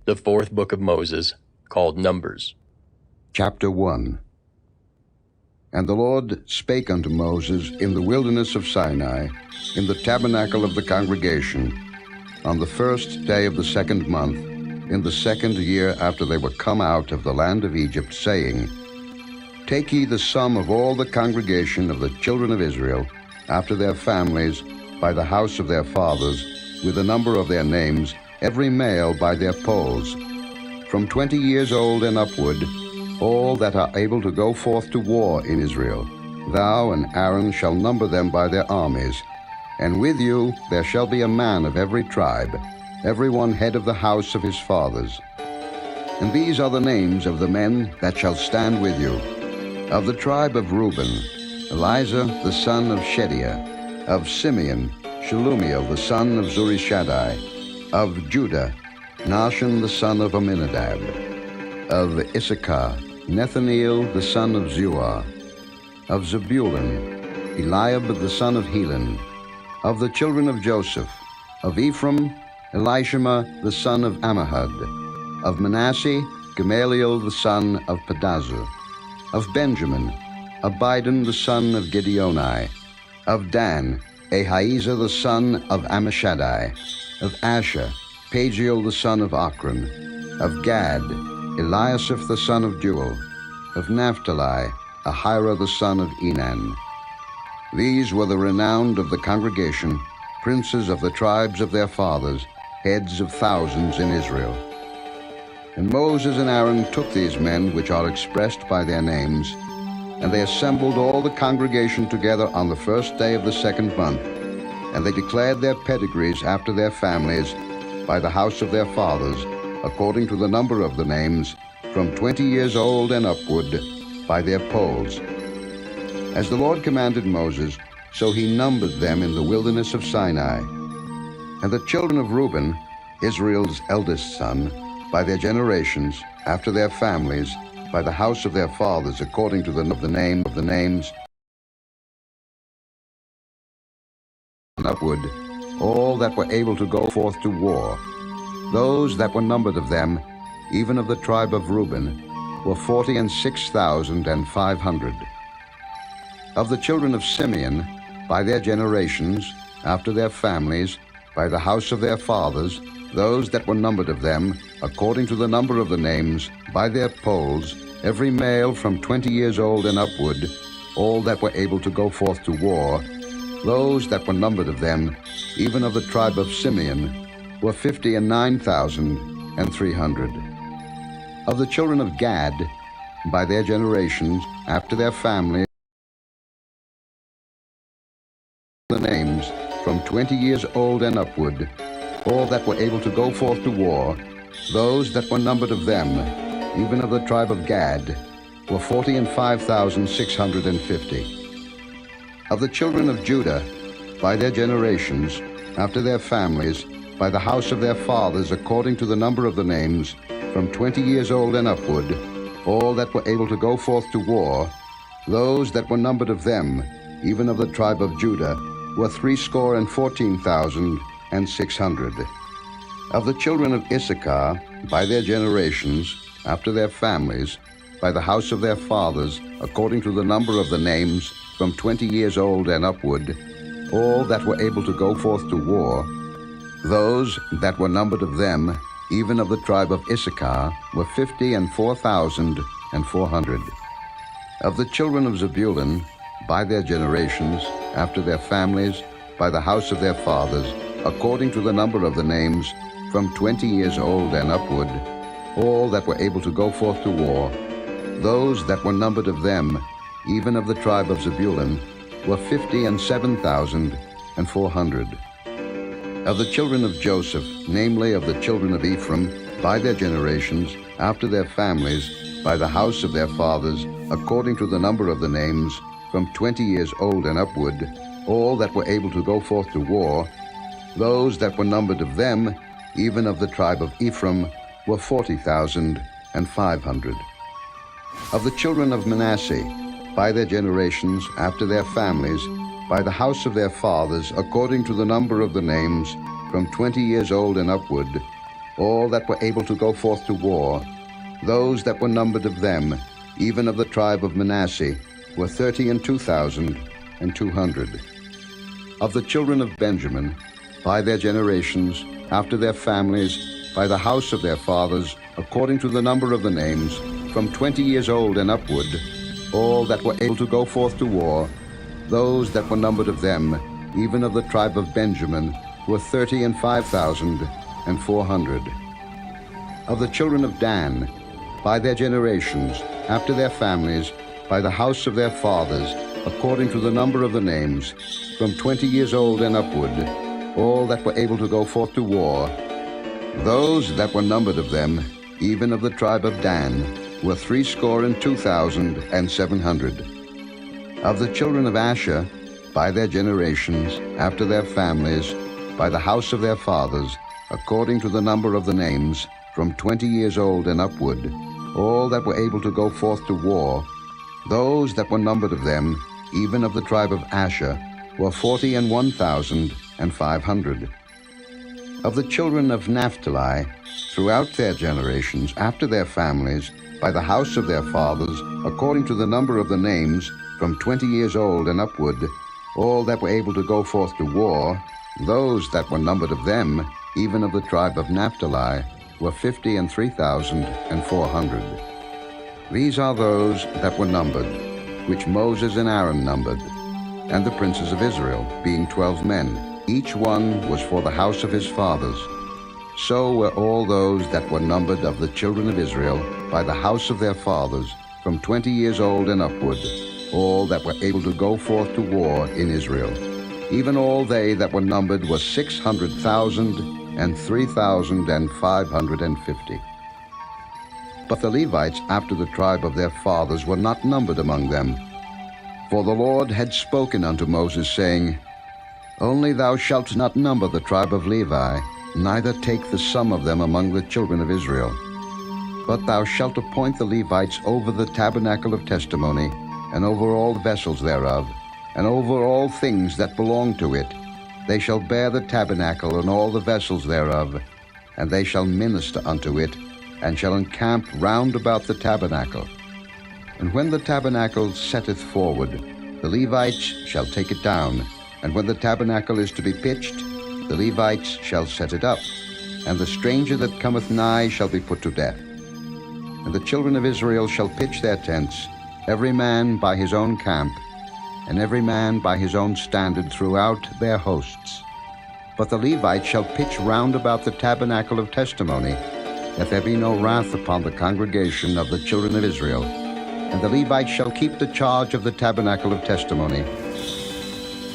the fourth book of Moses, called Numbers. Chapter 1. And the Lord spake unto Moses in the wilderness of Sinai, in the tabernacle of the congregation, on the first day of the second month, in the second year after they were come out of the land of Egypt, saying, Take ye the sum of all the congregation of the children of Israel, after their families, by the house of their fathers, with the number of their names, every male by their polls, from 20 years old and upward, all that are able to go forth to war in Israel. Thou and Aaron shall number them by their armies. And with you there shall be a man of every tribe, every one head of the house of his fathers. And these are the names of the men that shall stand with you. Of the tribe of Reuben, Elizur the son of Shediah. Of Simeon, Shelumiel the son of Zurishaddai. Of Judah, Nahshon the son of Amminadab. Of Issachar, Nethaneel the son of Zuar. Of Zebulun, Eliab the son of Helon. Of the children of Joseph, of Ephraim, Elishama the son of Ammihud. Of Manasseh, Gamaliel the son of Pedazur. Of Benjamin, Abidan the son of Gideoni. Of Dan, Ahiezer the son of Ammishaddai. Of Asher, Pagiel the son of Ochran. Of Gad, Eliasaph the son of Jeuel. Of Naphtali, Ahira the son of Enan. These were the renowned of the congregation, princes of the tribes of their fathers, heads of thousands in Israel. And Moses and Aaron took these men which are expressed by their names, and they assembled all the congregation together on the first day of the second month, and they declared their pedigrees after their families by the house of their fathers, according to the number of the names, from 20 years old and upward, by their polls. As the Lord commanded Moses, so he numbered them in the wilderness of Sinai. And the children of Reuben, Israel's eldest son, by their generations, after their families, by the house of their fathers, according to the name of the names, and upward, all that were able to go forth to war. Those that were numbered of them, even of the tribe of Reuben, were 46,500. Of the children of Simeon, by their generations, after their families, by the house of their fathers, those that were numbered of them, according to the number of the names, by their polls, every male from 20 years old and upward, all that were able to go forth to war, those that were numbered of them, even of the tribe of Simeon, were 59,300. Of the children of Gad, by their generations, after their families, the names, from 20 years old and upward, all that were able to go forth to war, those that were numbered of them, even of the tribe of Gad, were 45,650. Of the children of Judah, by their generations, after their families, by the house of their fathers, according to the number of the names, from 20 years old and upward, all that were able to go forth to war, those that were numbered of them, even of the tribe of Judah, were 314,600. Of the children of Issachar, by their generations, after their families, by the house of their fathers, according to the number of the names, from 20 years old and upward, all that were able to go forth to war, those that were numbered of them, even of the tribe of Issachar, were 54,400. Of the children of Zebulun, by their generations, after their families, by the house of their fathers, according to the number of the names, from 20 years old and upward, all that were able to go forth to war, those that were numbered of them, even of the tribe of Zebulun, were 57,400. Of the children of Joseph, namely of the children of Ephraim, by their generations, after their families, by the house of their fathers, according to the number of the names, from 20 years old and upward, all that were able to go forth to war, those that were numbered of them, even of the tribe of Ephraim, were 40,500. Of the children of Manasseh, by their generations, after their families, by the house of their fathers, according to the number of the names, from 20 years old and upward, all that were able to go forth to war, those that were numbered of them, even of the tribe of Manasseh, were 32,200. Of the children of Benjamin, by their generations, after their families, by the house of their fathers, according to the number of the names, from 20 years old and upward, all that were able to go forth to war, those that were numbered of them, even of the tribe of Benjamin, were 35,400. Of the children of Dan, by their generations, after their families, by the house of their fathers, according to the number of the names, from 20 years old and upward, all that were able to go forth to war, those that were numbered of them, even of the tribe of Dan, were 62,700. Of the children of Asher, by their generations, after their families, by the house of their fathers, according to the number of the names, from 20 years old and upward, all that were able to go forth to war, those that were numbered of them, even of the tribe of Asher, were 41,500. Of the children of Naphtali, throughout their generations, after their families, by the house of their fathers, according to the number of the names, from 20 years old and upward, all that were able to go forth to war, those that were numbered of them, even of the tribe of Naphtali, were 53,400. These are those that were numbered, which Moses and Aaron numbered, and the princes of Israel, being 12 men. Each one was for the house of his fathers. So were all those that were numbered of the children of Israel, by the house of their fathers, from 20 years old and upward, all that were able to go forth to war in Israel. Even all they that were numbered were 600,003,550. But the Levites after the tribe of their fathers were not numbered among them. For the Lord had spoken unto Moses, saying, Only thou shalt not number the tribe of Levi, neither take the sum of them among the children of Israel. But thou shalt appoint the Levites over the tabernacle of testimony, and over all the vessels thereof, and over all things that belong to it. They shall bear the tabernacle and all the vessels thereof, and they shall minister unto it, and shall encamp round about the tabernacle. And when the tabernacle setteth forward, the Levites shall take it down, and when the tabernacle is to be pitched, the Levites shall set it up, and the stranger that cometh nigh shall be put to death. And the children of Israel shall pitch their tents, every man by his own camp, and every man by his own standard throughout their hosts. But the Levites shall pitch round about the tabernacle of testimony, that there be no wrath upon the congregation of the children of Israel. And the Levites shall keep the charge of the tabernacle of testimony.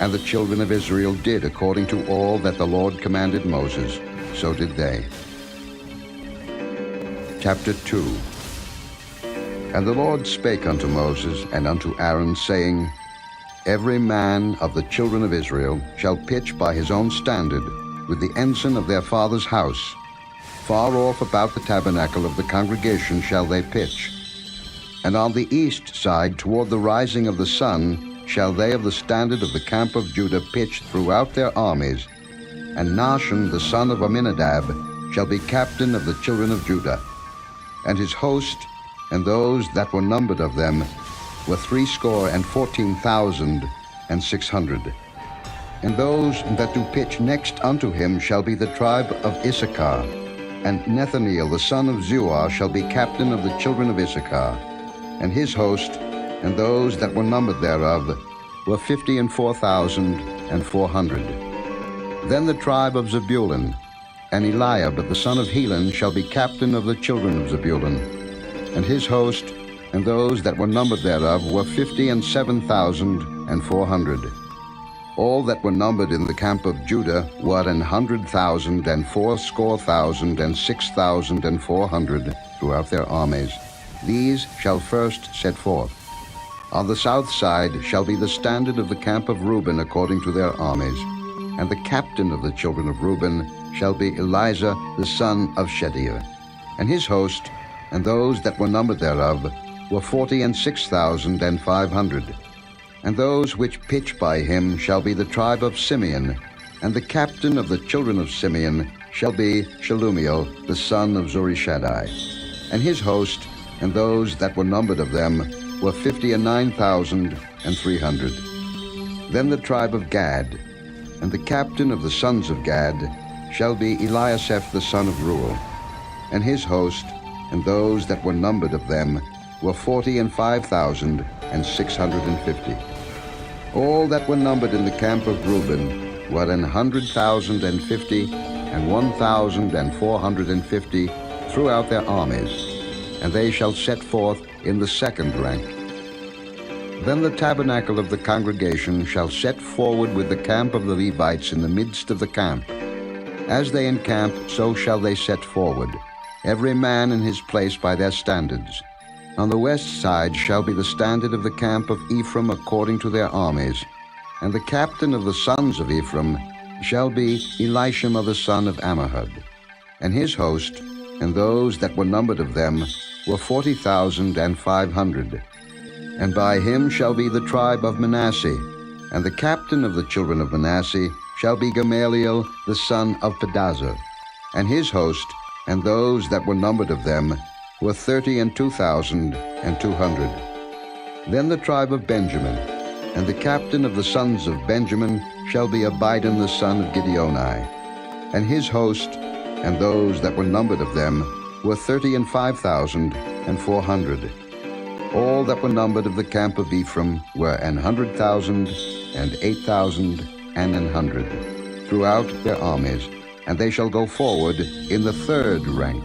And the children of Israel did according to all that the Lord commanded Moses, so did they. Chapter 2. And the Lord spake unto Moses and unto Aaron, saying, Every man of the children of Israel shall pitch by his own standard, with the ensign of their father's house. Far off about the tabernacle of the congregation shall they pitch. And on the east side toward the rising of the sun shall they of the standard of the camp of Judah pitch throughout their armies. And Nahshon the son of Amminadab shall be captain of the children of Judah. And his host, and those that were numbered of them, were 314,600. And those that do pitch next unto him shall be the tribe of Issachar. And Nethaneel the son of Zuar shall be captain of the children of Issachar. And his host, and those that were numbered thereof, were 54,400. Then the tribe of Zebulun, and Eliab the son of Helon shall be captain of the children of Zebulun. And his host, and those that were numbered thereof, were 57,400. All that were numbered in the camp of Judah were 100,000 and 80,000 and 6,400 throughout their armies. These shall first set forth. On the south side shall be the standard of the camp of Reuben according to their armies. And the captain of the children of Reuben shall be Elizur the son of Shedeur. And his host, and those that were numbered thereof, were 46,500. And those which pitch by him shall be the tribe of Simeon. And the captain of the children of Simeon shall be Shelumiel, the son of Zurishaddai. And his host, and those that were numbered of them, were 59,300. Then the tribe of Gad, and the captain of the sons of Gad shall be Eliasaph the son of Reuel. And his host, and those that were numbered of them, were 45,650. All that were numbered in the camp of Reuben were 100,050 and 1,450 throughout their armies, and they shall set forth in the second rank. Then the tabernacle of the congregation shall set forward with the camp of the Levites in the midst of the camp. As they encamp, so shall they set forward, every man in his place by their standards. On the west side shall be the standard of the camp of Ephraim according to their armies. And the captain of the sons of Ephraim shall be Elishama the son of Ammihud. And his host, and those that were numbered of them, were 40,500. And by him shall be the tribe of Manasseh. And the captain of the children of Manasseh shall be Gamaliel the son of Pedazur. And his host, and those that were numbered of them, were 32,200. Then the tribe of Benjamin, and the captain of the sons of Benjamin shall be Abidan the son of Gideoni. And his host, and those that were numbered of them, were 35,400. All that were numbered of the camp of Ephraim were 100,000 and 8,100 throughout their armies, and they shall go forward in the third rank.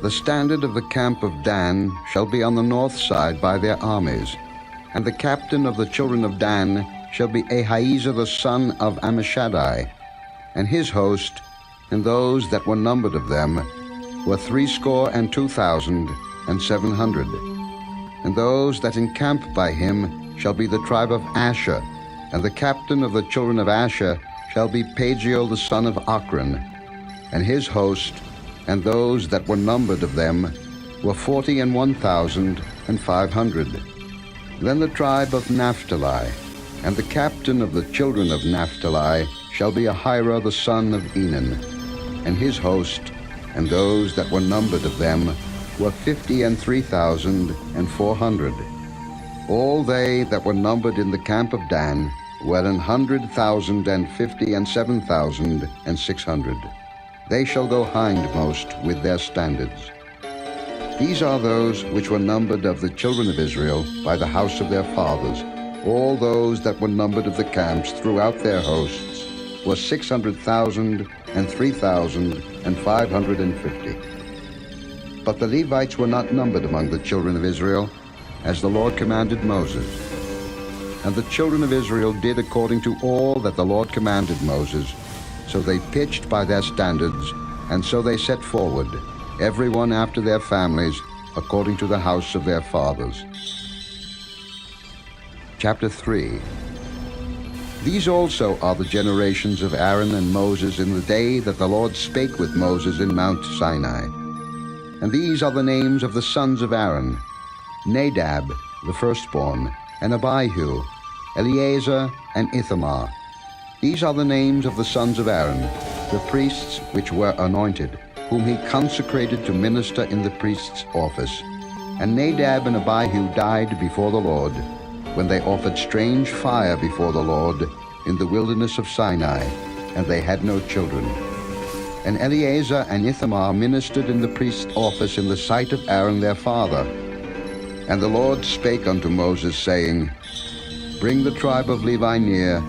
The standard of the camp of Dan shall be on the north side by their armies, and the captain of the children of Dan shall be Ahiezer the son of Ammishaddai, and his host, and those that were numbered of them, were 62,700. And those that encamp by him shall be the tribe of Asher, and the captain of the children of Asher shall be Pagiel the son of Ochran, and his host, and those that were numbered of them, were 41,500. Then the tribe of Naphtali, and the captain of the children of Naphtali shall be Ahira the son of Enan, and his host, and those that were numbered of them, were 53,400. All they that were numbered in the camp of Dan were 100,050 and 7,600. They shall go hindmost with their standards. These are those which were numbered of the children of Israel by the house of their fathers. All those that were numbered of the camps throughout their hosts were 600,000 and 3,550. But the Levites were not numbered among the children of Israel, as the Lord commanded Moses. And the children of Israel did according to all that the Lord commanded Moses. So they pitched by their standards, and so they set forward, every one after their families, according to the house of their fathers. Chapter 3. These also are the generations of Aaron and Moses in the day that the Lord spake with Moses in Mount Sinai. And these are the names of the sons of Aaron: Nadab, the firstborn, and Abihu, Eleazar, and Ithamar. These are the names of the sons of Aaron, the priests which were anointed, whom he consecrated to minister in the priest's office. And Nadab and Abihu died before the Lord, when they offered strange fire before the Lord in the wilderness of Sinai, and they had no children. And Eleazar and Ithamar ministered in the priest's office in the sight of Aaron their father. And the Lord spake unto Moses, saying, Bring the tribe of Levi near,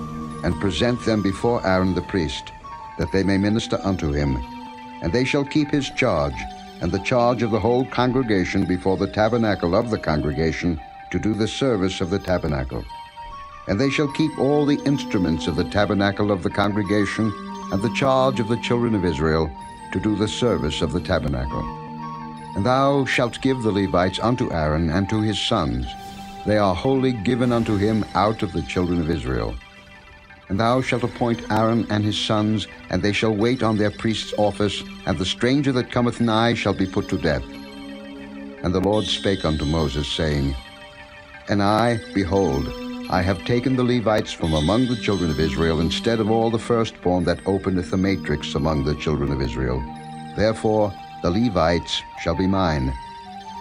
and present them before Aaron the priest, that they may minister unto him. And they shall keep his charge, and the charge of the whole congregation before the tabernacle of the congregation, to do the service of the tabernacle. And they shall keep all the instruments of the tabernacle of the congregation, and the charge of the children of Israel, to do the service of the tabernacle. And thou shalt give the Levites unto Aaron and to his sons. They are wholly given unto him out of the children of Israel. And thou shalt appoint Aaron and his sons, and they shall wait on their priest's office, and the stranger that cometh nigh shall be put to death. And the Lord spake unto Moses, saying, And I, behold, I have taken the Levites from among the children of Israel instead of all the firstborn that openeth the matrix among the children of Israel. Therefore the Levites shall be mine.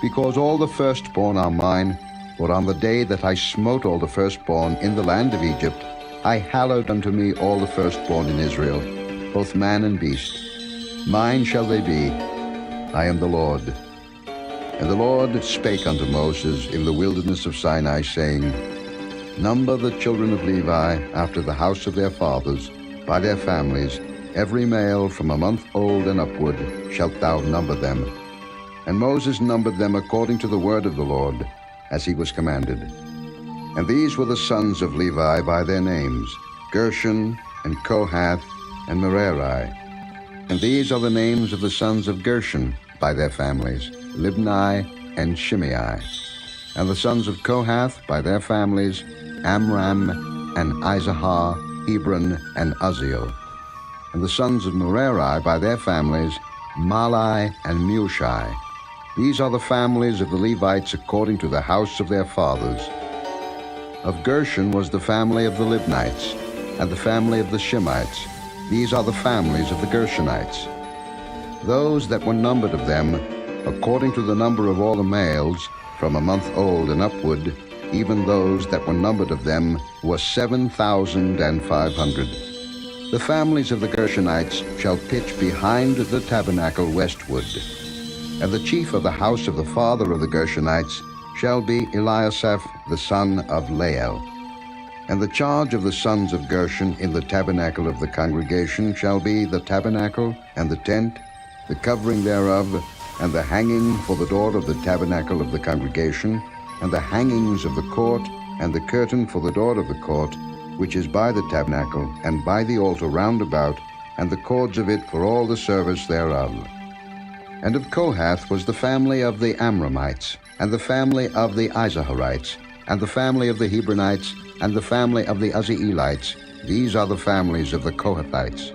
Because all the firstborn are mine, for on the day that I smote all the firstborn in the land of Egypt, I hallowed unto me all the firstborn in Israel, both man and beast. Mine shall they be. I am the Lord. And the Lord spake unto Moses in the wilderness of Sinai, saying, Number the children of Levi after the house of their fathers, by their families, every male from a month old and upward shalt thou number them. And Moses numbered them according to the word of the Lord, as he was commanded. And these were the sons of Levi by their names, Gershon, and Kohath, and Merari. And these are the names of the sons of Gershon by their families, Libni and Shimei. And the sons of Kohath by their families, Amram, and Izahar, Hebron, and Uzziel. And the sons of Merari by their families, Mahli and Mushi. These are the families of the Levites according to the house of their fathers. Of Gershon was the family of the Libnites, and the family of the Shimeites. These are the families of the Gershonites. Those that were numbered of them, according to the number of all the males, from a month old and upward, even those that were numbered of them, were 7,500. The families of the Gershonites shall pitch behind the tabernacle westward. And the chief of the house of the father of the Gershonites shall be Eliasaph the son of Lael. And the charge of the sons of Gershon in the tabernacle of the congregation shall be the tabernacle and the tent, the covering thereof, and the hanging for the door of the tabernacle of the congregation, and the hangings of the court, and the curtain for the door of the court, which is by the tabernacle, and by the altar round about, and the cords of it for all the service thereof. And of Kohath was the family of the Amramites, and the family of the Izaharites, and the family of the Hebronites, and the family of the Uzzielites. These are the families of the Kohathites.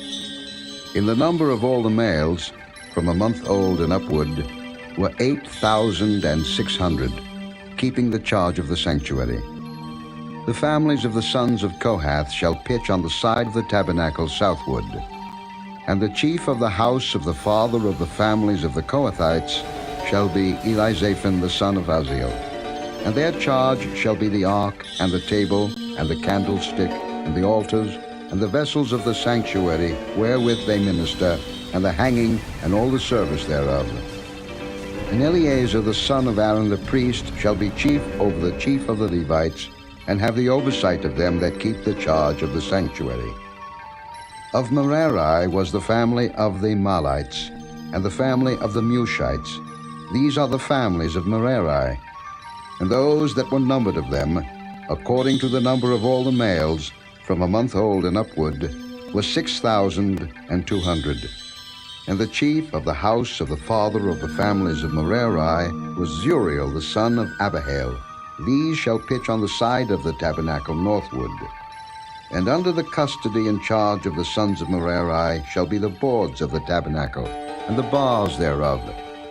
In the number of all the males, from a month old and upward, were 8,600, keeping the charge of the sanctuary. The families of the sons of Kohath shall pitch on the side of the tabernacle southward. And the chief of the house of the father of the families of the Kohathites shall be Elizaphan the son of Uzziel. And their charge shall be the ark, and the table, and the candlestick, and the altars, and the vessels of the sanctuary wherewith they minister, and the hanging, and all the service thereof. And Eleazar the son of Aaron the priest shall be chief over the chief of the Levites, and have the oversight of them that keep the charge of the sanctuary. Of Merari was the family of the Mahlites, and the family of the Mushites. These are the families of Merari. And those that were numbered of them, according to the number of all the males, from a month old and upward, were 6,200. And the chief of the house of the father of the families of Merari was Zuriel the son of Abihail. These shall pitch on the side of the tabernacle northward. And under the custody and charge of the sons of Merari shall be the boards of the tabernacle, and the bars thereof,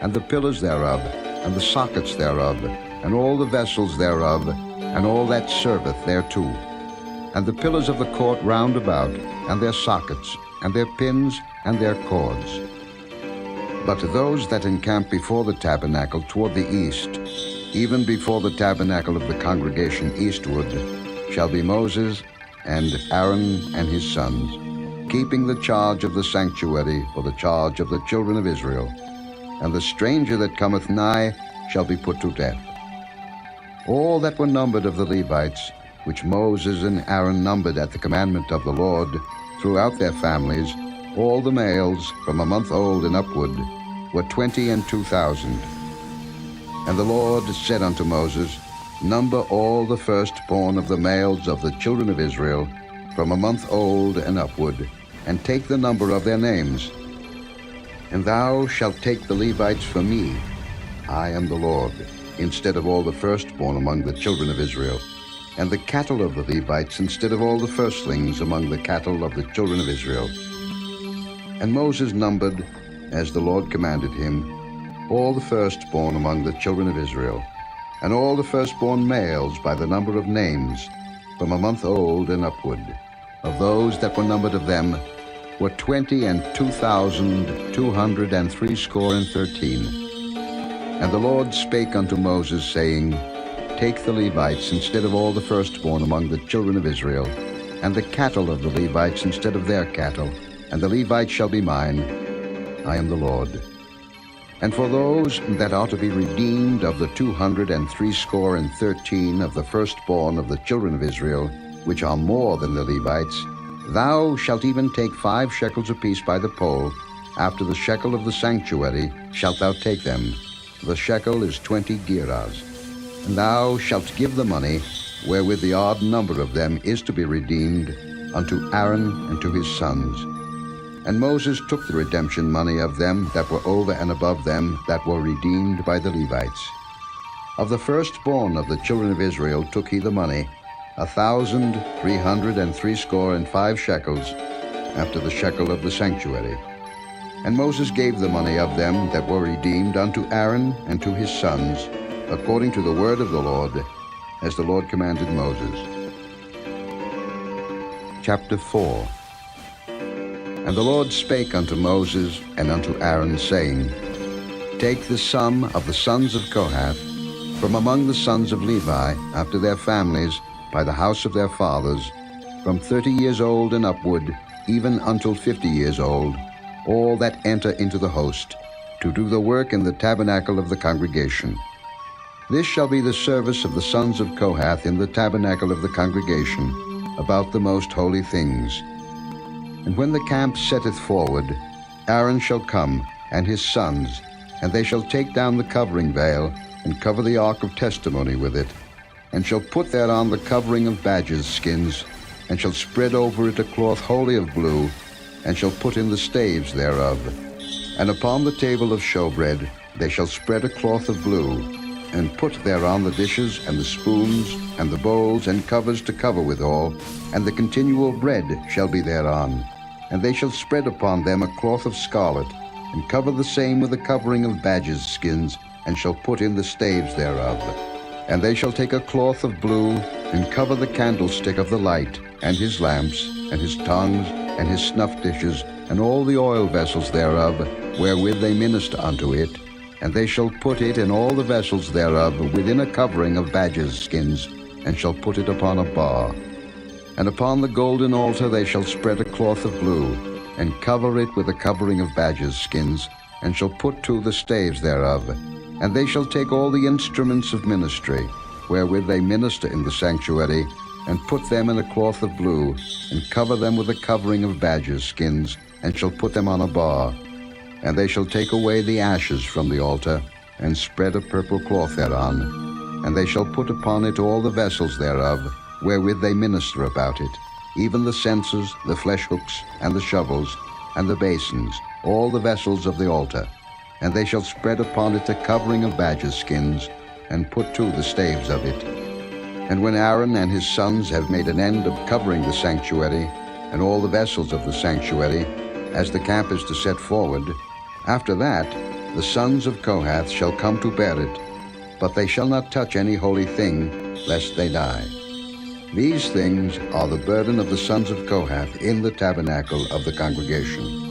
and the pillars thereof, and the sockets thereof, and all the vessels thereof, and all that serveth thereto, and the pillars of the court round about, and their sockets, and their pins, and their cords. But to those that encamp before the tabernacle toward the east, even before the tabernacle of the congregation eastward, shall be Moses and Aaron and his sons, keeping the charge of the sanctuary for the charge of the children of Israel. And the stranger that cometh nigh shall be put to death. All that were numbered of the Levites, which Moses and Aaron numbered at the commandment of the Lord, throughout their families, all the males from a month old and upward, were 22,000. And the Lord said unto Moses, Number all the firstborn of the males of the children of Israel, from a month old and upward, and take the number of their names. And thou shalt take the Levites for me, I am the Lord, instead of all the firstborn among the children of Israel, and the cattle of the Levites instead of all the firstlings among the cattle of the children of Israel. And Moses numbered, as the Lord commanded him, all the firstborn among the children of Israel, and all the firstborn males by the number of names, from a month old and upward. Of those that were numbered of them were 22,213. And the Lord spake unto Moses, saying, Take the Levites instead of all the firstborn among the children of Israel, and the cattle of the Levites instead of their cattle, and the Levites shall be mine. I am the Lord. And for those that are to be redeemed of the 213 of the firstborn of the children of Israel, which are more than the Levites, thou shalt even take 5 shekels apiece by the poll. After the shekel of the sanctuary shalt thou take them. The shekel is 20 gerahs. And thou shalt give the money, wherewith the odd number of them is to be redeemed, unto Aaron and to his sons. And Moses took the redemption money of them that were over and above them that were redeemed by the Levites. Of the firstborn of the children of Israel took he the money, 1,365 shekels, after the shekel of the sanctuary. And Moses gave the money of them that were redeemed unto Aaron and to his sons, according to the word of the Lord, as the Lord commanded Moses. Chapter 4. And the Lord spake unto Moses and unto Aaron, saying, Take the sum of the sons of Kohath from among the sons of Levi, after their families, by the house of their fathers, from 30 years old and upward, even until 50 years old, all that enter into the host, to do the work in the tabernacle of the congregation. This shall be the service of the sons of Kohath in the tabernacle of the congregation, about the most holy things. And when the camp setteth forward, Aaron shall come, and his sons, and they shall take down the covering veil, and cover the ark of testimony with it, and shall put thereon the covering of badgers' skins, and shall spread over it a cloth wholly of blue, and shall put in the staves thereof. And upon the table of showbread they shall spread a cloth of blue, and put thereon the dishes, and the spoons, and the bowls, and covers to cover withal, and the continual bread shall be thereon. And they shall spread upon them a cloth of scarlet, and cover the same with a covering of badgers' skins, and shall put in the staves thereof. And they shall take a cloth of blue, and cover the candlestick of the light, and his lamps, and his tongues, and his snuff dishes, and all the oil vessels thereof, wherewith they minister unto it. And they shall put it in all the vessels thereof within a covering of badgers' skins, and shall put it upon a bar. And upon the golden altar they shall spread a cloth of blue, and cover it with a covering of badgers' skins, and shall put to the staves thereof. And they shall take all the instruments of ministry, wherewith they minister in the sanctuary, and put them in a cloth of blue, and cover them with a covering of badgers' skins, and shall put them on a bar. And they shall take away the ashes from the altar, and spread a purple cloth thereon. And they shall put upon it all the vessels thereof, wherewith they minister about it, even the censers, the flesh hooks, and the shovels, and the basins, all the vessels of the altar. And they shall spread upon it a covering of badgers' skins, and put to the staves of it. And when Aaron and his sons have made an end of covering the sanctuary, and all the vessels of the sanctuary, as the camp is to set forward, after that the sons of Kohath shall come to bear it, but they shall not touch any holy thing, lest they die. These things are the burden of the sons of Kohath in the tabernacle of the congregation.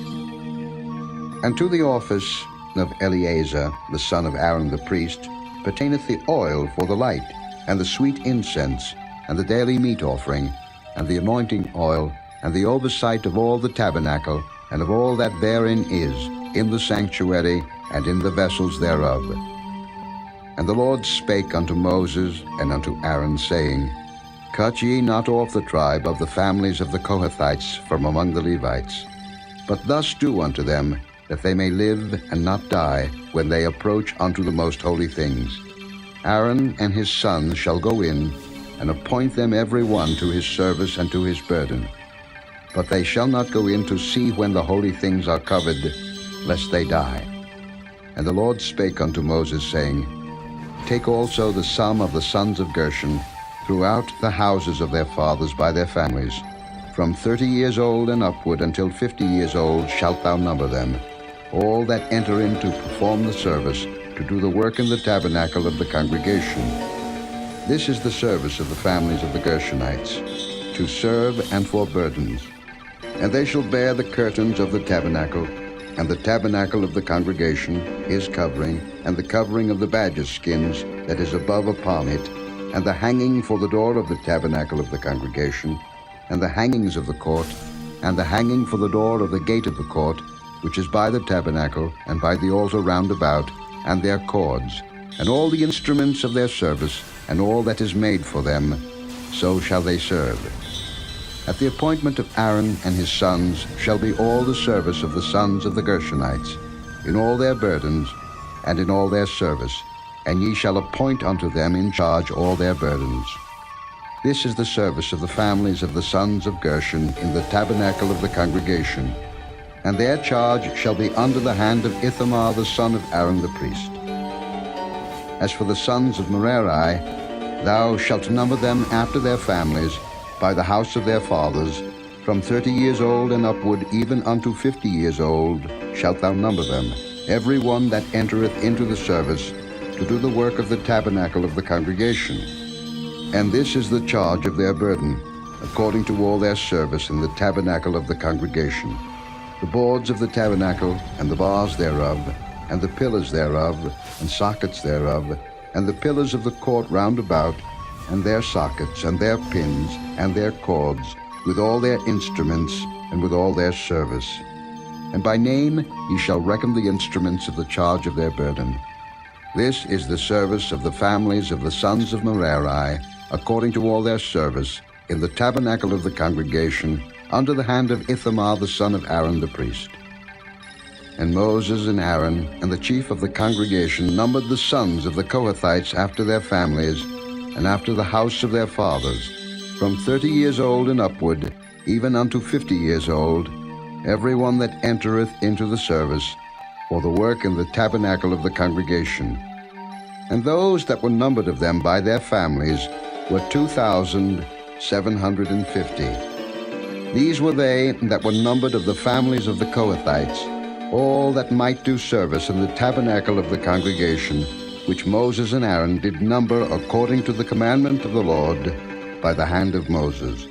And to the office of Eleazar, the son of Aaron the priest, pertaineth the oil for the light, and the sweet incense, and the daily meat offering, and the anointing oil, and the oversight of all the tabernacle, and of all that therein is, in the sanctuary, and in the vessels thereof. And the Lord spake unto Moses and unto Aaron, saying, Cut ye not off the tribe of the families of the Kohathites from among the Levites, but thus do unto them, that they may live and not die when they approach unto the most holy things. Aaron and his sons shall go in, and appoint them every one to his service and to his burden. But they shall not go in to see when the holy things are covered, lest they die. And the Lord spake unto Moses, saying, Take also the sum of the sons of Gershon throughout the houses of their fathers by their families. From 30 years old and upward until 50 years old shalt thou number them, all that enter in to perform the service, to do the work in the tabernacle of the congregation. This is the service of the families of the Gershonites, to serve and for burdens. And they shall bear the curtains of the tabernacle, and the tabernacle of the congregation, his covering, and the covering of the badger skins that is above upon it, and the hanging for the door of the tabernacle of the congregation, and the hangings of the court, and the hanging for the door of the gate of the court, which is by the tabernacle, and by the altar round about, and their cords, and all the instruments of their service, and all that is made for them, so shall they serve. At the appointment of Aaron and his sons shall be all the service of the sons of the Gershonites, in all their burdens, and in all their service, and ye shall appoint unto them in charge all their burdens. This is the service of the families of the sons of Gershon in the tabernacle of the congregation, and their charge shall be under the hand of Ithamar the son of Aaron the priest. As for the sons of Merari, thou shalt number them after their families, by the house of their fathers, from 30 years old and upward, even unto 50 years old, shalt thou number them, every one that entereth into the service, to do the work of the tabernacle of the congregation. And this is the charge of their burden, according to all their service in the tabernacle of the congregation: the boards of the tabernacle, and the bars thereof, and the pillars thereof, and sockets thereof, and the pillars of the court round about, and their sockets, and their pins, and their cords, with all their instruments, and with all their service. And by name ye shall reckon the instruments of the charge of their burden. This is the service of the families of the sons of Merari, according to all their service, in the tabernacle of the congregation, under the hand of Ithamar the son of Aaron the priest. And Moses and Aaron and the chief of the congregation numbered the sons of the Kohathites after their families, and after the house of their fathers, from 30 years old and upward, even unto 50 years old, every one that entereth into the service, for the work in the tabernacle of the congregation. And those that were numbered of them by their families were 2,750. These were they that were numbered of the families of the Kohathites, all that might do service in the tabernacle of the congregation, which Moses and Aaron did number according to the commandment of the Lord by the hand of Moses.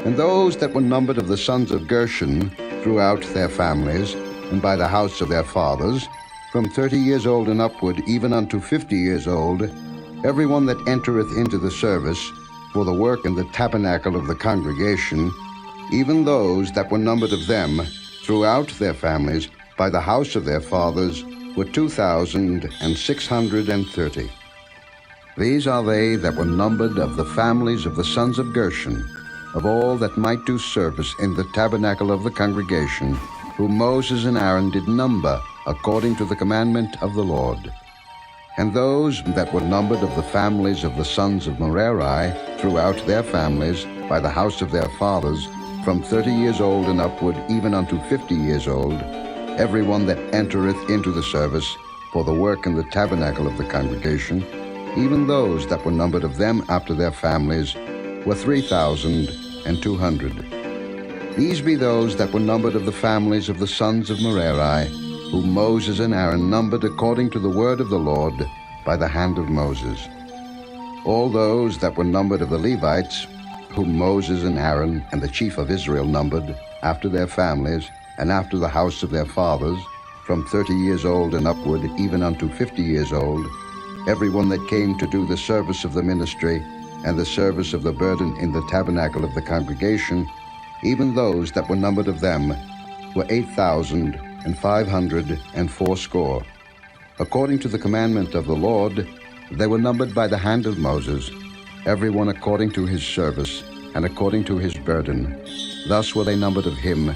And those that were numbered of the sons of Gershon throughout their families, and by the house of their fathers, from 30 years old and upward, even unto 50 years old, every one that entereth into the service for the work in the tabernacle of the congregation, even those that were numbered of them throughout their families, by the house of their fathers, were 2,630. These are they that were numbered of the families of the sons of Gershon, of all that might do service in the tabernacle of the congregation, whom Moses and Aaron did number according to the commandment of the Lord. And those that were numbered of the families of the sons of Merari throughout their families, by the house of their fathers, from 30 years old and upward, even unto 50 years old, every one that entereth into the service for the work in the tabernacle of the congregation, even those that were numbered of them after their families, were 3,200. These be those that were numbered of the families of the sons of Merari, whom Moses and Aaron numbered according to the word of the Lord by the hand of Moses. All those that were numbered of the Levites, whom Moses and Aaron and the chief of Israel numbered, after their families, and after the house of their fathers, from 30 years old and upward, even unto 50 years old, every one that came to do the service of the ministry, and the service of the burden in the tabernacle of the congregation, even those that were numbered of them, were 8,580. According to the commandment of the Lord, they were numbered by the hand of Moses, every one according to his service, and according to his burden. Thus were they numbered of him,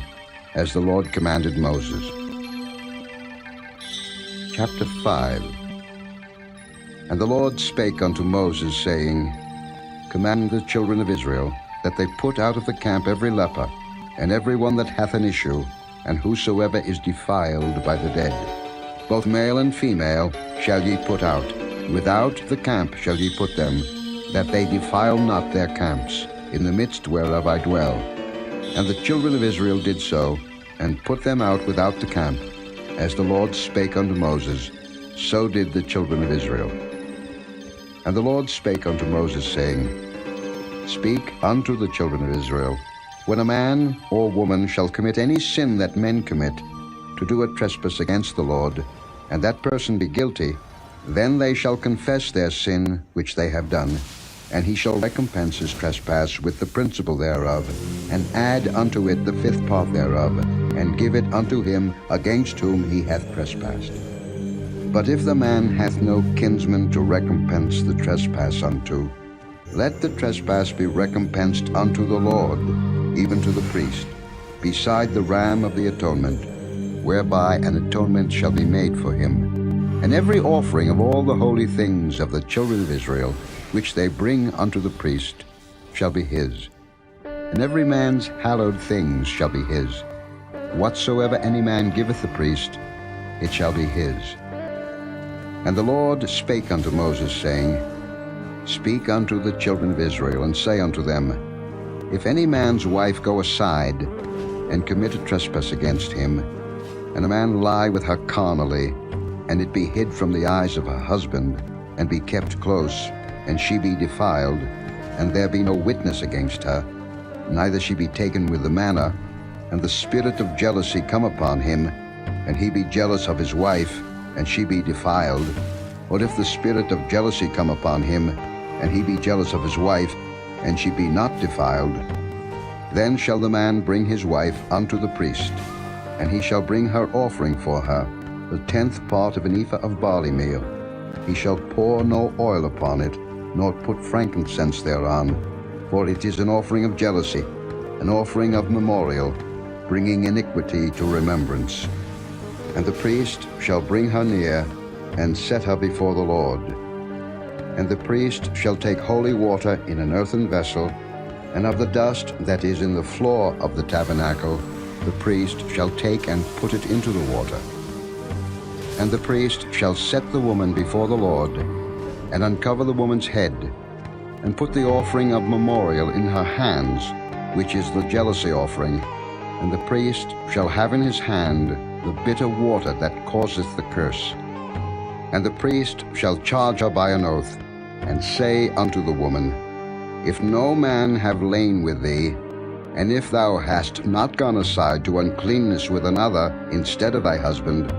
as the Lord commanded Moses. Chapter 5. And the Lord spake unto Moses, saying, Command the children of Israel, that they put out of the camp every leper, and every one that hath an issue, and whosoever is defiled by the dead. Both male and female shall ye put out. Without the camp shall ye put them, that they defile not their camps, in the midst whereof I dwell. And the children of Israel did so, and put them out without the camp, as the Lord spake unto Moses, so did the children of Israel. And the Lord spake unto Moses, saying, Speak unto the children of Israel, when a man or woman shall commit any sin that men commit, to do a trespass against the Lord, and that person be guilty, then they shall confess their sin which they have done, and he shall recompense his trespass with the principal thereof, and add unto it the fifth part thereof, and give it unto him against whom he hath trespassed. But if the man hath no kinsman to recompense the trespass unto, let the trespass be recompensed unto the Lord, even to the priest, beside the ram of the atonement, whereby an atonement shall be made for him. And every offering of all the holy things of the children of Israel, which they bring unto the priest, shall be his. And every man's hallowed things shall be his. Whatsoever any man giveth the priest, it shall be his. And the Lord spake unto Moses, saying, Speak unto the children of Israel, and say unto them, If any man's wife go aside, and commit a trespass against him, and a man lie with her carnally, and it be hid from the eyes of her husband, and be kept close, and she be defiled, and there be no witness against her, neither she be taken with the manner, and the spirit of jealousy come upon him, and he be jealous of his wife, and she be defiled, or if the spirit of jealousy come upon him, and he be jealous of his wife, and she be not defiled, then shall the man bring his wife unto the priest, and he shall bring her offering for her, the 10th part of an ephah of barley meal. He shall pour no oil upon it, nor put frankincense thereon, for it is an offering of jealousy, an offering of memorial, bringing iniquity to remembrance. And the priest shall bring her near, and set her before the Lord. And the priest shall take holy water in an earthen vessel, and of the dust that is in the floor of the tabernacle the priest shall take and put it into the water. And the priest shall set the woman before the Lord, and uncover the woman's head, and put the offering of memorial in her hands, which is the jealousy offering, and the priest shall have in his hand the bitter water that causeth the curse. And the priest shall charge her by an oath, and say unto the woman, If no man have lain with thee, and if thou hast not gone aside to uncleanness with another instead of thy husband,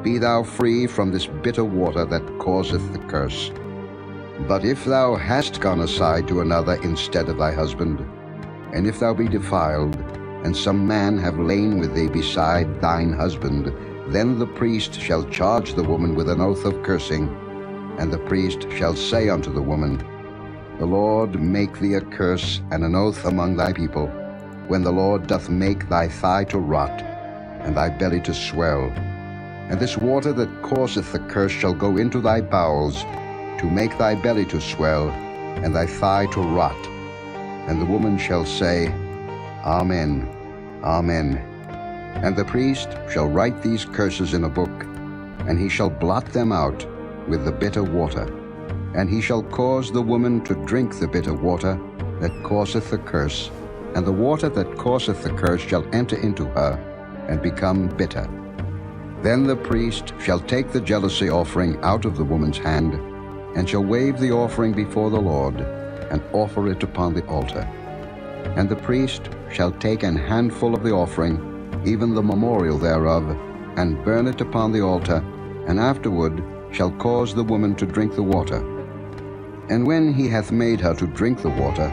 be thou free from this bitter water that causeth the curse. But if thou hast gone aside to another instead of thy husband, and if thou be defiled, and some man have lain with thee beside thine husband, then the priest shall charge the woman with an oath of cursing, and the priest shall say unto the woman, The Lord make thee a curse and an oath among thy people, when the Lord doth make thy thigh to rot, and thy belly to swell. And this water that causeth the curse shall go into thy bowels, to make thy belly to swell, and thy thigh to rot. And the woman shall say, Amen, Amen. And the priest shall write these curses in a book, and he shall blot them out with the bitter water. And he shall cause the woman to drink the bitter water that causeth the curse, and the water that causeth the curse shall enter into her, and become bitter. Then the priest shall take the jealousy offering out of the woman's hand, and shall wave the offering before the Lord, and offer it upon the altar. And the priest shall take an handful of the offering, even the memorial thereof, and burn it upon the altar, and afterward shall cause the woman to drink the water. And when he hath made her to drink the water,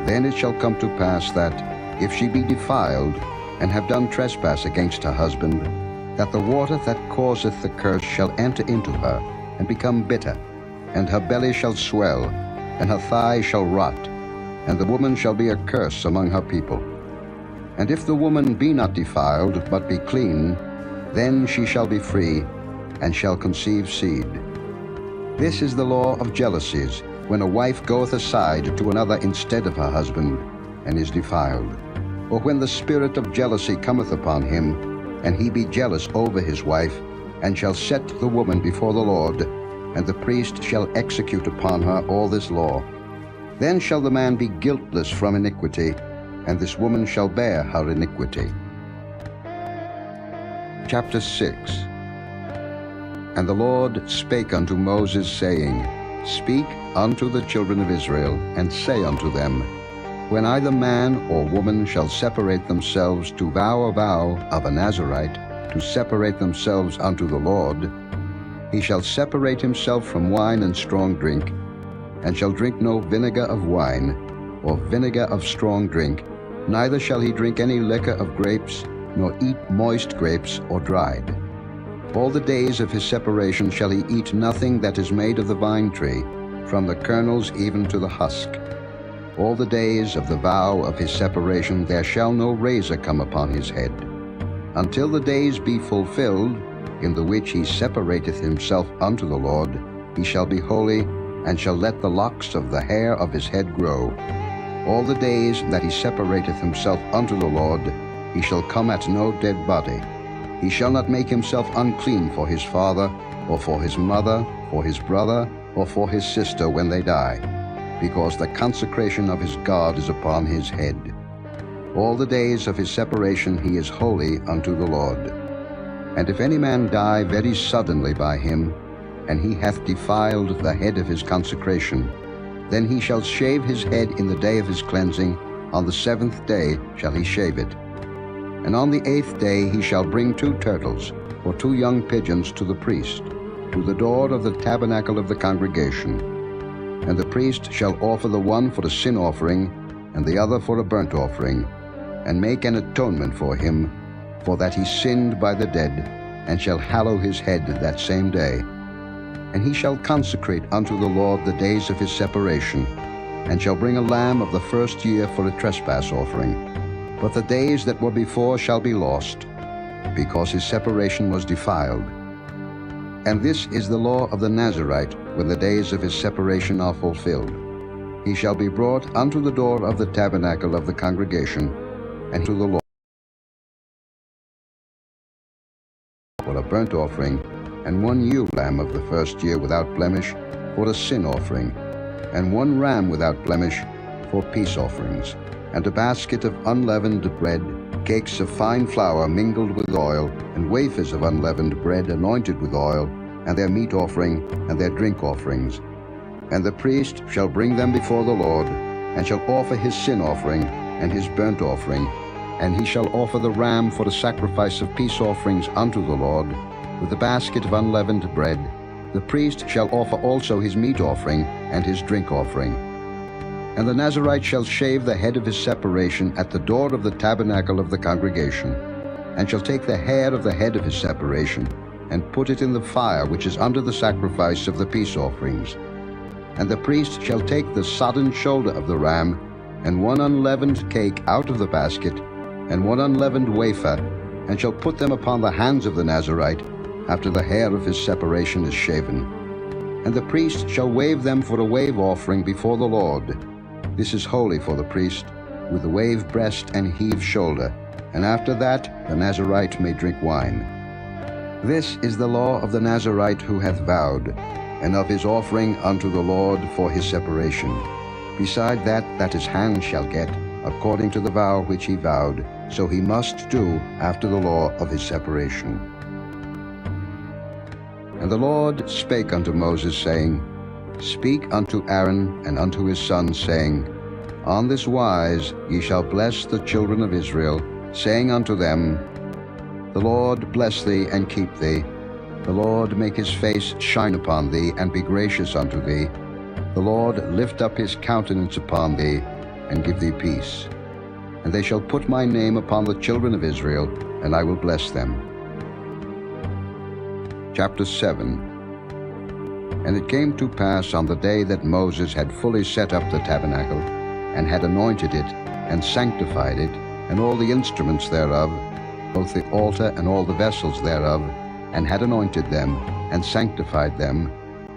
then it shall come to pass that, if she be defiled, and have done trespass against her husband, that the water that causeth the curse shall enter into her, and become bitter, and her belly shall swell, and her thigh shall rot, and the woman shall be a curse among her people. And if the woman be not defiled, but be clean, then she shall be free, and shall conceive seed. This is the law of jealousies, when a wife goeth aside to another instead of her husband, and is defiled. Or when the spirit of jealousy cometh upon him, and he be jealous over his wife, and shall set the woman before the Lord, and the priest shall execute upon her all this law. Then shall the man be guiltless from iniquity, and this woman shall bear her iniquity. Chapter 6. And the Lord spake unto Moses, saying, Speak unto the children of Israel, and say unto them, When either man or woman shall separate themselves to vow a vow of a Nazarite, to separate themselves unto the Lord, he shall separate himself from wine and strong drink, and shall drink no vinegar of wine, or vinegar of strong drink, neither shall he drink any liquor of grapes, nor eat moist grapes or dried. All the days of his separation shall he eat nothing that is made of the vine tree, from the kernels even to the husk. All the days of the vow of his separation there shall no razor come upon his head, until the days be fulfilled, in the which he separateth himself unto the Lord. He shall be holy, and shall let the locks of the hair of his head grow. All the days that he separateth himself unto the Lord, he shall come at no dead body. He shall not make himself unclean for his father, or for his mother, for his brother, or for his sister when they die, because the consecration of his God is upon his head. All the days of his separation he is holy unto the Lord. And if any man die very suddenly by him, and he hath defiled the head of his consecration, then he shall shave his head in the day of his cleansing. On the 7th day shall he shave it. And on the 8th day he shall bring 2 turtles, or 2 young pigeons to the priest, to the door of the tabernacle of the congregation. And the priest shall offer the one for a sin offering, and the other for a burnt offering, and make an atonement for him, for that he sinned by the dead, and shall hallow his head that same day. And he shall consecrate unto the Lord the days of his separation, and shall bring a lamb of the first year for a trespass offering. But the days that were before shall be lost, because his separation was defiled. And this is the law of the Nazarite, when the days of his separation are fulfilled. He shall be brought unto the door of the tabernacle of the congregation, and to the Lord for a burnt offering, and 1 ewe lamb of the first year without blemish for a sin offering, and 1 ram without blemish for peace offerings, and a basket of unleavened bread, cakes of fine flour mingled with oil, and wafers of unleavened bread anointed with oil, and their meat offering, and their drink offerings. And the priest shall bring them before the Lord, and shall offer his sin offering, and his burnt offering, and he shall offer the ram for the sacrifice of peace offerings unto the Lord, with the basket of unleavened bread. The priest shall offer also his meat offering, and his drink offering. And the Nazarite shall shave the head of his separation at the door of the tabernacle of the congregation, and shall take the hair of the head of his separation, and put it in the fire which is under the sacrifice of the peace offerings. And the priest shall take the sodden shoulder of the ram, and 1 unleavened cake out of the basket, and 1 unleavened wafer, and shall put them upon the hands of the Nazarite, after the hair of his separation is shaven. And the priest shall wave them for a wave offering before the Lord. This is holy for the priest, with the wave breast and heave shoulder, and after that the Nazarite may drink wine. This is the law of the Nazarite who hath vowed, and of his offering unto the Lord for his separation, beside that his hand shall get, according to the vow which he vowed, so he must do after the law of his separation. And the Lord spake unto Moses, saying, Speak unto Aaron and unto his sons, saying, On this wise ye shall bless the children of Israel, saying unto them, The Lord bless thee and keep thee. The Lord make his face shine upon thee, and be gracious unto thee. The Lord lift up his countenance upon thee, and give thee peace. And they shall put my name upon the children of Israel, and I will bless them. Chapter 7. And it came to pass on the day that Moses had fully set up the tabernacle, and had anointed it, and sanctified it, and all the instruments thereof, both the altar and all the vessels thereof, and had anointed them, and sanctified them,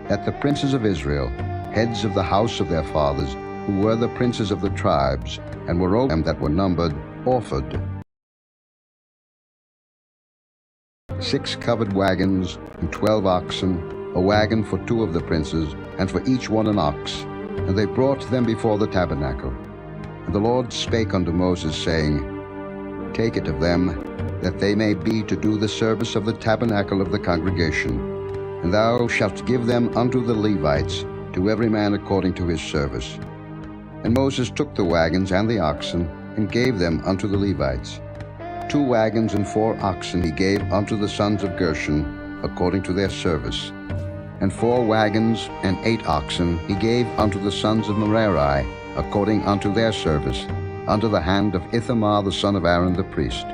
that the princes of Israel, heads of the house of their fathers, who were the princes of the tribes, and were over them that were numbered, offered 6 covered wagons, and 12 oxen, a wagon for 2 of the princes, and for each one an ox. And they brought them before the tabernacle. And the Lord spake unto Moses, saying, Take it of them, that they may be to do the service of the tabernacle of the congregation. And thou shalt give them unto the Levites, to every man according to his service. And Moses took the wagons and the oxen, and gave them unto the Levites. 2 wagons and 4 oxen he gave unto the sons of Gershon, according to their service. And 4 wagons and 8 oxen he gave unto the sons of Merari, according unto their service, unto the hand of Ithamar the son of Aaron the priest.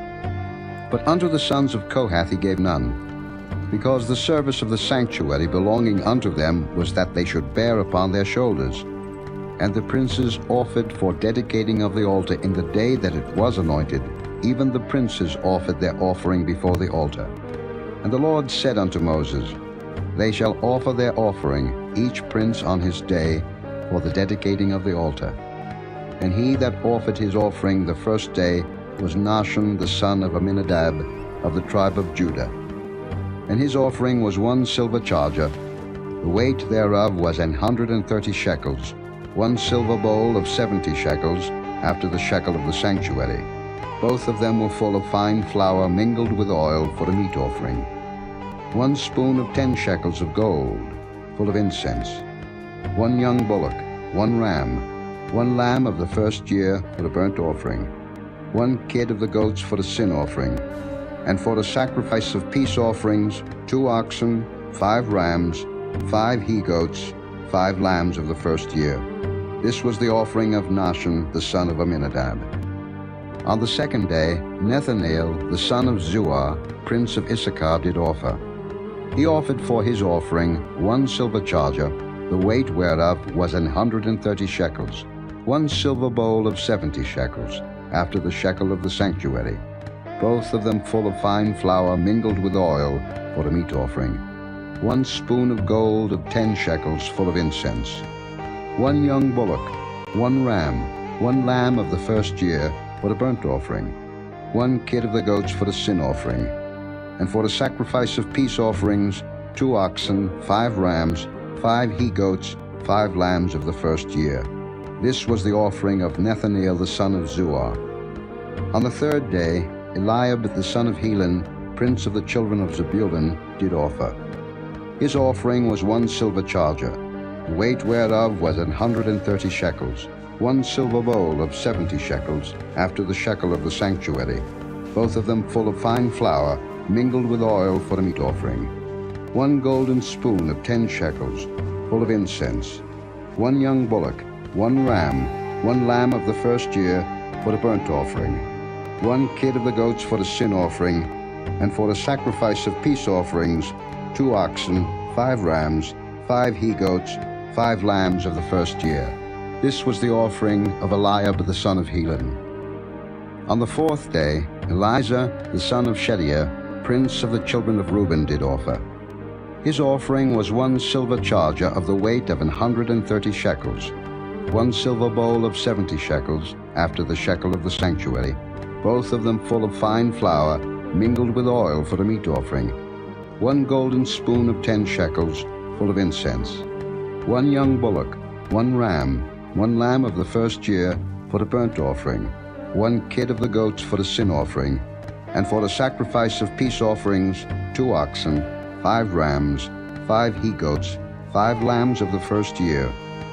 But unto the sons of Kohath he gave none, because the service of the sanctuary belonging unto them was that they should bear upon their shoulders. And the princes offered for dedicating of the altar in the day that it was anointed, even the princes offered their offering before the altar. And the Lord said unto Moses, They shall offer their offering, each prince on his day, for the dedicating of the altar. And he that offered his offering the first day was Nahshon the son of Amminadab, of the tribe of Judah. And his offering was 1 silver charger, the weight thereof was 130 shekels, 1 silver bowl of 70 shekels, after the shekel of the sanctuary. Both of them were full of fine flour mingled with oil for a meat offering. 1 spoon of 10 shekels of gold, full of incense. 1 young bullock, 1 ram, 1 lamb of the first year for a burnt offering. 1 kid of the goats for the sin offering. And for the sacrifice of peace offerings, 2 oxen, 5 rams, 5 he-goats, 5 lambs of the first year. This was the offering of Nahshon the son of Amminadab. On the second day, Nethaneel the son of Zuar, prince of Issachar, did offer. He offered for his offering 1 silver charger, the weight whereof was 130 shekels, 1 silver bowl of 70 shekels, after the shekel of the sanctuary, both of them full of fine flour mingled with oil for a meat offering. 1 spoon of gold of 10 shekels, full of incense. 1 young bullock, 1 ram, 1 lamb of the first year for the burnt offering. 1 kid of the goats for the sin offering. And for the sacrifice of peace offerings, 2 oxen, 5 rams, 5 he-goats, 5 lambs of the first year. This was the offering of Nethaneel the son of Zuar. On the third day, Eliab the son of Helon, prince of the children of Zebulun, did offer. His offering was 1 silver charger, the weight whereof was 130 shekels, 1 silver bowl of 70 shekels, after the shekel of the sanctuary, both of them full of fine flour, mingled with oil for a meat offering. 1 golden spoon of 10 shekels, full of incense. 1 young bullock, 1 ram, 1 lamb of the first year for the burnt offering. 1 kid of the goats for the sin offering, and for the sacrifice of peace offerings, 2 oxen, 5 rams, 5 he-goats, 5 lambs of the first year. This was the offering of Eliab the son of Helon. On the fourth day, Eleazar the son of Shedeiah, prince of the children of Reuben, did offer. His offering was 1 silver charger of the weight of 130 shekels, 1 silver bowl of 70 shekels, after the shekel of the sanctuary, both of them full of fine flour, mingled with oil for the meat offering. 1 golden spoon of 10 shekels, full of incense. 1 young bullock, 1 ram, 1 lamb of the first year for the burnt offering. 1 kid of the goats for the sin offering. And for the sacrifice of peace offerings, 2 oxen, 5 rams, 5 he-goats, 5 lambs of the first year.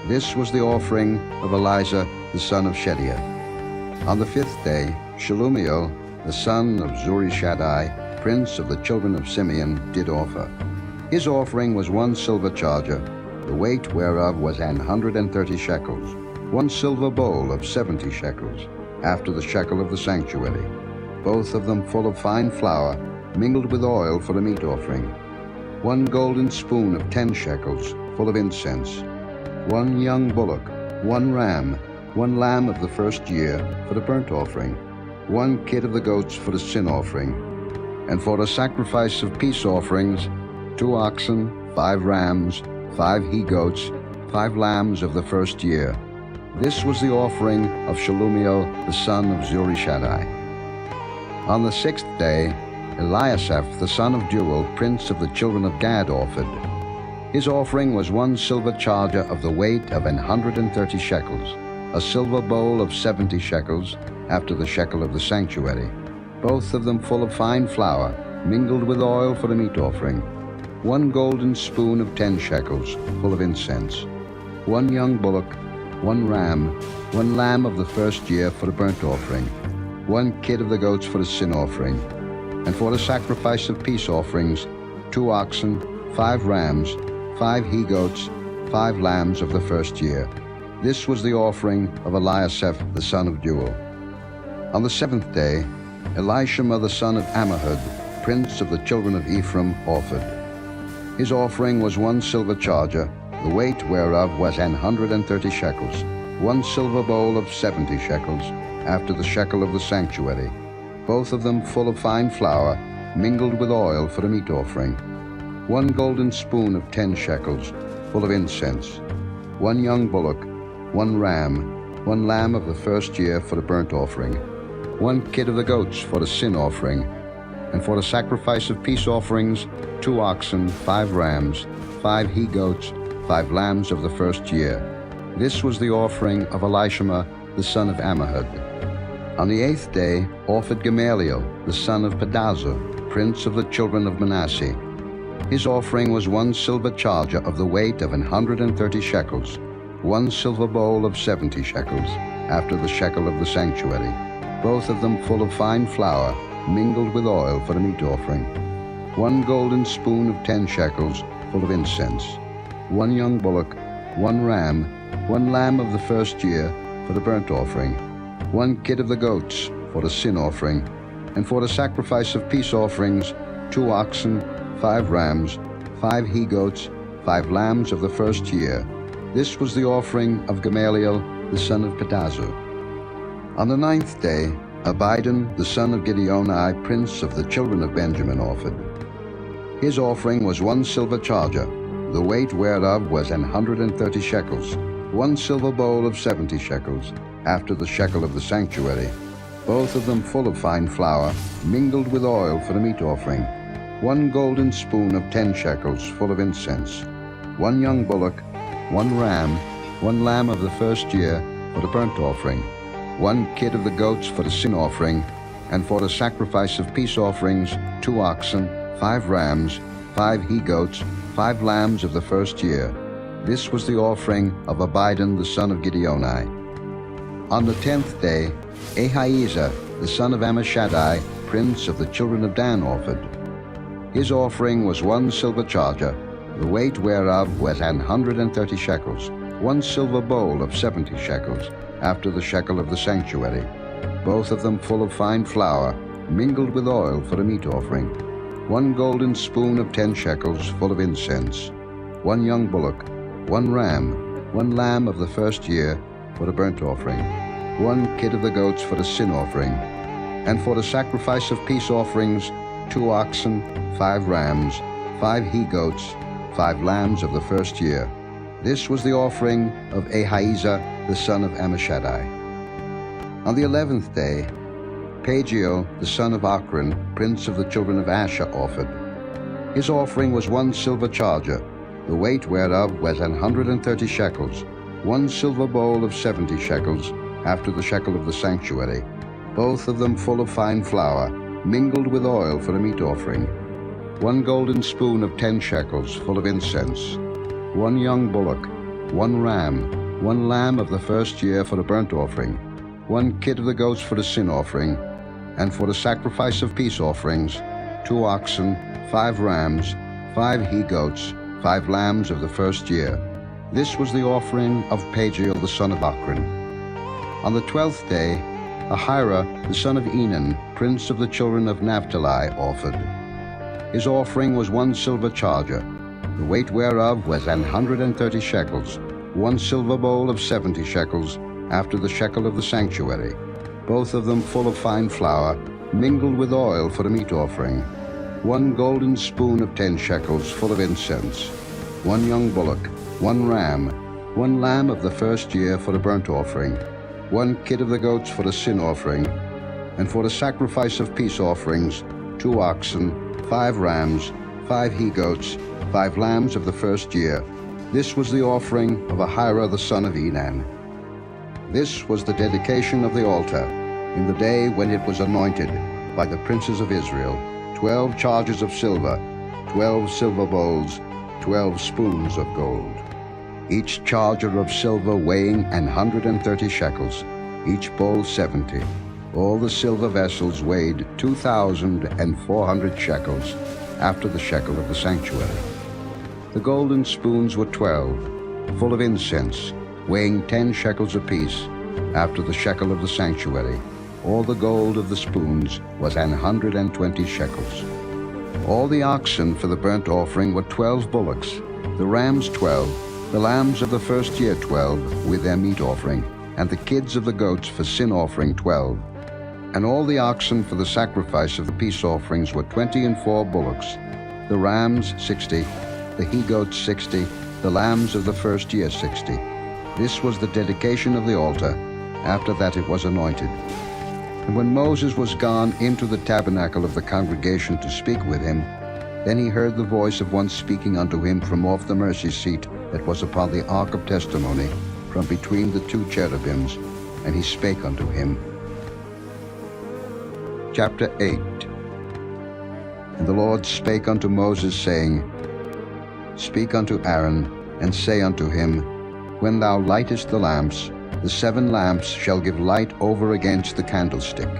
This was the offering of Eleazar the son of Shedeiah. On the 5th day, Shelumiel the son of Zurishaddai, prince of the children of Simeon, did offer. His offering was 1 silver charger, the weight whereof was 130 shekels, 1 silver bowl of 70 shekels, after the shekel of the sanctuary, both of them full of fine flour, mingled with oil for a meat offering. 1 golden spoon of 10 shekels, full of incense. 1 young bullock, 1 ram, 1 lamb of the first year for the burnt offering. 1 kid of the goats for the sin offering. And for the sacrifice of peace offerings, 2 oxen, 5 rams, 5 he-goats, 5 lambs of the first year. This was the offering of Shelumiel the son of Zurishaddai. On the 6th day, Eliasaph the son of Deuel, prince of the children of Gad, offered. His offering was 1 silver charger of the weight of 130 shekels, a silver bowl of 70 shekels, after the shekel of the sanctuary, both of them full of fine flour, mingled with oil for the meat offering. 1 golden spoon of 10 shekels, full of incense. 1 young bullock, 1 ram, 1 lamb of the first year for a burnt offering, 1 kid of the goats for a sin offering, and for the sacrifice of peace offerings, 2 oxen, 5 rams, 5 he-goats, 5 lambs of the first year. This was the offering of Eliasaph the son of Deuel. On the 7th day, Elishama the son of Ammihud, prince of the children of Ephraim, offered. His offering was 1 silver charger, the weight whereof was 130 shekels, 1 silver bowl of 70 shekels, after the shekel of the sanctuary, both of them full of fine flour, mingled with oil for a meat offering, 1 golden spoon of 10 shekels, full of incense, 1 young bullock, 1 ram, 1 lamb of the first year for a burnt offering, 1 kid of the goats for a sin offering, and for the sacrifice of peace offerings, 2 oxen, 5 rams, 5 he-goats, 5 lambs of the first year. This was the offering of Elishama the son of Ammihud. On the 8th day offered Gamaliel the son of Pedazur, prince of the children of Manasseh. His offering was 1 silver charger of the weight of 130 shekels, 1 silver bowl of 70 shekels, after the shekel of the sanctuary, both of them full of fine flour, mingled with oil for a meat offering, 1 golden spoon of 10 shekels, full of incense, 1 young bullock, 1 ram, 1 lamb of the first year for the burnt offering, 1 kid of the goats for the sin offering, and for the sacrifice of peace offerings, 2 oxen, 5 rams, 5 he-goats, 5 lambs of the first year. This was the offering of Gamaliel the son of Pedazur. On the 9th day, Abidan the son of Gideoni, prince of the children of Benjamin, offered. His offering was 1 silver charger, the weight whereof was 130 shekels, 1 silver bowl of 70 shekels, after the shekel of the sanctuary, both of them full of fine flour, mingled with oil for the meat offering, 1 golden spoon of 10 shekels, full of incense, 1 young bullock, 1 ram, 1 lamb of the first year for the burnt offering, 1 kid of the goats for the sin offering, and for the sacrifice of peace offerings, 2 oxen, 5 rams, 5 he-goats, 5 lambs of the first year. This was the offering of Abidan the son of Gideoni. On the 10th day, Ahiezer the son of Ammishaddai, prince of the children of Dan, offered. His offering was 1 silver charger, the weight whereof was 130 shekels, 1 silver bowl of 70 shekels, after the shekel of the sanctuary, both of them full of fine flour, mingled with oil for a meat offering, 1 golden spoon of 10 shekels, full of incense, 1 young bullock, 1 ram, 1 lamb of the first year for the burnt offering, 1 kid of the goats for the sin offering, and for the sacrifice of peace offerings, 2 oxen, 5 rams, 5 he-goats, 5 lambs of the first year. This was the offering of Ahiezer the son of Ammishaddai. On the 11th day, Pagiel the son of Ochran, prince of the children of Asher, offered. His offering was 1 silver charger, the weight whereof was 130 shekels, 1 silver bowl of 70 shekels, after the shekel of the sanctuary, both of them full of fine flour, mingled with oil for a meat offering, 1 golden spoon of 10 shekels, full of incense, 1 young bullock, 1 ram, 1 lamb of the first year for a burnt offering, 1 kid of the goats for the sin offering, and for the sacrifice of peace offerings, 2 oxen, 5 rams, 5 he-goats, 5 lambs of the first year. This was the offering of Pagiel the son of Ochran. On the 12th day, Ahira the son of Enan, prince of the children of Naphtali, offered. His offering was 1 silver charger, the weight whereof was 130 shekels, 1 silver bowl of 70 shekels, after the shekel of the sanctuary, both of them full of fine flour, mingled with oil for a meat offering, 1 golden spoon of 10 shekels, full of incense, 1 young bullock, 1 ram, 1 lamb of the first year for a burnt offering, 1 kid of the goats for the sin offering, and for the sacrifice of peace offerings, 2 oxen, 5 rams, 5 he-goats, 5 lambs of the first year. This was the offering of Ahira the son of Enan. This was the dedication of the altar, in the day when it was anointed by the princes of Israel, 12 chargers of silver, 12 silver bowls, 12 spoons of gold. each charger of silver weighing 130 shekels, each bowl 70. All the silver vessels weighed 2,400 shekels, after the shekel of the sanctuary. The golden spoons were 12, full of incense, weighing 10 shekels apiece, after the shekel of the sanctuary. All the gold of the spoons was 120 shekels. All the oxen for the burnt offering were 12 bullocks, the rams 12, the lambs of the first year 12, with their meat offering, and the kids of the goats for sin offering 12. And all the oxen for the sacrifice of the peace offerings were 24 bullocks, the rams 60, the he-goats 60, the lambs of the first year 60. This was the dedication of the altar. After that it was anointed. And when Moses was gone into the tabernacle of the congregation to speak with him, then he heard the voice of one speaking unto him from off the mercy seat that was upon the ark of testimony, from between the two cherubims, and he spake unto him. Chapter 8. And the Lord spake unto Moses, saying, Speak unto Aaron, and say unto him, When thou lightest the lamps, the 7 lamps shall give light over against the candlestick.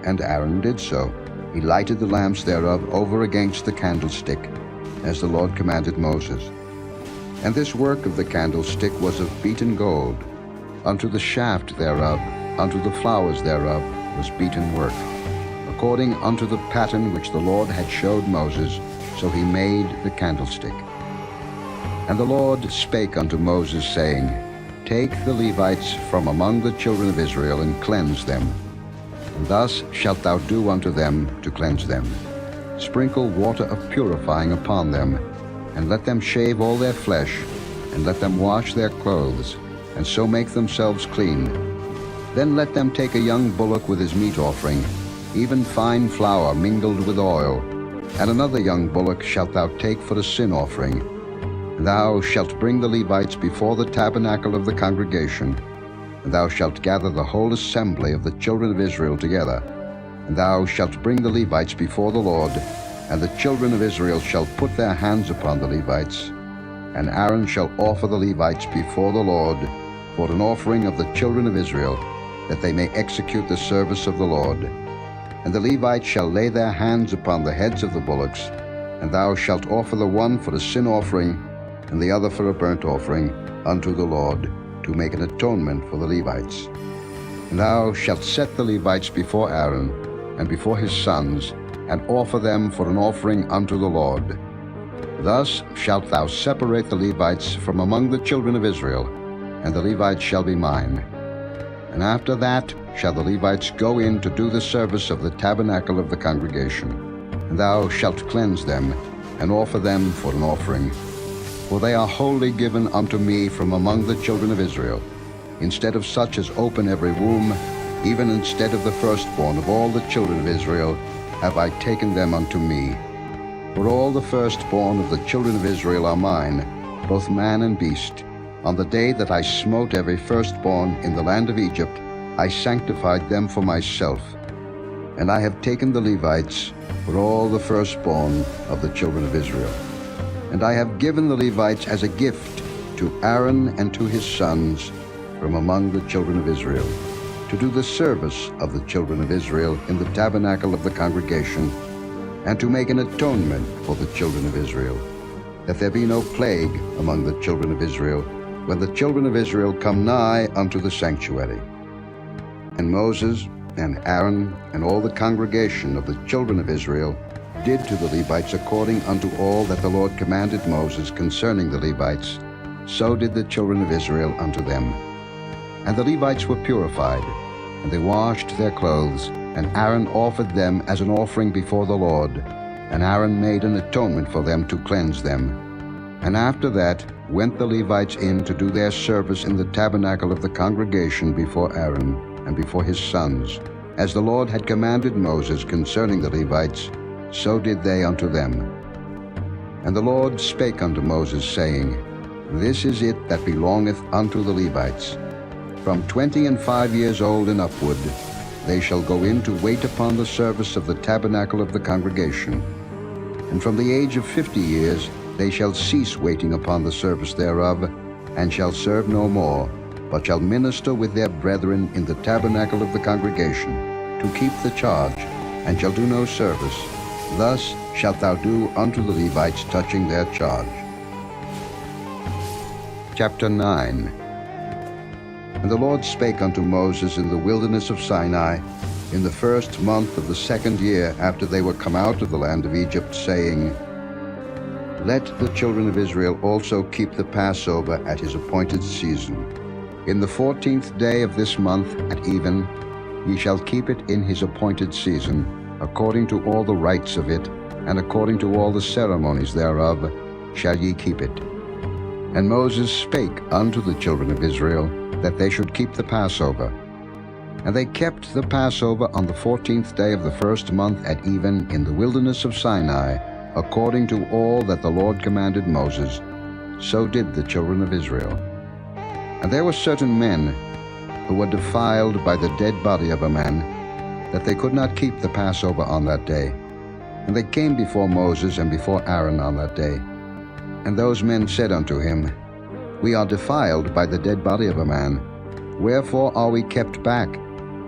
And Aaron did so. He lighted the lamps thereof over against the candlestick, as the Lord commanded Moses. And this work of the candlestick was of beaten gold. Unto the shaft thereof, unto the flowers thereof, was beaten work. According unto the pattern which the Lord had showed Moses, so he made the candlestick. And the Lord spake unto Moses, saying, Take the Levites from among the children of Israel, and cleanse them. And thus shalt thou do unto them to cleanse them. Sprinkle water of purifying upon them, and let them shave all their flesh, and let them wash their clothes, and so make themselves clean. Then let them take a young bullock with his meat offering, even fine flour mingled with oil, and another young bullock shalt thou take for a sin offering. Thou shalt bring the Levites before the tabernacle of the congregation, and thou shalt gather the whole assembly of the children of Israel together. And thou shalt bring the Levites before the Lord, and the children of Israel shall put their hands upon the Levites. And Aaron shall offer the Levites before the Lord for an offering of the children of Israel, that they may execute the service of the Lord. And the Levites shall lay their hands upon the heads of the bullocks, and thou shalt offer the one for a sin offering, and the other for a burnt offering, unto the Lord, to make an atonement for the Levites. And thou shalt set the Levites before Aaron, and before his sons, and offer them for an offering unto the Lord. Thus shalt thou separate the Levites from among the children of Israel, and the Levites shall be mine. And after that shall the Levites go in to do the service of the tabernacle of the congregation. And thou shalt cleanse them, and offer them for an offering. For they are wholly given unto me from among the children of Israel. Instead of such as open every womb, even instead of the firstborn of all the children of Israel, have I taken them unto me. For all the firstborn of the children of Israel are mine, both man and beast. On the day that I smote every firstborn in the land of Egypt, I sanctified them for myself. And I have taken the Levites for all the firstborn of the children of Israel. And I have given the Levites as a gift to Aaron and to his sons from among the children of Israel, to do the service of the children of Israel in the tabernacle of the congregation, and to make an atonement for the children of Israel, that there be no plague among the children of Israel, when the children of Israel come nigh unto the sanctuary. And Moses and Aaron and all the congregation of the children of Israel did to the Levites according unto all that the Lord commanded Moses concerning the Levites, so did the children of Israel unto them. And the Levites were purified, and they washed their clothes, and Aaron offered them as an offering before the Lord, and Aaron made an atonement for them to cleanse them. And after that went the Levites in to do their service in the tabernacle of the congregation before Aaron and before his sons, as the Lord had commanded Moses concerning the Levites, so did they unto them. And the Lord spake unto Moses, saying, This is it that belongeth unto the Levites. From 25 years old and upward, they shall go in to wait upon the service of the tabernacle of the congregation. And from the age of 50 years, they shall cease waiting upon the service thereof, and shall serve no more, but shall minister with their brethren in the tabernacle of the congregation, to keep the charge, and shall do no service. Thus shalt thou do unto the Levites touching their charge. Chapter 9. And the Lord spake unto Moses in the wilderness of Sinai, in the 1st month of the 2nd year after they were come out of the land of Egypt, saying, Let the children of Israel also keep the Passover at his appointed season. In the 14th day of this month at even, ye shall keep it in his appointed season, according to all the rites of it, and according to all the ceremonies thereof, shall ye keep it. And Moses spake unto the children of Israel, that they should keep the Passover. And they kept the Passover on the 14th day of the 1st month at even in the wilderness of Sinai, according to all that the Lord commanded Moses. So did the children of Israel. And there were certain men who were defiled by the dead body of a man, that they could not keep the Passover on that day. And they came before Moses and before Aaron on that day. And those men said unto him, We are defiled by the dead body of a man. Wherefore are we kept back,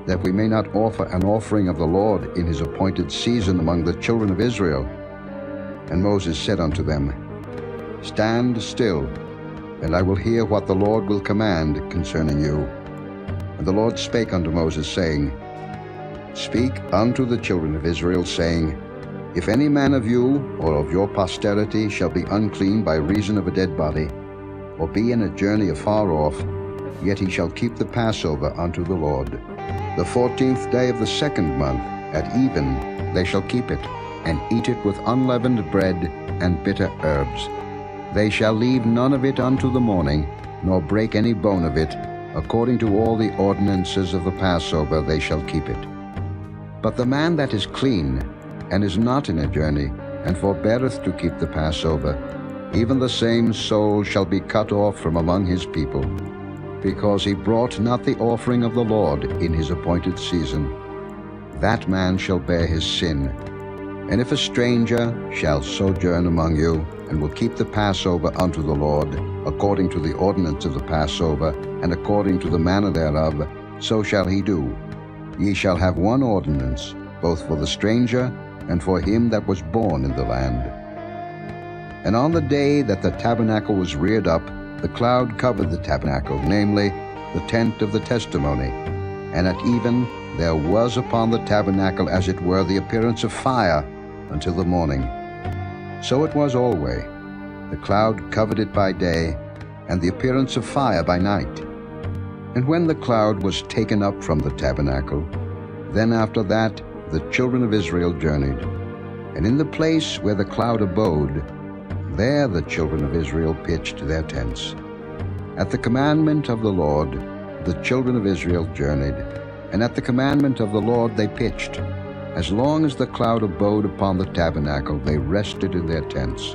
that we may not offer an offering of the Lord in his appointed season among the children of Israel? And Moses said unto them, Stand still, and I will hear what the Lord will command concerning you. And the Lord spake unto Moses, saying, Speak unto the children of Israel, saying, If any man of you or of your posterity shall be unclean by reason of a dead body, or be in a journey afar off, yet he shall keep the Passover unto the Lord. The 14th day of the 2nd month, at even, they shall keep it, and eat it with unleavened bread and bitter herbs. They shall leave none of it unto the morning, nor break any bone of it. According to all the ordinances of the Passover they shall keep it. But the man that is clean, and is not in a journey, and forbeareth to keep the Passover, even the same soul shall be cut off from among his people, because he brought not the offering of the Lord in his appointed season. That man shall bear his sin. And if a stranger shall sojourn among you, and will keep the Passover unto the Lord, according to the ordinance of the Passover, and according to the manner thereof, so shall he do. Ye shall have one ordinance, both for the stranger and for him that was born in the land. And on the day that the tabernacle was reared up, the cloud covered the tabernacle, namely, the tent of the testimony. And at even there was upon the tabernacle as it were the appearance of fire until the morning. So it was always. The cloud covered it by day, and the appearance of fire by night. And when the cloud was taken up from the tabernacle, then after that the children of Israel journeyed. And in the place where the cloud abode, there the children of Israel pitched their tents. At the commandment of the Lord, the children of Israel journeyed, and at the commandment of the Lord they pitched. As long as the cloud abode upon the tabernacle, they rested in their tents.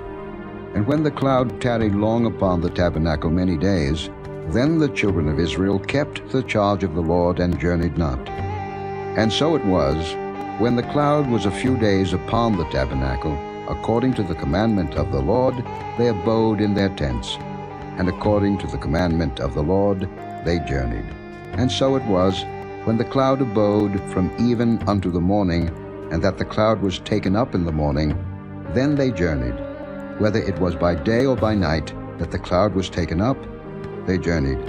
And when the cloud tarried long upon the tabernacle many days, then the children of Israel kept the charge of the Lord and journeyed not. And so it was, when the cloud was a few days upon the tabernacle, according to the commandment of the Lord, they abode in their tents. And according to the commandment of the Lord, they journeyed. And so it was, when the cloud abode from even unto the morning, and that the cloud was taken up in the morning, then they journeyed. Whether it was by day or by night that the cloud was taken up, they journeyed.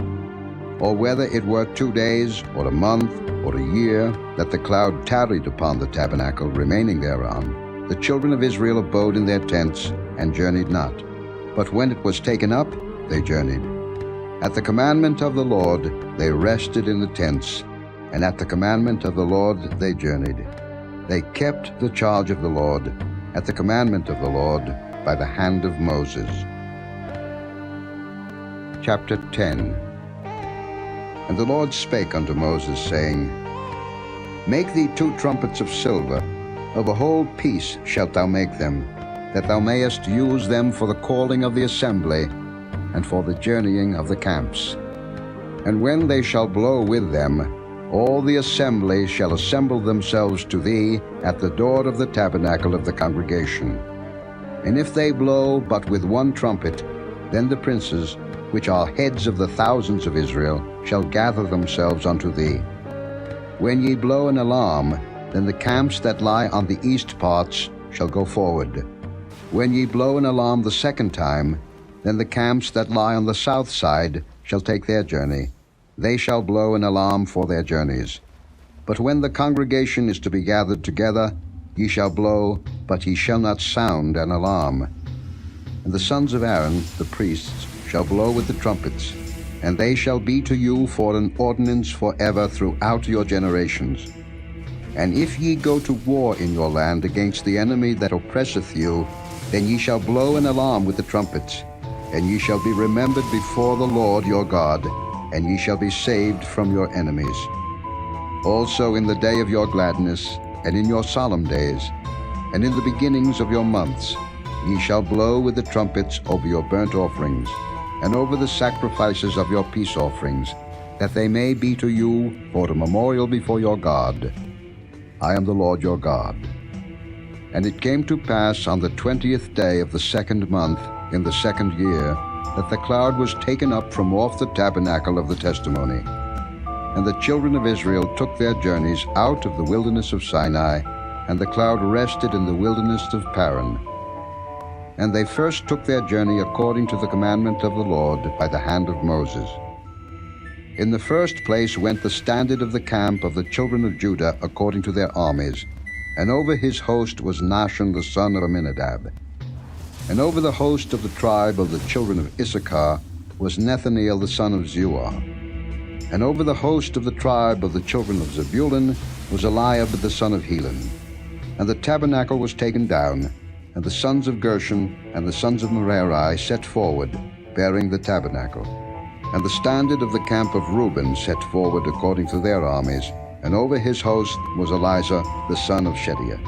Or whether it were 2 days, or a month, or a year, that the cloud tarried upon the tabernacle, remaining thereon, the children of Israel abode in their tents, and journeyed not. But when it was taken up, they journeyed. At the commandment of the Lord they rested in the tents, and at the commandment of the Lord they journeyed. They kept the charge of the Lord, at the commandment of the Lord, by the hand of Moses. Chapter 10. And the Lord spake unto Moses, saying, Make thee 2 trumpets of silver, of a whole piece shalt thou make them, that thou mayest use them for the calling of the assembly, and for the journeying of the camps. And when they shall blow with them, all the assembly shall assemble themselves to thee at the door of the tabernacle of the congregation. And if they blow but with one trumpet, then the princes, which are heads of the thousands of Israel, shall gather themselves unto thee. When ye blow an alarm, then the camps that lie on the east parts shall go forward. When ye blow an alarm the second time, then the camps that lie on the south side shall take their journey. They shall blow an alarm for their journeys. But when the congregation is to be gathered together, ye shall blow, but ye shall not sound an alarm. And the sons of Aaron, the priests, shall blow with the trumpets, and they shall be to you for an ordinance forever throughout your generations. And if ye go to war in your land against the enemy that oppresseth you, then ye shall blow an alarm with the trumpets, and ye shall be remembered before the Lord your God, and ye shall be saved from your enemies. Also in the day of your gladness, and in your solemn days, and in the beginnings of your months, ye shall blow with the trumpets over your burnt offerings, and over the sacrifices of your peace offerings, that they may be to you for a memorial before your God. I am the Lord your God. And it came to pass on the 20th day of the second month, in the second year, that the cloud was taken up from off the tabernacle of the testimony. And the children of Israel took their journeys out of the wilderness of Sinai, and the cloud rested in the wilderness of Paran. And they first took their journey according to the commandment of the Lord by the hand of Moses. In the first place went the standard of the camp of the children of Judah according to their armies, and over his host was Nahshon the son of Amminadab. And over the host of the tribe of the children of Issachar was Nethaneel the son of Zuar. And over the host of the tribe of the children of Zebulun was Eliab the son of Helon. And the tabernacle was taken down, and the sons of Gershon and the sons of Merari set forward, bearing the tabernacle. And the standard of the camp of Reuben set forward according to their armies, and over his host was Elizur the son of Shedeiah.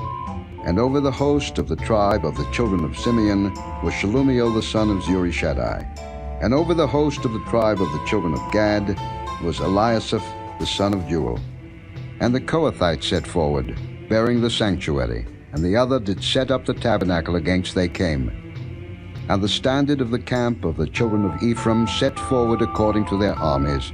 And over the host of the tribe of the children of Simeon was Shelumiel the son of Zurishaddai. And over the host of the tribe of the children of Gad was Eliasaph the son of Jeuel. And the Kohathites set forward, bearing the sanctuary, and the other did set up the tabernacle against they came. And the standard of the camp of the children of Ephraim set forward according to their armies,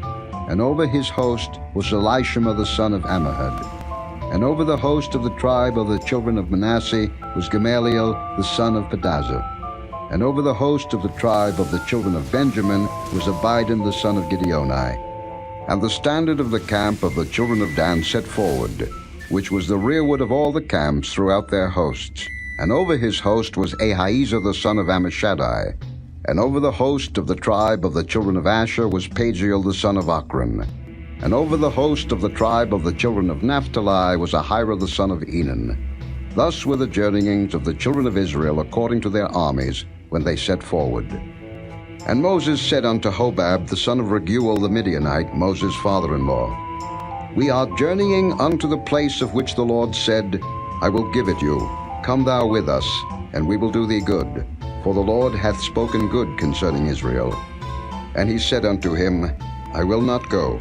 and over his host was Elishama the son of Ammihud. And over the host of the tribe of the children of Manasseh was Gamaliel the son of Pedazur. And over the host of the tribe of the children of Benjamin was Abidan the son of Gideoni. And the standard of the camp of the children of Dan set forward, which was the rearward of all the camps throughout their hosts. And over his host was Ahiezer the son of Ammishaddai. And over the host of the tribe of the children of Asher was Pagiel the son of Ochran. And over the host of the tribe of the children of Naphtali was Ahira the son of Enan. Thus were the journeyings of the children of Israel according to their armies, when they set forward. And Moses said unto Hobab the son of Raguel the Midianite, Moses' father-in-law, We are journeying unto the place of which the Lord said, I will give it you. Come thou with us, and we will do thee good. For the Lord hath spoken good concerning Israel. And he said unto him, I will not go,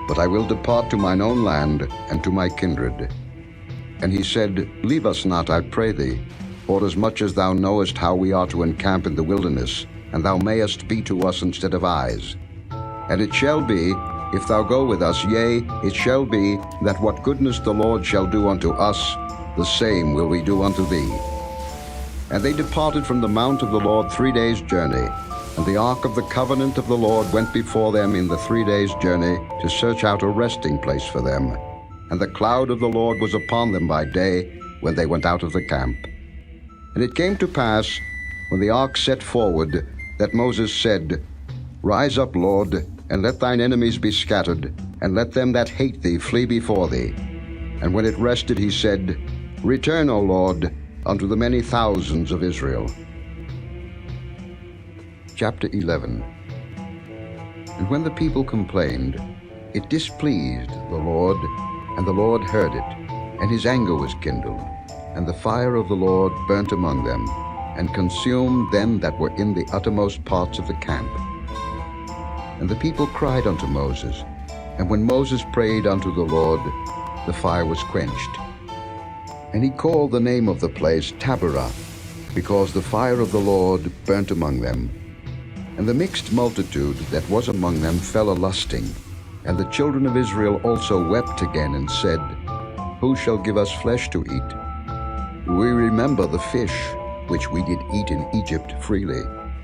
but I will depart to mine own land and to my kindred. And he said, Leave us not, I pray thee, forasmuch as thou knowest how we are to encamp in the wilderness, and thou mayest be to us instead of eyes. And it shall be, if thou go with us, yea, it shall be, that what goodness the Lord shall do unto us, the same will we do unto thee. And they departed from the mount of the Lord 3 days' journey, and the ark of the covenant of the Lord went before them in the 3 days' journey to search out a resting place for them. And the cloud of the Lord was upon them by day, when they went out of the camp. And it came to pass, when the ark set forward, that Moses said, Rise up, Lord, and let thine enemies be scattered, and let them that hate thee flee before thee. And when it rested, he said, Return, O Lord, unto the many thousands of Israel. Chapter 11. And when the people complained, it displeased the Lord, and the Lord heard it, and his anger was kindled, and the fire of the Lord burnt among them, and consumed them that were in the uttermost parts of the camp. And the people cried unto Moses, and when Moses prayed unto the Lord, the fire was quenched. And he called the name of the place Taberah, because the fire of the Lord burnt among them. And the mixed multitude that was among them fell a-lusting. And the children of Israel also wept again, and said, Who shall give us flesh to eat? We remember the fish which we did eat in Egypt freely,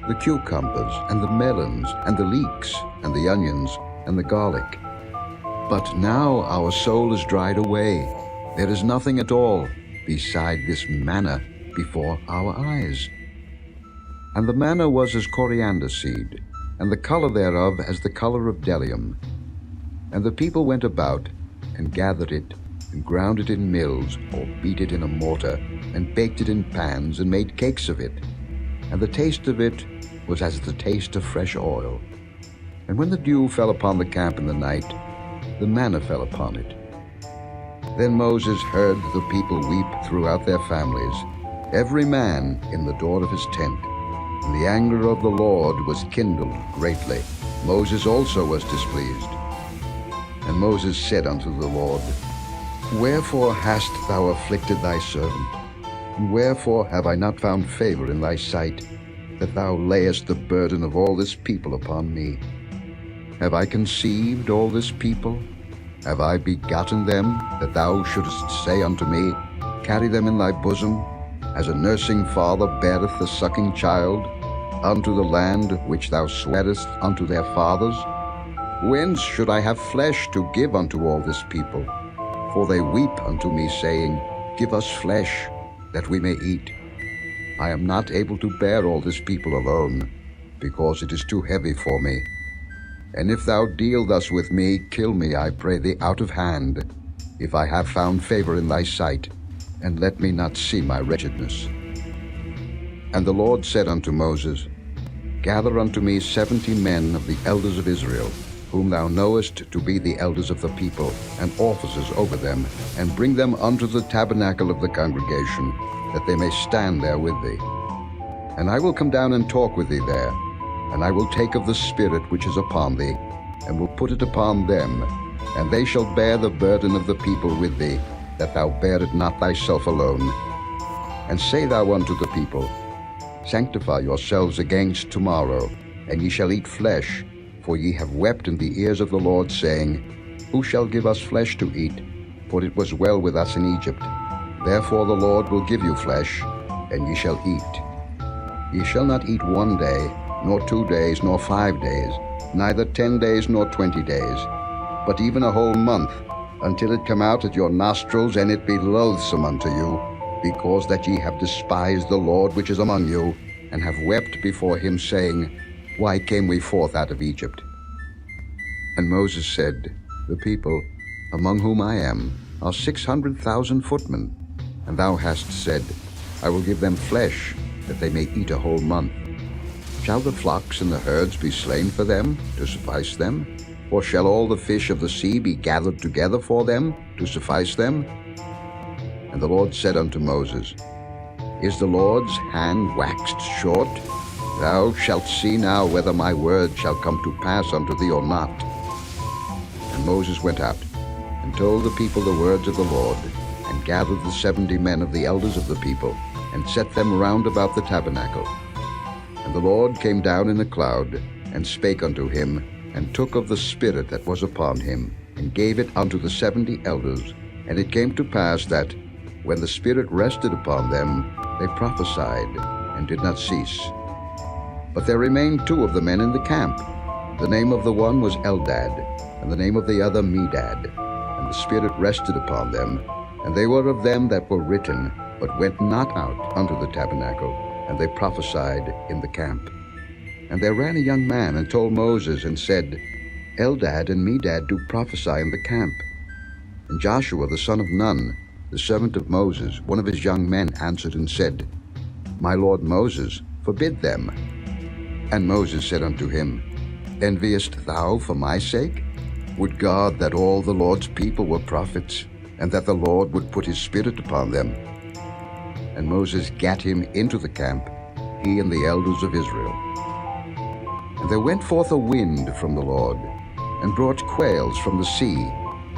the cucumbers, and the melons, and the leeks, and the onions, and the garlic. But now our soul is dried away. There is nothing at all beside this manna before our eyes. And the manna was as coriander seed, and the color thereof as the color of bdellium. And the people went about, and gathered it, and ground it in mills, or beat it in a mortar, and baked it in pans, and made cakes of it. And the taste of it was as the taste of fresh oil. And when the dew fell upon the camp in the night, the manna fell upon it. Then Moses heard the people weep throughout their families, every man in the door of his tent. And the anger of the Lord was kindled greatly. Moses also was displeased. And Moses said unto the Lord, Wherefore hast thou afflicted thy servant? And wherefore have I not found favor in thy sight, that thou layest the burden of all this people upon me? Have I conceived all this people? Have I begotten them, that thou shouldest say unto me, Carry them in thy bosom, as a nursing father beareth the sucking child, unto the land which thou swarest unto their fathers? Whence should I have flesh to give unto all this people? For they weep unto me, saying, Give us flesh, that we may eat. I am not able to bear all this people alone, because it is too heavy for me. And if thou deal thus with me, kill me, I pray thee, out of hand, if I have found favor in thy sight, and let me not see my wretchedness. And the Lord said unto Moses, Gather unto me 70 men of the elders of Israel, whom thou knowest to be the elders of the people, and officers over them, and bring them unto the tabernacle of the congregation, that they may stand there with thee. And I will come down and talk with thee there, and I will take of the Spirit which is upon thee, and will put it upon them, and they shall bear the burden of the people with thee, that thou bear it not thyself alone. And say thou unto the people, Sanctify yourselves against tomorrow, and ye shall eat flesh, for ye have wept in the ears of the Lord, saying, Who shall give us flesh to eat? For it was well with us in Egypt. Therefore the Lord will give you flesh, and ye shall eat. Ye shall not eat 1 day, nor 2 days, nor 5 days, neither 10 days, nor 20 days, but even a whole month, until it come out at your nostrils, and it be loathsome unto you, because that ye have despised the Lord which is among you, and have wept before him, saying, Why came we forth out of Egypt? And Moses said, The people, among whom I am, are 600,000 footmen. And thou hast said, I will give them flesh, that they may eat a whole month. Shall the flocks and the herds be slain for them, to suffice them? Or shall all the fish of the sea be gathered together for them, to suffice them? And the Lord said unto Moses, Is the Lord's hand waxed short? Thou shalt see now whether my word shall come to pass unto thee or not. And Moses went out, and told the people the words of the Lord, and gathered the 70 men of the elders of the people, and set them round about the tabernacle. And the Lord came down in a cloud, and spake unto him, and took of the Spirit that was upon him, and gave it unto the 70 elders. And it came to pass that, when the Spirit rested upon them, they prophesied, and did not cease. But there remained 2 of the men in the camp. The name of the one was Eldad, and the name of the other Medad. And the Spirit rested upon them, and they were of them that were written, but went not out unto the tabernacle, and they prophesied in the camp. And there ran a young man, and told Moses, and said, Eldad and Medad do prophesy in the camp. And Joshua the son of Nun, the servant of Moses, one of his young men, answered and said, My lord Moses, forbid them. And Moses said unto him, Enviest thou for my sake? Would God that all the Lord's people were prophets, and that the Lord would put his Spirit upon them? And Moses gat him into the camp, he and the elders of Israel. And there went forth a wind from the Lord, and brought quails from the sea,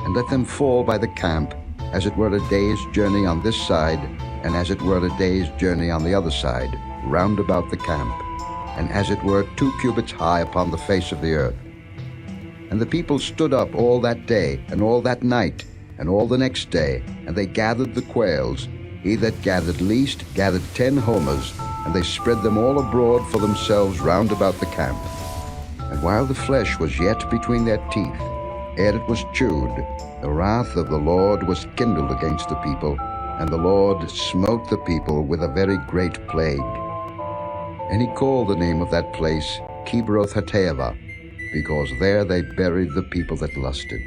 and let them fall by the camp, as it were a day's journey on this side, and as it were a day's journey on the other side, round about the camp, and as it were 2 cubits high upon the face of the earth. And the people stood up all that day, and all that night, and all the next day, and they gathered the quails. He that gathered least gathered 10 homers, and they spread them all abroad for themselves round about the camp. And while the flesh was yet between their teeth, ere it was chewed, the wrath of the Lord was kindled against the people, and the Lord smote the people with a very great plague. And he called the name of that place Kibroth-Hattaavah, because there they buried the people that lusted.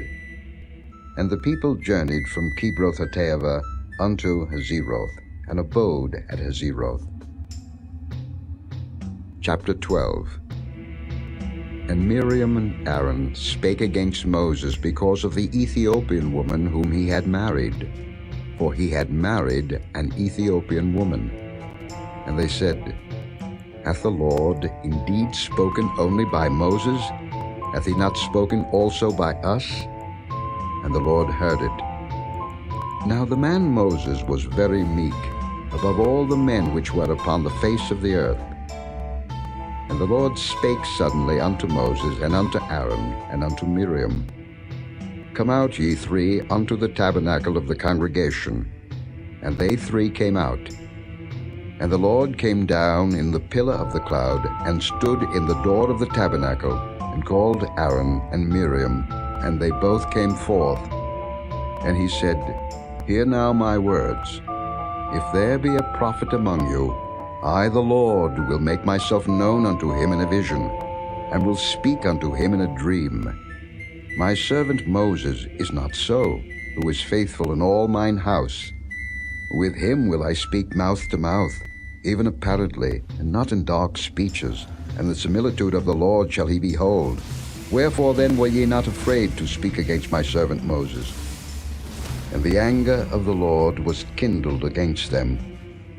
And the people journeyed from Kibroth-Hattaavah unto Hazeroth, and abode at Hazeroth. Chapter 12. And Miriam and Aaron spake against Moses because of the Ethiopian woman whom he had married, for he had married an Ethiopian woman. And they said, Hath the Lord indeed spoken only by Moses? Hath he not spoken also by us? And the Lord heard it. Now the man Moses was very meek, above all the men which were upon the face of the earth. And the Lord spake suddenly unto Moses, and unto Aaron, and unto Miriam, Come out, ye 3, unto the tabernacle of the congregation. And they 3 came out. And the Lord came down in the pillar of the cloud, and stood in the door of the tabernacle, and called Aaron and Miriam, and they both came forth. And he said, Hear now my words. If there be a prophet among you, I, the Lord, will make myself known unto him in a vision, and will speak unto him in a dream. My servant Moses is not so, who is faithful in all mine house. With him will I speak mouth to mouth, even apparently, and not in dark speeches, and the similitude of the Lord shall he behold. Wherefore then were ye not afraid to speak against my servant Moses? And the anger of the Lord was kindled against them,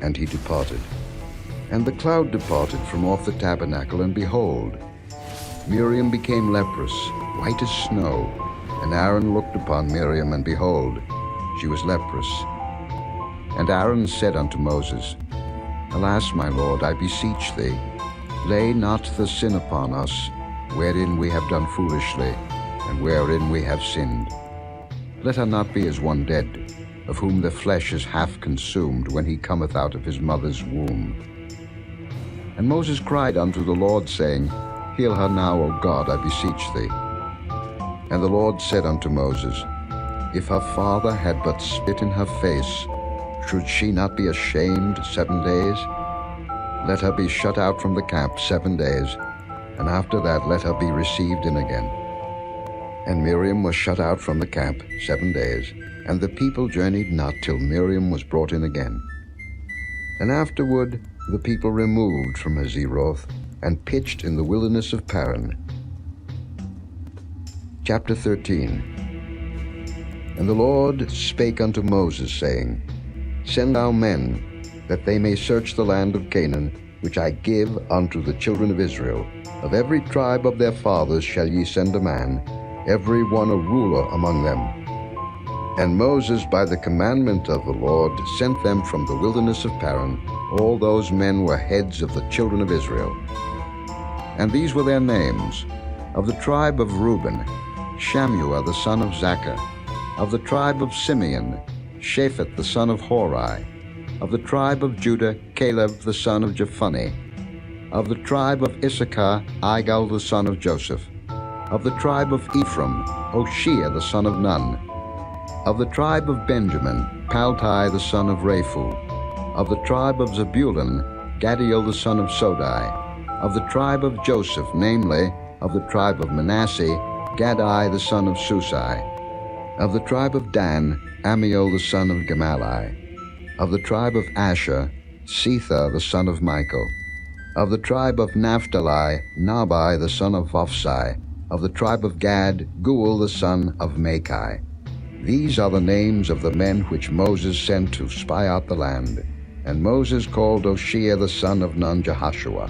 and he departed. And the cloud departed from off the tabernacle, and behold, Miriam became leprous, white as snow. And Aaron looked upon Miriam, and behold, she was leprous. And Aaron said unto Moses, Alas, my Lord, I beseech thee, lay not the sin upon us, wherein we have done foolishly, and wherein we have sinned. Let her not be as one dead, of whom the flesh is half consumed when he cometh out of his mother's womb. And Moses cried unto the Lord, saying, Heal her now, O God, I beseech thee. And the Lord said unto Moses, If her father had but spit in her face, should she not be ashamed 7 days? Let her be shut out from the camp 7 days, and after that let her be received in again. And Miriam was shut out from the camp 7 days, and the people journeyed not till Miriam was brought in again. And afterward the people removed from Hazeroth, and pitched in the wilderness of Paran. Chapter 13. And the Lord spake unto Moses, saying, Send thou men, that they may search the land of Canaan, which I give unto the children of Israel. Of every tribe of their fathers shall ye send a man, every one a ruler among them. And Moses, by the commandment of the Lord, sent them from the wilderness of Paran. All those men were heads of the children of Israel. And these were their names: of the tribe of Reuben, Shammua the son of Zaccur; of the tribe of Simeon, Shaphat the son of Hori; of the tribe of Judah, Caleb the son of Jephunneh; of the tribe of Issachar, Igal the son of Joseph; of the tribe of Ephraim, Hoshea the son of Nun; of the tribe of Benjamin, Paltai the son of Raphu; of the tribe of Zebulun, Gadiel the son of Sodai; of the tribe of Joseph, namely, of the tribe of Manasseh, Gadai the son of Susai; of the tribe of Dan, Amiel the son of Gemalli; of the tribe of Asher, Setha the son of Michael; of the tribe of Naphtali, Nabai the son of Vophsi; of the tribe of Gad, Guel the son of Machi. These are the names of the men which Moses sent to spy out the land. And Moses called Hoshea the son of Nun Jehoshua.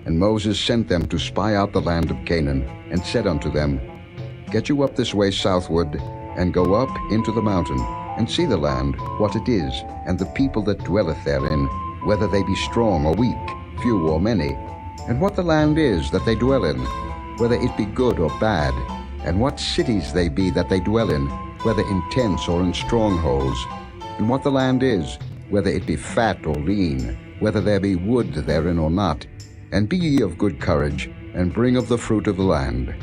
And Moses sent them to spy out the land of Canaan, and said unto them, Get you up this way southward, and go up into the mountain, and see the land, what it is, and the people that dwelleth therein, whether they be strong or weak, few or many, and what the land is that they dwell in, whether it be good or bad, and what cities they be that they dwell in, whether in tents or in strongholds, and what the land is, whether it be fat or lean, whether there be wood therein or not. And be ye of good courage, and bring of the fruit of the land.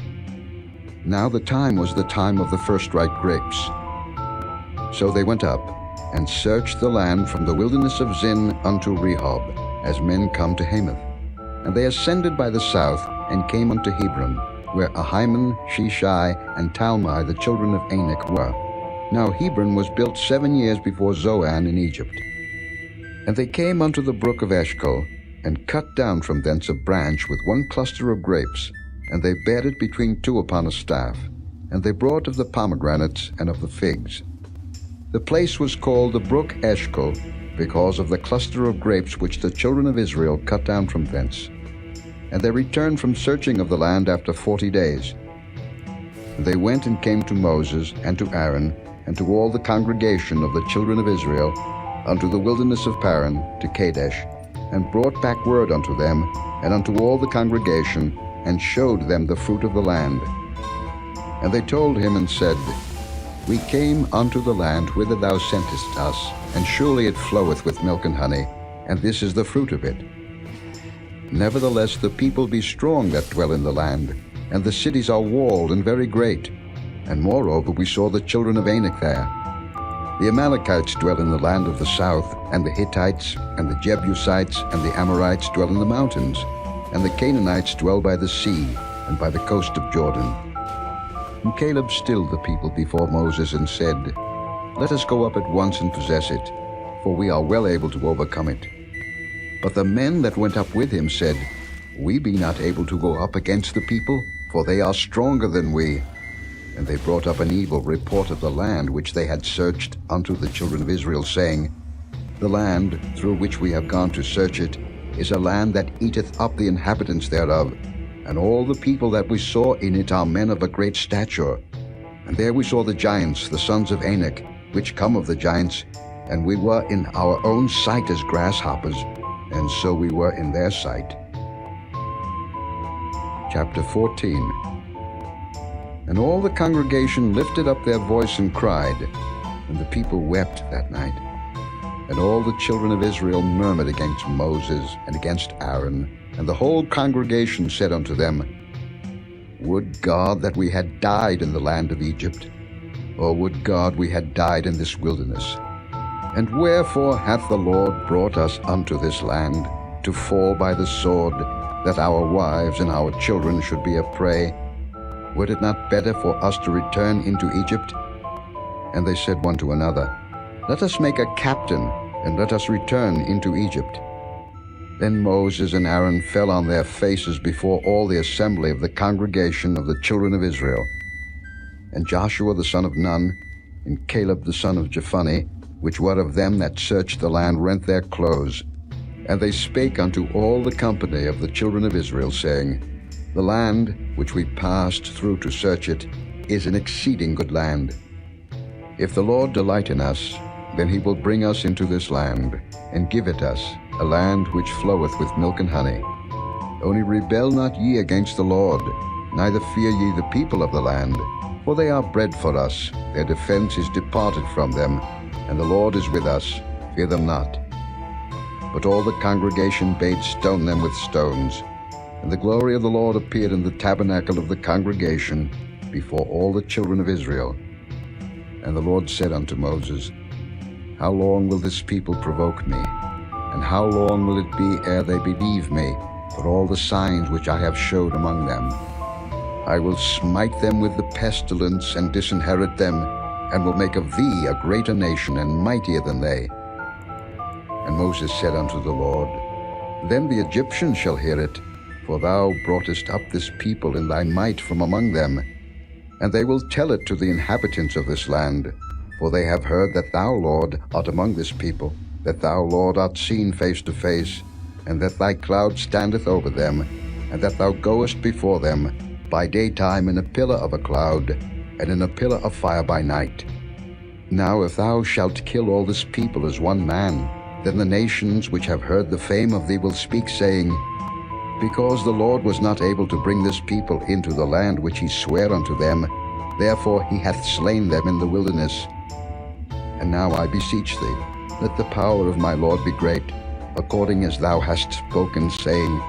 Now the time was the time of the first-ripe grapes. So they went up, and searched the land from the wilderness of Zin unto Rehob, as men come to Hamath. And they ascended by the south, and came unto Hebron, where Ahiman, Sheshai, and Talmai the children of Anak were. Now Hebron was built 7 years before Zoan in Egypt. And they came unto the brook of Eshcol, and cut down from thence a branch with one cluster of grapes, and they bare it between two upon a staff. And they brought of the pomegranates and of the figs. The place was called the brook Eshcol, because of the cluster of grapes which the children of Israel cut down from thence. And they returned from searching of the land after 40 days. And they went and came to Moses and to Aaron, and to all the congregation of the children of Israel, unto the wilderness of Paran, to Kadesh, and brought back word unto them, and unto all the congregation, and showed them the fruit of the land. And they told him and said, We came unto the land whither thou sentest us, and surely it floweth with milk and honey, and this is the fruit of it. Nevertheless the people be strong that dwell in the land, and the cities are walled and very great. And moreover we saw the children of Anak there. The Amalekites dwell in the land of the south, and the Hittites, and the Jebusites, and the Amorites dwell in the mountains, and the Canaanites dwell by the sea, and by the coast of Jordan. And Caleb stilled the people before Moses, and said, Let us go up at once and possess it, for we are well able to overcome it. But the men that went up with him said, We be not able to go up against the people, for they are stronger than we. And they brought up an evil report of the land which they had searched unto the children of Israel, saying, The land through which we have gone to search it is a land that eateth up the inhabitants thereof, and all the people that we saw in it are men of a great stature. And there we saw the giants, the sons of Anak, which come of the giants, and we were in our own sight as grasshoppers, and so we were in their sight. Chapter 14. And all the congregation lifted up their voice and cried, and the people wept that night. And all the children of Israel murmured against Moses and against Aaron, and the whole congregation said unto them, Would God that we had died in the land of Egypt, or would God we had died in this wilderness? And wherefore hath the Lord brought us unto this land, to fall by the sword, that our wives and our children should be a prey? Were it not better for us to return into Egypt? And they said one to another, Let us make a captain, and let us return into Egypt. Then Moses and Aaron fell on their faces before all the assembly of the congregation of the children of Israel. And Joshua the son of Nun, and Caleb the son of Jephunneh, which were of them that searched the land, rent their clothes. And they spake unto all the company of the children of Israel, saying, The land which we passed through to search it is an exceeding good land. If the Lord delight in us, then he will bring us into this land, and give it us, a land which floweth with milk and honey. Only rebel not ye against the Lord, neither fear ye the people of the land, for they are bread for us, their defense is departed from them, and the Lord is with us, fear them not. But all the congregation bade stone them with stones. And the glory of the Lord appeared in the tabernacle of the congregation before all the children of Israel. And the Lord said unto Moses, How long will this people provoke me? And how long will it be ere they believe me for all the signs which I have showed among them? I will smite them with the pestilence, and disinherit them, and will make of thee a greater nation and mightier than they. And Moses said unto the Lord, Then the Egyptians shall hear it, for thou broughtest up this people in thy might from among them. And they will tell it to the inhabitants of this land, for they have heard that thou, Lord, art among this people, that thou, Lord, art seen face to face, and that thy cloud standeth over them, and that thou goest before them by daytime in a pillar of a cloud, and in a pillar of fire by night. Now if thou shalt kill all this people as one man, then the nations which have heard the fame of thee will speak, saying, Because the Lord was not able to bring this people into the land which he sware unto them, therefore he hath slain them in the wilderness. And now I beseech thee, let the power of my Lord be great, according as thou hast spoken, saying,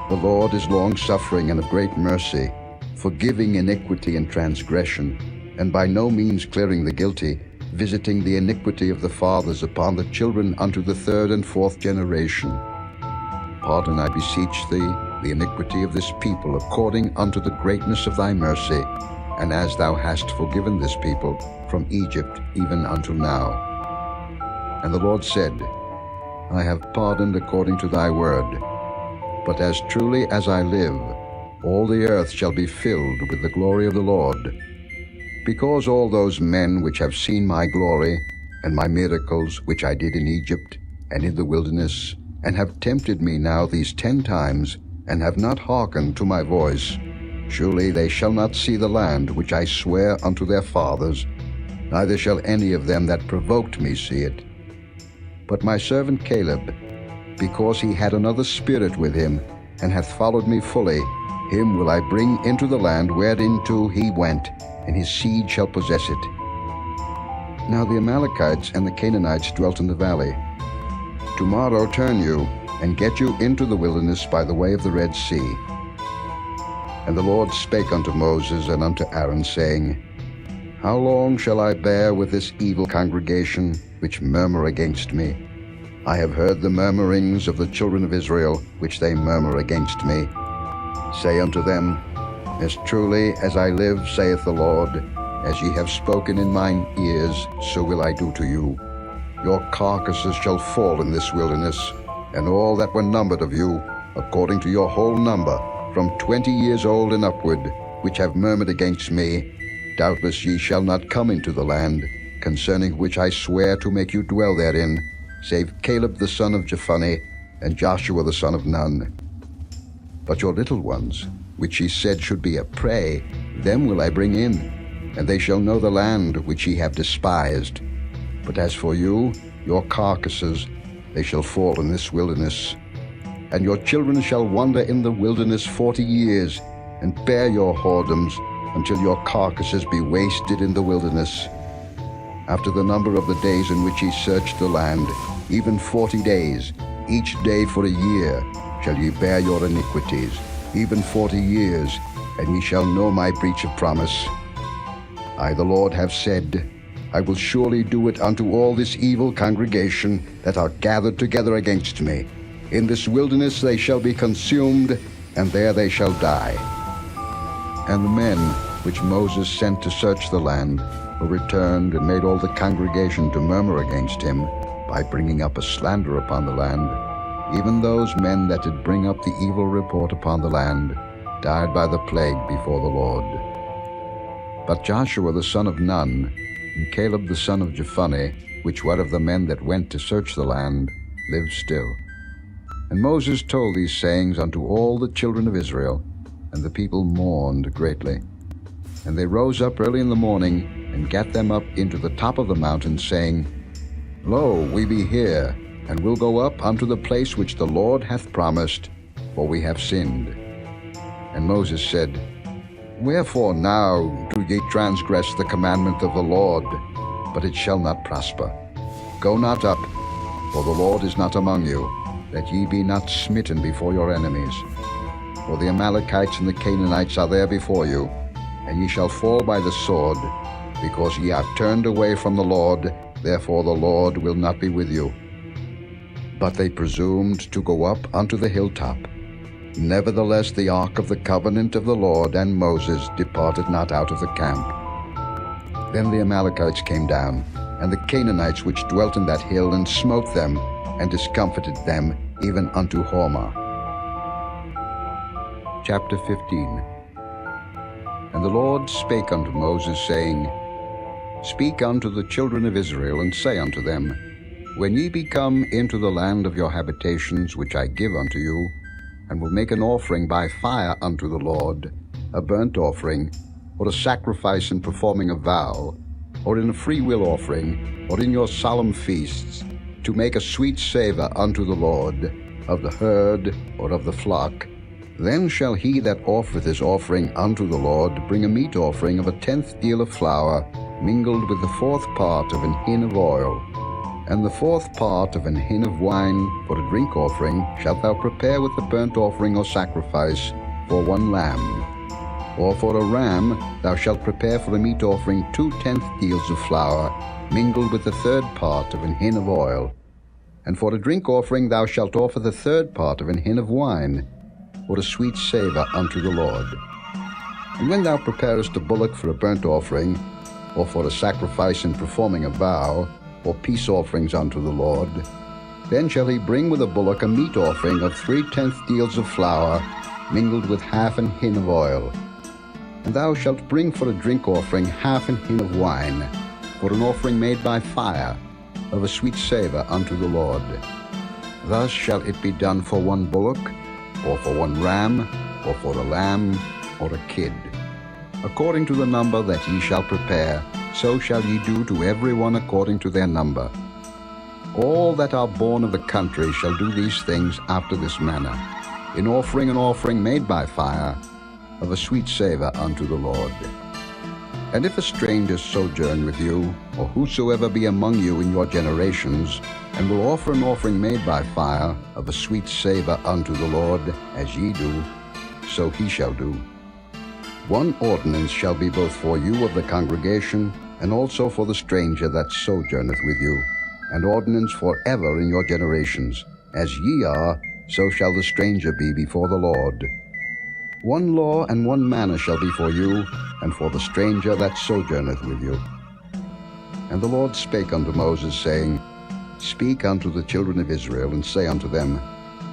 The Lord is long-suffering and of great mercy, forgiving iniquity and transgression, and by no means clearing the guilty, visiting the iniquity of the fathers upon the children unto the third and fourth generation. Pardon, I beseech thee, the iniquity of this people according unto the greatness of thy mercy, and as thou hast forgiven this people from Egypt even unto now. And the Lord said, I have pardoned according to thy word. But as truly as I live, all the earth shall be filled with the glory of the Lord. Because all those men which have seen my glory, and my miracles which I did in Egypt and in the wilderness, and have tempted me now these 10 times, and have not hearkened to my voice, surely they shall not see the land which I swear unto their fathers, neither shall any of them that provoked me see it. But my servant Caleb, because he had another spirit with him, and hath followed me fully, him will I bring into the land whereinto he went, and his seed shall possess it. Now the Amalekites and the Canaanites dwelt in the valley. Tomorrow turn you, and get you into the wilderness by the way of the Red Sea. And the Lord spake unto Moses and unto Aaron, saying, How long shall I bear with this evil congregation, which murmur against me? I have heard the murmurings of the children of Israel, which they murmur against me. Say unto them, As truly as I live, saith the Lord, as ye have spoken in mine ears, so will I do to you. Your carcasses shall fall in this wilderness, and all that were numbered of you, according to your whole number, from 20 years old and upward, which have murmured against me, doubtless ye shall not come into the land, concerning which I swear to make you dwell therein, save Caleb the son of Jephunneh, and Joshua the son of Nun. But your little ones, which ye said should be a prey, them will I bring in, and they shall know the land which ye have despised. But as for you, your carcasses, they shall fall in this wilderness. And your children shall wander in the wilderness 40 years, and bear your whoredoms, until your carcasses be wasted in the wilderness. After the number of the days in which ye searched the land, even 40 days, each day for a year, shall ye bear your iniquities, even 40 years, and ye shall know my breach of promise. I, the Lord, have said, I will surely do it unto all this evil congregation that are gathered together against me. In this wilderness they shall be consumed, and there they shall die. And the men which Moses sent to search the land, who returned and made all the congregation to murmur against him, by bringing up a slander upon the land, even those men that did bring up the evil report upon the land, died by the plague before the Lord. But Joshua the son of Nun, and Caleb the son of Jephunneh, which were of the men that went to search the land, lived still. And Moses told these sayings unto all the children of Israel, and the people mourned greatly. And they rose up early in the morning, and gat them up into the top of the mountain, saying, Lo, we be here, and will go up unto the place which the Lord hath promised, for we have sinned. And Moses said, Wherefore now do ye transgress the commandment of the Lord? But it shall not prosper. Go not up, for the Lord is not among you, that ye be not smitten before your enemies. For the Amalekites and the Canaanites are there before you, and ye shall fall by the sword, because ye are turned away from the Lord, therefore the Lord will not be with you. But they presumed to go up unto the hilltop. Nevertheless the ark of the covenant of the Lord and Moses departed not out of the camp. Then the Amalekites came down, and the Canaanites which dwelt in that hill, and smote them, and discomfited them, even unto Hormah. Chapter 15. And the Lord spake unto Moses, saying, Speak unto the children of Israel, and say unto them, When ye be come into the land of your habitations, which I give unto you, and will make an offering by fire unto the Lord, a burnt offering, or a sacrifice in performing a vow, or in a freewill offering, or in your solemn feasts, to make a sweet savour unto the Lord, of the herd or of the flock, then shall he that offereth his offering unto the Lord bring a meat offering of 1/10 deal of flour, mingled with the 4th part of an hin of oil, and the 4th part of an hin of wine. For a drink offering shalt thou prepare with the burnt offering or sacrifice for 1 lamb. Or for a ram thou shalt prepare for a meat offering 2/10 deals of flour, mingled with the 3rd part of an hin of oil. And for a drink offering thou shalt offer the 3rd part of an hin of wine, for a sweet savour unto the Lord. And when thou preparest a bullock for a burnt offering, or for a sacrifice in performing a vow, or peace offerings unto the Lord, then shall he bring with a bullock a meat offering of 3/10 deals of flour, mingled with half an hin of oil. And thou shalt bring for a drink offering half an hin of wine, for an offering made by fire, of a sweet savour unto the Lord. Thus shall it be done for 1 bullock, or for 1 ram, or for a lamb, or a kid. According to the number that ye shall prepare, so shall ye do to every one according to their number. All that are born of the country shall do these things after this manner, in offering an offering made by fire, of a sweet savour unto the Lord. And if a stranger sojourn with you, or whosoever be among you in your generations, and will offer an offering made by fire, of a sweet savour unto the Lord, as ye do, so he shall do. 1 ordinance shall be both for you of the congregation, and also for the stranger that sojourneth with you, an ordinance for ever in your generations. As ye are, so shall the stranger be before the Lord. 1 law and 1 manner shall be for you, and for the stranger that sojourneth with you. And the Lord spake unto Moses, saying, Speak unto the children of Israel, and say unto them,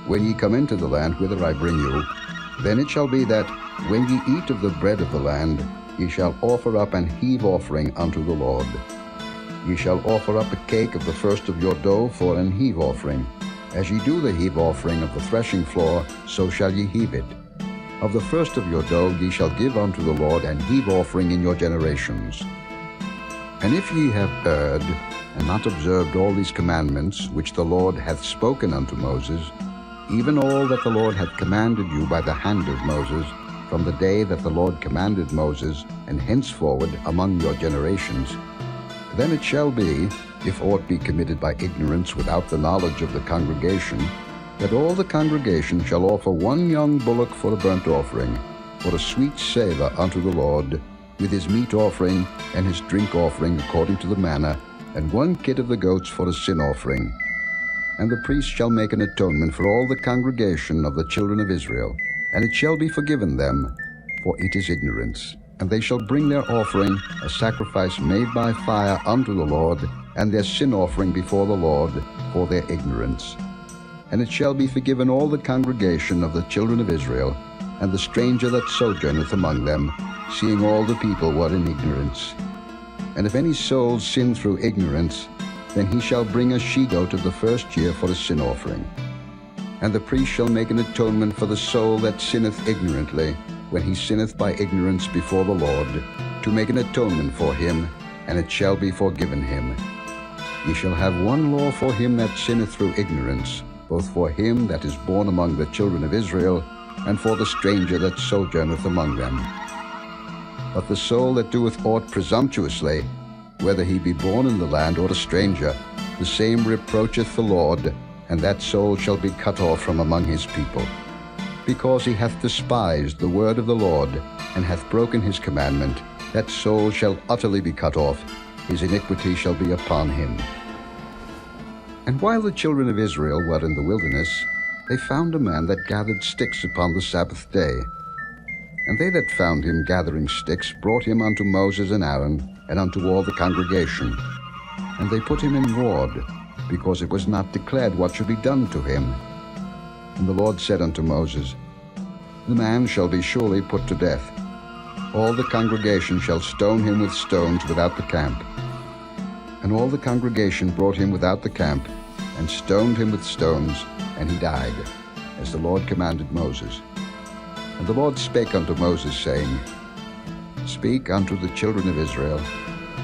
When ye come into the land whither I bring you, then it shall be that, when ye eat of the bread of the land, ye shall offer up an heave offering unto the Lord. Ye shall offer up a cake of the first of your dough for an heave offering. As ye do the heave offering of the threshing floor, so shall ye heave it. Of the first of your dough ye shall give unto the Lord an heave offering in your generations. And if ye have erred, and not observed all these commandments which the Lord hath spoken unto Moses, even all that the Lord hath commanded you by the hand of Moses, from the day that the Lord commanded Moses, and henceforward among your generations, then it shall be, if aught be committed by ignorance without the knowledge of the congregation, that all the congregation shall offer 1 young bullock for a burnt offering, for a sweet savour unto the Lord, with his meat offering and his drink offering according to the manner, and 1 kid of the goats for a sin offering. And the priest shall make an atonement for all the congregation of the children of Israel, and it shall be forgiven them, for it is ignorance. And they shall bring their offering, a sacrifice made by fire unto the Lord, and their sin offering before the Lord, for their ignorance. And it shall be forgiven all the congregation of the children of Israel, and the stranger that sojourneth among them, seeing all the people were in ignorance. And if any soul sin through ignorance, then he shall bring a she-goat of the first year for a sin offering. And the priest shall make an atonement for the soul that sinneth ignorantly, when he sinneth by ignorance before the Lord, to make an atonement for him, and it shall be forgiven him. Ye shall have 1 law for him that sinneth through ignorance, both for him that is born among the children of Israel, and for the stranger that sojourneth among them. But the soul that doeth aught presumptuously, whether he be born in the land or a stranger, the same reproacheth the Lord, and that soul shall be cut off from among his people. Because he hath despised the word of the Lord, and hath broken his commandment, that soul shall utterly be cut off, his iniquity shall be upon him. And while the children of Israel were in the wilderness, they found a man that gathered sticks upon the Sabbath day. And they that found him gathering sticks brought him unto Moses and Aaron, and unto all the congregation. And they put him in ward, because it was not declared what should be done to him. And the Lord said unto Moses, The man shall be surely put to death. All the congregation shall stone him with stones without the camp. And all the congregation brought him without the camp, and stoned him with stones, and he died, as the Lord commanded Moses. And the Lord spake unto Moses, saying, Speak unto the children of Israel,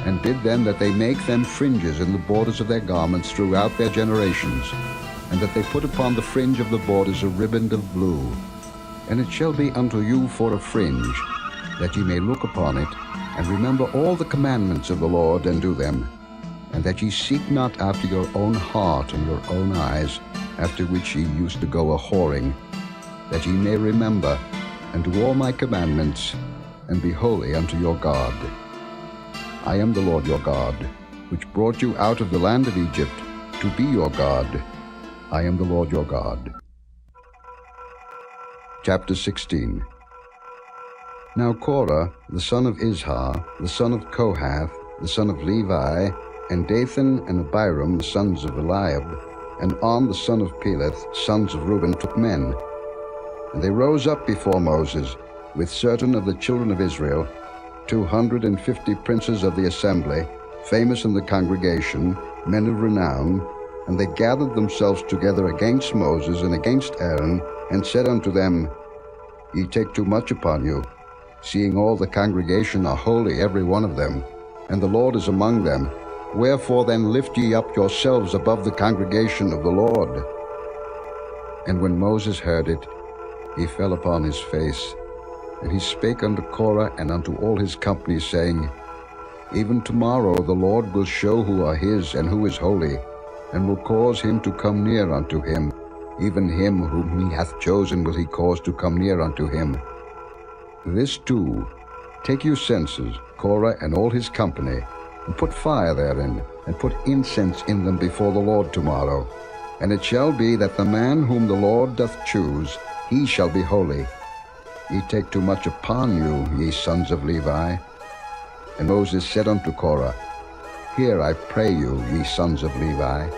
and bid them that they make them fringes in the borders of their garments throughout their generations, and that they put upon the fringe of the borders a riband of blue. And it shall be unto you for a fringe, that ye may look upon it, and remember all the commandments of the Lord, and do them, and that ye seek not after your own heart and your own eyes, after which ye used to go a-whoring, that ye may remember, and do all my commandments, and be holy unto your God. I am the Lord your God, which brought you out of the land of Egypt, to be your God. I am the Lord your God. Chapter 16. Now Korah, the son of Izhar, the son of Kohath, the son of Levi, and Dathan and Abiram, the sons of Eliab, and On, the son of Peleth, sons of Reuben, took men. And they rose up before Moses, with certain of the children of Israel, 250 princes of the assembly, famous in the congregation, men of renown, and they gathered themselves together against Moses and against Aaron, and said unto them, Ye take too much upon you, seeing all the congregation are holy, every one of them, and the Lord is among them. Wherefore then lift ye up yourselves above the congregation of the Lord? And when Moses heard it, he fell upon his face, and he spake unto Korah and unto all his company, saying, Even tomorrow the Lord will show who are his and who is holy, and will cause him to come near unto him. Even him whom he hath chosen will he cause to come near unto him. This too, take you censers, Korah and all his company, and put fire therein, and put incense in them before the Lord tomorrow. And it shall be that the man whom the Lord doth choose, he shall be holy. Ye take too much upon you, ye sons of Levi. And Moses said unto Korah, Hear, I pray you, ye sons of Levi.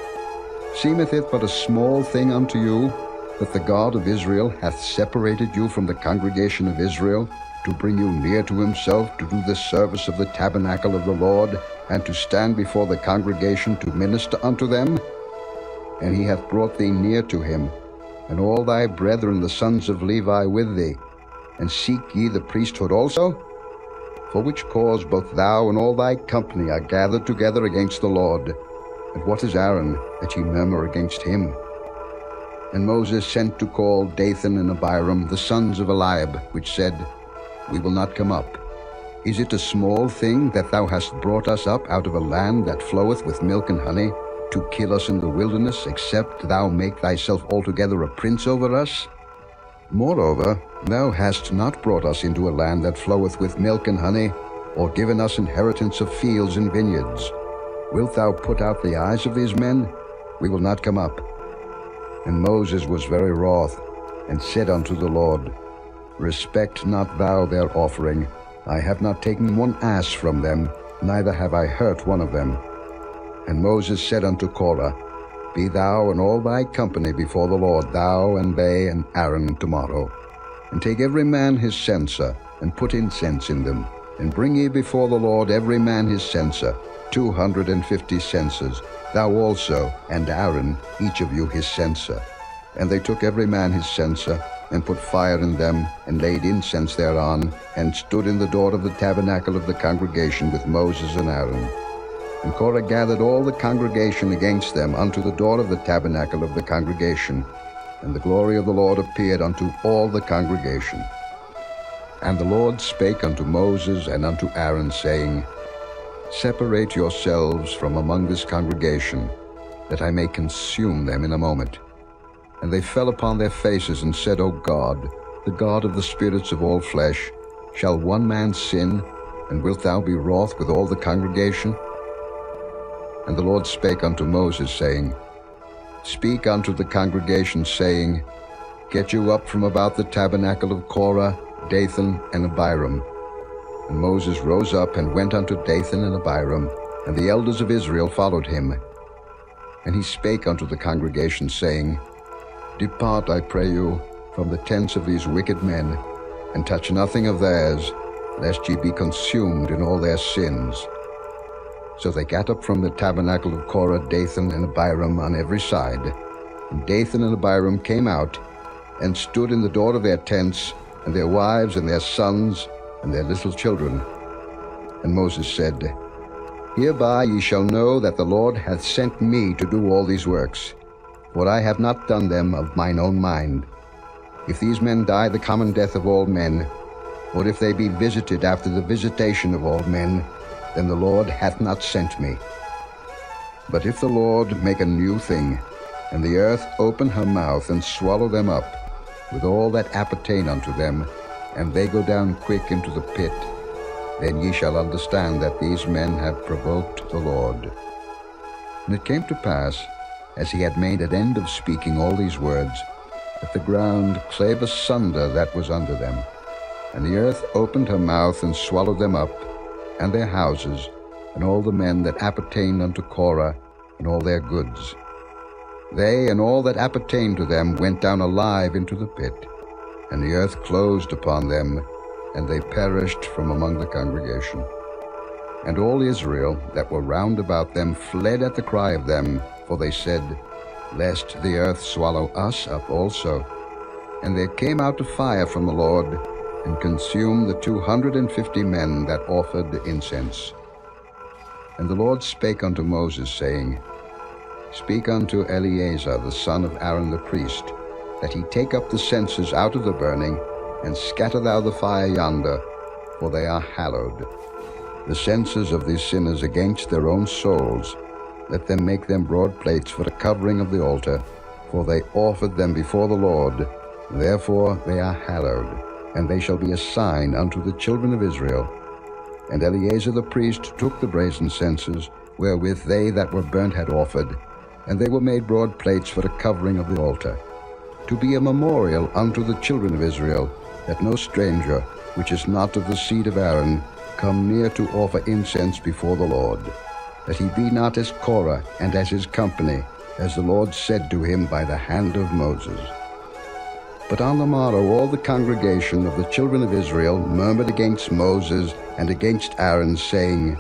Seemeth it but a small thing unto you, that the God of Israel hath separated you from the congregation of Israel, to bring you near to himself, to do the service of the tabernacle of the Lord, and to stand before the congregation to minister unto them? And he hath brought thee near to him, and all thy brethren the sons of Levi with thee. And seek ye the priesthood also? For which cause both thou and all thy company are gathered together against the Lord. And what is Aaron, that ye murmur against him? And Moses sent to call Dathan and Abiram, the sons of Eliab, which said, We will not come up. Is it a small thing that thou hast brought us up out of a land that floweth with milk and honey, to kill us in the wilderness, except thou make thyself altogether a prince over us? Moreover, thou hast not brought us into a land that floweth with milk and honey, or given us inheritance of fields and vineyards. Wilt thou put out the eyes of these men? We will not come up. And Moses was very wroth, and said unto the Lord, Respect not thou their offering. I have not taken one ass from them, neither have I hurt one of them. And Moses said unto Korah, Be thou and all thy company before the Lord, thou and they and Aaron tomorrow. And take every man his censer, and put incense in them. And bring ye before the Lord every man his censer, 250 censers, thou also, and Aaron, each of you his censer. And they took every man his censer, and put fire in them, and laid incense thereon, and stood in the door of the tabernacle of the congregation with Moses and Aaron. And Korah gathered all the congregation against them unto the door of the tabernacle of the congregation. And the glory of the Lord appeared unto all the congregation. And the Lord spake unto Moses and unto Aaron, saying, Separate yourselves from among this congregation, that I may consume them in a moment. And they fell upon their faces and said, O God, the God of the spirits of all flesh, shall one man sin, and wilt thou be wroth with all the congregation? And the Lord spake unto Moses, saying, Speak unto the congregation, saying, Get you up from about the tabernacle of Korah, Dathan, and Abiram. And Moses rose up and went unto Dathan and Abiram, and the elders of Israel followed him. And he spake unto the congregation, saying, Depart, I pray you, from the tents of these wicked men, and touch nothing of theirs, lest ye be consumed in all their sins. So they gat up from the tabernacle of Korah, Dathan, and Abiram on every side. And Dathan and Abiram came out, and stood in the door of their tents, and their wives and their sons, and their little children. And Moses said, Hereby ye shall know that the Lord hath sent me to do all these works, for I have not done them of mine own mind. If these men die the common death of all men, or if they be visited after the visitation of all men, then the Lord hath not sent me. But if the Lord make a new thing, and the earth open her mouth and swallow them up, with all that appertain unto them, and they go down quick into the pit, then ye shall understand that these men have provoked the Lord. And it came to pass, as he had made an end of speaking all these words, that the ground clave asunder that was under them, and the earth opened her mouth and swallowed them up, and their houses, and all the men that appertained unto Korah, and all their goods. They and all that appertained to them went down alive into the pit, and the earth closed upon them, and they perished from among the congregation. And all Israel that were round about them fled at the cry of them, for they said, Lest the earth swallow us up also. And there came out a fire from the Lord, and consumed the 250 men that offered incense. And the Lord spake unto Moses, saying, Speak unto Eleazar the son of Aaron the priest, that he take up the censers out of the burning, and scatter thou the fire yonder, for they are hallowed. The censers of these sinners against their own souls, let them make them broad plates for the covering of the altar, for they offered them before the Lord, therefore they are hallowed, and they shall be a sign unto the children of Israel. And Eleazar the priest took the brazen censers, wherewith they that were burnt had offered, and they were made broad plates for the covering of the altar, to be a memorial unto the children of Israel, that no stranger, which is not of the seed of Aaron, come near to offer incense before the Lord, that he be not as Korah and as his company, as the Lord said to him by the hand of Moses. But on the morrow all the congregation of the children of Israel murmured against Moses and against Aaron, saying,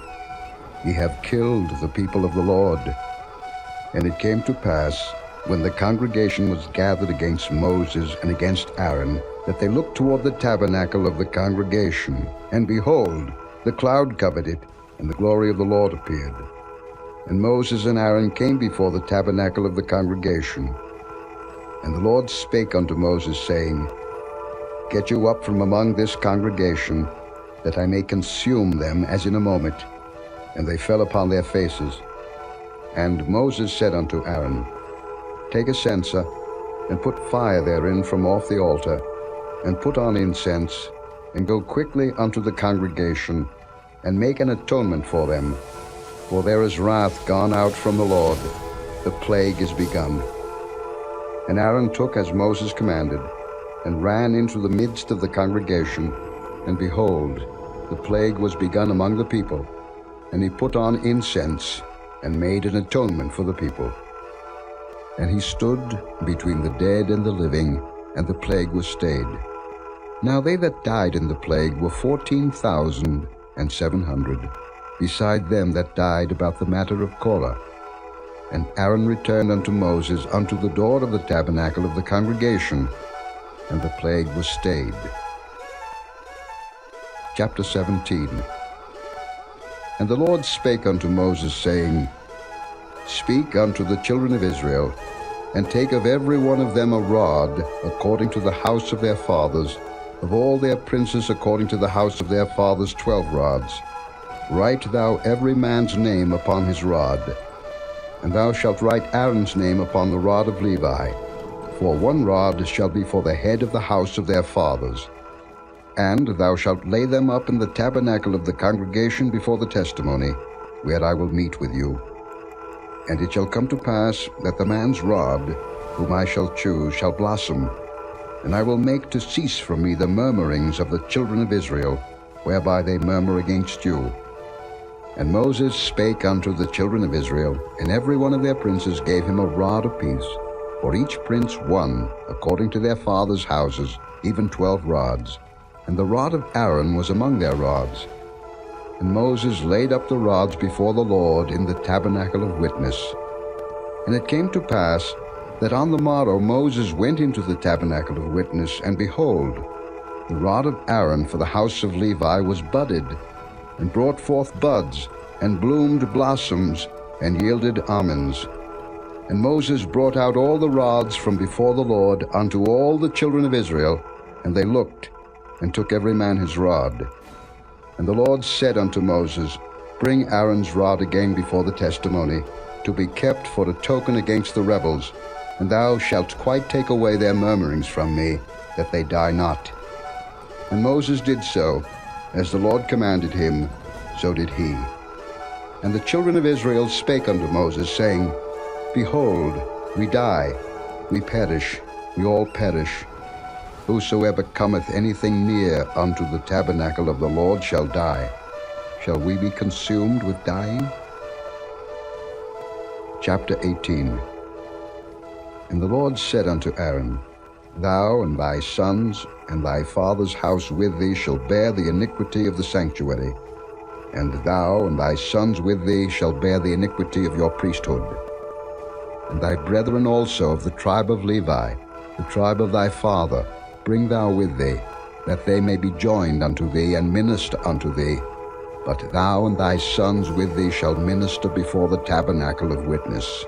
Ye have killed the people of the Lord. And it came to pass, when the congregation was gathered against Moses and against Aaron, that they looked toward the tabernacle of the congregation, and behold, the cloud covered it, and the glory of the Lord appeared. And Moses and Aaron came before the tabernacle of the congregation. And the Lord spake unto Moses, saying, Get you up from among this congregation, that I may consume them as in a moment. And they fell upon their faces. And Moses said unto Aaron, Take a censer, and put fire therein from off the altar, and put on incense, and go quickly unto the congregation, and make an atonement for them. For there is wrath gone out from the Lord, the plague is begun. And Aaron took as Moses commanded, and ran into the midst of the congregation, and behold, the plague was begun among the people. And he put on incense, and made an atonement for the people. And he stood between the dead and the living, and the plague was stayed. Now they that died in the plague were 14,700, beside them that died about the matter of Korah. And Aaron returned unto Moses unto the door of the tabernacle of the congregation, and the plague was stayed. Chapter 17. And the Lord spake unto Moses, saying, Speak unto the children of Israel, and take of every one of them a rod, according to the house of their fathers, of all their princes according to the house of their fathers 12 rods. Write thou every man's name upon his rod. And thou shalt write Aaron's name upon the rod of Levi, for 1 rod shall be for the head of the house of their fathers. And thou shalt lay them up in the tabernacle of the congregation before the testimony, where I will meet with you. And it shall come to pass that the man's rod, whom I shall choose, shall blossom, and I will make to cease from me the murmurings of the children of Israel, whereby they murmur against you. And Moses spake unto the children of Israel, and every one of their princes gave him a rod apiece, for each prince 1, according to their fathers' houses, even 12 rods. And the rod of Aaron was among their rods. And Moses laid up the rods before the Lord in the tabernacle of witness. And it came to pass that on the morrow Moses went into the tabernacle of witness, and behold, the rod of Aaron for the house of Levi was budded, and brought forth buds, and bloomed blossoms, and yielded almonds. And Moses brought out all the rods from before the Lord unto all the children of Israel, and they looked, and took every man his rod. And the Lord said unto Moses, Bring Aaron's rod again before the testimony, to be kept for a token against the rebels, and thou shalt quite take away their murmurings from me, that they die not. And Moses did so, as the Lord commanded him, so did he. And the children of Israel spake unto Moses, saying, Behold, we die, we perish, we all perish. Whosoever cometh anything near unto the tabernacle of the Lord shall die. Shall we be consumed with dying? Chapter 18. And the Lord said unto Aaron, Thou and thy sons and thy father's house with thee shall bear the iniquity of the sanctuary, and thou and thy sons with thee shall bear the iniquity of your priesthood. And thy brethren also of the tribe of Levi, the tribe of thy father, bring thou with thee, that they may be joined unto thee and minister unto thee. But thou and thy sons with thee shall minister before the tabernacle of witness.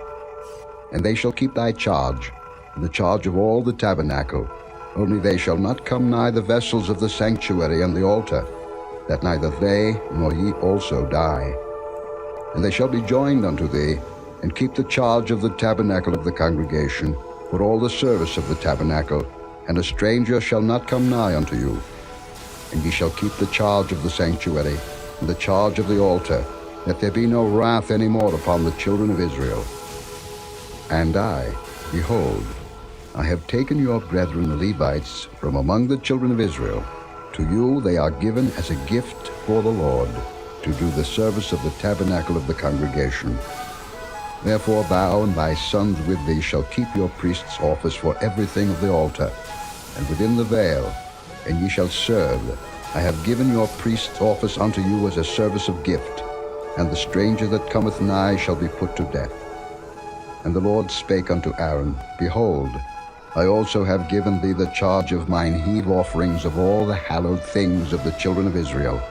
And they shall keep thy charge, and the charge of all the tabernacle. Only they shall not come nigh the vessels of the sanctuary and the altar, that neither they nor ye also die. And they shall be joined unto thee, and keep the charge of the tabernacle of the congregation, for all the service of the tabernacle, and a stranger shall not come nigh unto you. And ye shall keep the charge of the sanctuary, and the charge of the altar, that there be no wrath any more upon the children of Israel. And I, behold, I have taken your brethren the Levites from among the children of Israel. To you they are given as a gift for the Lord, to do the service of the tabernacle of the congregation. Therefore thou and thy sons with thee shall keep your priest's office for everything of the altar, and within the veil, and ye shall serve. I have given your priest's office unto you as a service of gift, and the stranger that cometh nigh shall be put to death. And the Lord spake unto Aaron, Behold, I also have given thee the charge of mine heave offerings of all the hallowed things of the children of Israel.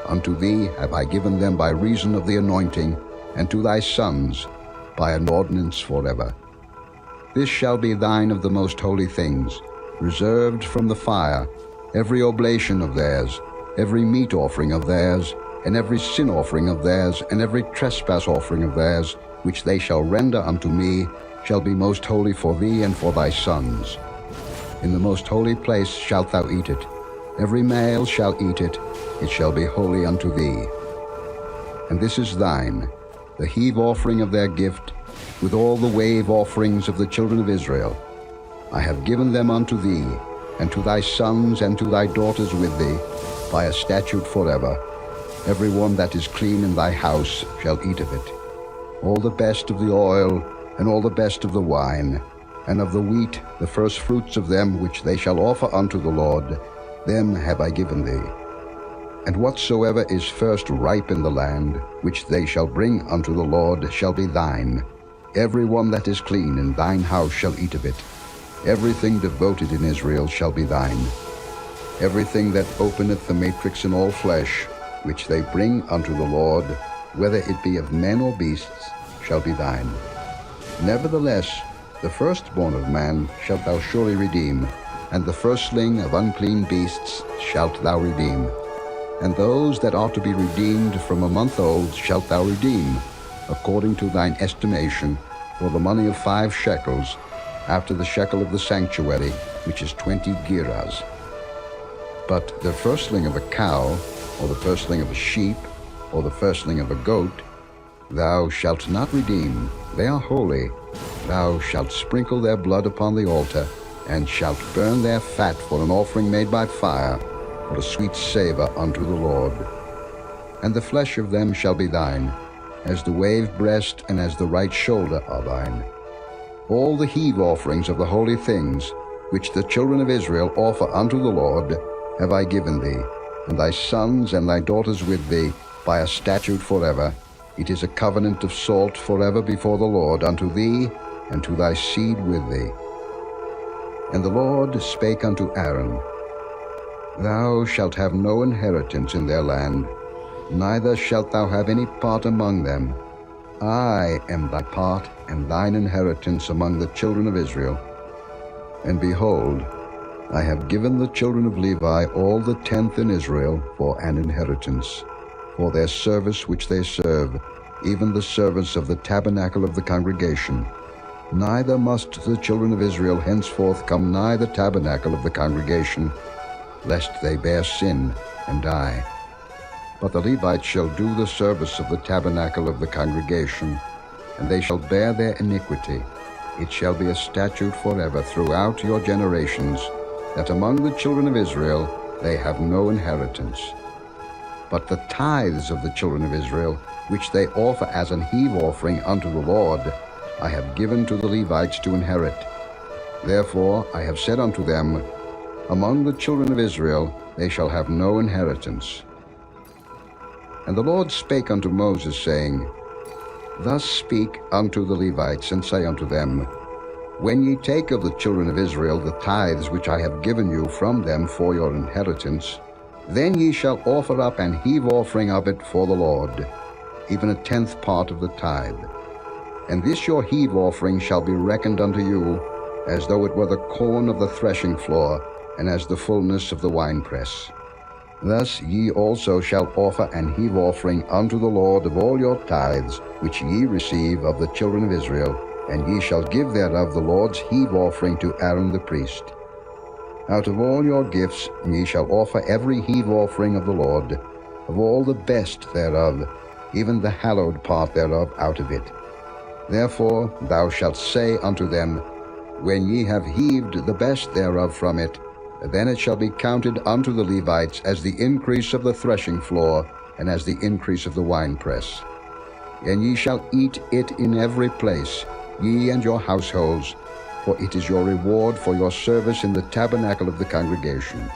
Unto thee have I given them by reason of the anointing, and to thy sons by an ordinance forever. This shall be thine of the most holy things, reserved from the fire, every oblation of theirs, every meat offering of theirs, and every sin offering of theirs, and every trespass offering of theirs, which they shall render unto me, shall be most holy for thee and for thy sons. In the most holy place shalt thou eat it. Every male shall eat it. It shall be holy unto thee. And this is thine, the heave offering of their gift, with all the wave offerings of the children of Israel. I have given them unto thee, and to thy sons and to thy daughters with thee, by a statute forever. Every one that is clean in thy house shall eat of it. All the best of the oil, and all the best of the wine, and of the wheat, the first fruits of them which they shall offer unto the Lord, them have I given thee. And whatsoever is first ripe in the land, which they shall bring unto the Lord, shall be thine. Every one that is clean in thine house shall eat of it. Everything devoted in Israel shall be thine. Everything that openeth the matrix in all flesh, which they bring unto the Lord, whether it be of men or beasts, shall be thine. Nevertheless, the firstborn of man shalt thou surely redeem, and the firstling of unclean beasts shalt thou redeem. And those that are to be redeemed from a month old shalt thou redeem, according to thine estimation, for the money of 5 shekels, after the shekel of the sanctuary, which is 20 gerahs. But the firstling of a cow, or the firstling of a sheep, or the firstling of a goat, thou shalt not redeem. They are holy. Thou shalt sprinkle their blood upon the altar, and shalt burn their fat for an offering made by fire, for a sweet savour unto the Lord. And the flesh of them shall be thine, as the wave breast and as the right shoulder are thine. All the heave offerings of the holy things, which the children of Israel offer unto the Lord, have I given thee, and thy sons and thy daughters with thee, by a statute forever. It is a covenant of salt forever before the Lord unto thee, and to thy seed with thee. And the Lord spake unto Aaron, Thou shalt have no inheritance in their land, neither shalt thou have any part among them. I am thy part and thine inheritance among the children of Israel. And behold, I have given the children of Levi all the tenth in Israel for an inheritance, for their service which they serve, even the service of the tabernacle of the congregation. Neither must the children of Israel henceforth come nigh the tabernacle of the congregation, lest they bear sin and die. But the Levites shall do the service of the tabernacle of the congregation, and they shall bear their iniquity. It shall be a statute forever throughout your generations, that among the children of Israel they have no inheritance. But the tithes of the children of Israel, which they offer as an heave offering unto the Lord, I have given to the Levites to inherit. Therefore I have said unto them, among the children of Israel they shall have no inheritance. And the Lord spake unto Moses, saying, Thus speak unto the Levites, and say unto them, When ye take of the children of Israel the tithes which I have given you from them for your inheritance, then ye shall offer up an heave offering of it for the Lord, even a tenth part of the tithe. And this your heave offering shall be reckoned unto you, as though it were the corn of the threshing floor, and as the fullness of the winepress. Thus ye also shall offer an heave offering unto the Lord of all your tithes, which ye receive of the children of Israel, and ye shall give thereof the Lord's heave offering to Aaron the priest. Out of all your gifts ye shall offer every heave offering of the Lord, of all the best thereof, even the hallowed part thereof out of it. Therefore thou shalt say unto them, When ye have heaved the best thereof from it, then it shall be counted unto the Levites as the increase of the threshing floor, and as the increase of the winepress. And ye shall eat it in every place, ye and your households, for it is your reward for your service in the tabernacle of the congregation.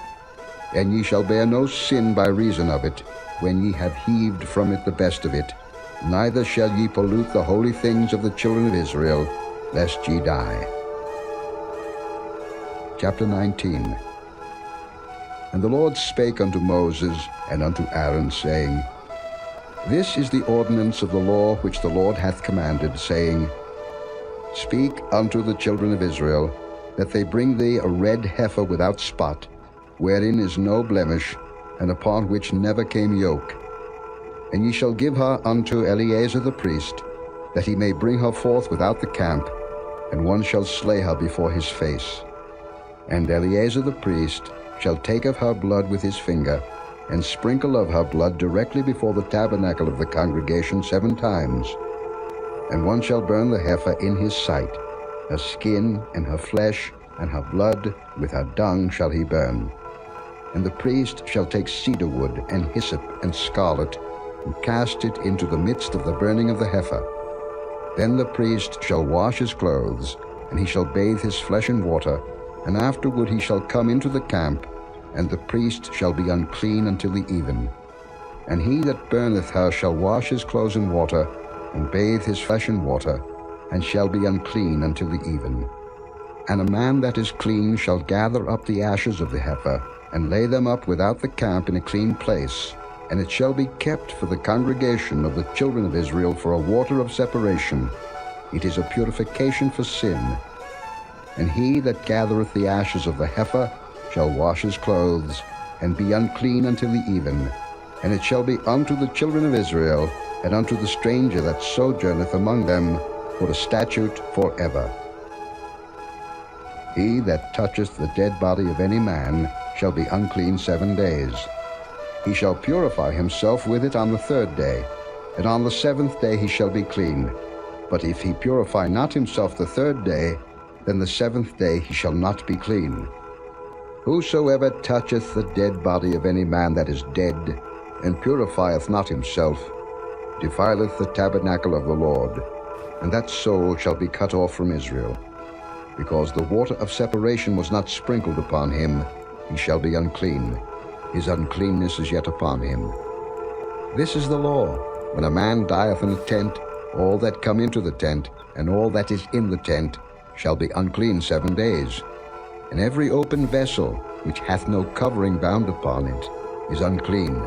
And ye shall bear no sin by reason of it, when ye have heaved from it the best of it, neither shall ye pollute the holy things of the children of Israel, lest ye die. Chapter 19. And the Lord spake unto Moses and unto Aaron, saying, This is the ordinance of the law which the Lord hath commanded, saying, Speak unto the children of Israel, that they bring thee a red heifer without spot, wherein is no blemish, and upon which never came yoke. And ye shall give her unto Eleazar the priest, that he may bring her forth without the camp, and one shall slay her before his face. And Eleazar the priest shall take of her blood with his finger, and sprinkle of her blood directly before the tabernacle of the congregation 7 times. And one shall burn the heifer in his sight, her skin and her flesh and her blood with her dung shall he burn. And the priest shall take cedar wood and hyssop and scarlet, and cast it into the midst of the burning of the heifer. Then the priest shall wash his clothes, and he shall bathe his flesh in water, and afterward he shall come into the camp, and the priest shall be unclean until the even. And he that burneth her shall wash his clothes in water, and bathe his flesh in water, and shall be unclean until the even. And a man that is clean shall gather up the ashes of the heifer, and lay them up without the camp in a clean place, and it shall be kept for the congregation of the children of Israel for a water of separation. It is a purification for sin. And he that gathereth the ashes of the heifer shall wash his clothes, and be unclean until the even. And it shall be unto the children of Israel, and unto the stranger that sojourneth among them, for a statute forever. He that toucheth the dead body of any man shall be unclean 7 days. He shall purify himself with it on the 3rd day, and on the 7th day he shall be clean. But if he purify not himself the 3rd day, then the 7th day he shall not be clean. Whosoever toucheth the dead body of any man that is dead, and purifieth not himself, defileth the tabernacle of the Lord, and that soul shall be cut off from Israel. Because the water of separation was not sprinkled upon him, he shall be unclean. His uncleanness is yet upon him. This is the law. When a man dieth in a tent, all that come into the tent, and all that is in the tent, shall be unclean 7 days. And every open vessel, which hath no covering bound upon it, is unclean.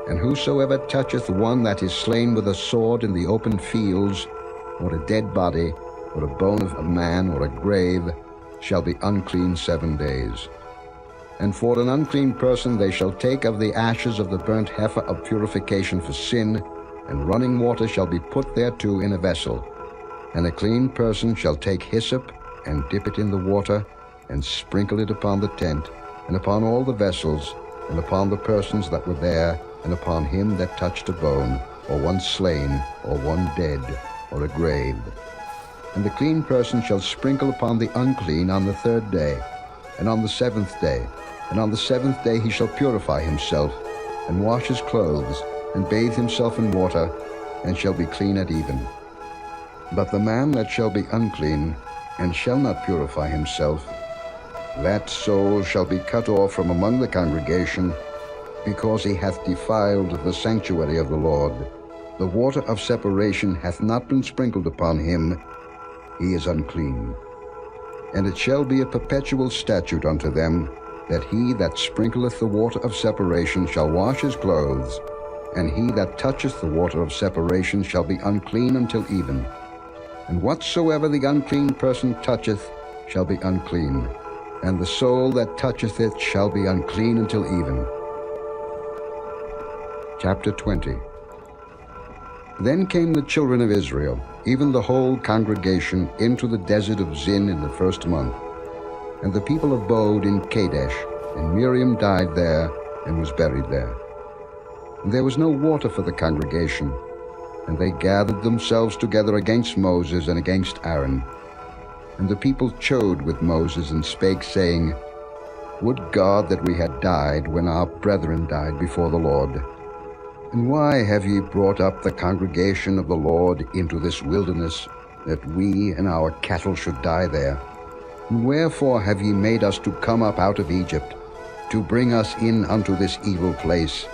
And whosoever toucheth one that is slain with a sword in the open fields, or a dead body, or a bone of a man, or a grave, shall be unclean 7 days. And for an unclean person they shall take of the ashes of the burnt heifer of purification for sin, and running water shall be put thereto in a vessel. And a clean person shall take hyssop, and dip it in the water, and sprinkle it upon the tent, and upon all the vessels, and upon the persons that were there, and upon him that touched a bone, or one slain, or one dead, or a grave. And the clean person shall sprinkle upon the unclean on the 3rd day, and on the 7th day, and on the 7th day he shall purify himself, and wash his clothes, and bathe himself in water, and shall be clean at even. But the man that shall be unclean, and shall not purify himself, that soul shall be cut off from among the congregation, because he hath defiled the sanctuary of the Lord. The water of separation hath not been sprinkled upon him, he is unclean. And it shall be a perpetual statute unto them, that he that sprinkleth the water of separation shall wash his clothes, and he that toucheth the water of separation shall be unclean until even. And whatsoever the unclean person toucheth shall be unclean, and the soul that toucheth it shall be unclean until even. Chapter 20. Then came the children of Israel, even the whole congregation, into the desert of Zin in the 1st month. And the people abode in Kadesh, and Miriam died there, and was buried there. And there was no water for the congregation, and they gathered themselves together against Moses and against Aaron. And the people chode with Moses, and spake, saying, Would God that we had died when our brethren died before the Lord. And why have ye brought up the congregation of the Lord into this wilderness, that we and our cattle should die there? And wherefore have ye made us to come up out of Egypt, to bring us in unto this evil place?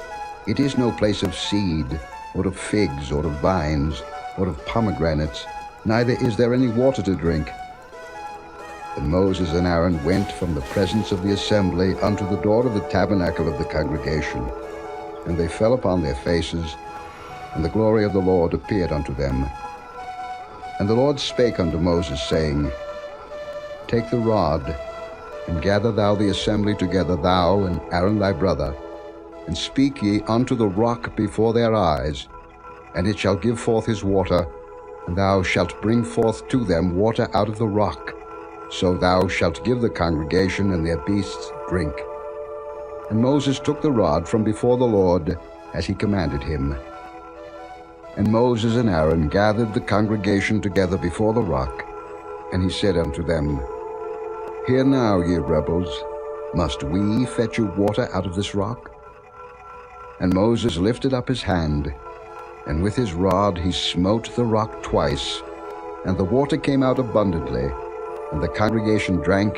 It is no place of seed, or of figs, or of vines, or of pomegranates, neither is there any water to drink. And Moses and Aaron went from the presence of the assembly unto the door of the tabernacle of the congregation. And they fell upon their faces, and the glory of the Lord appeared unto them. And the Lord spake unto Moses, saying, Take the rod, and gather thou the assembly together, thou and Aaron thy brother, and speak ye unto the rock before their eyes, and it shall give forth his water, and thou shalt bring forth to them water out of the rock. So thou shalt give the congregation and their beasts drink. And Moses took the rod from before the Lord, as he commanded him. And Moses and Aaron gathered the congregation together before the rock, and he said unto them, Hear now, ye rebels, must we fetch you water out of this rock? And Moses lifted up his hand, and with his rod he smote the rock twice, and the water came out abundantly, and the congregation drank,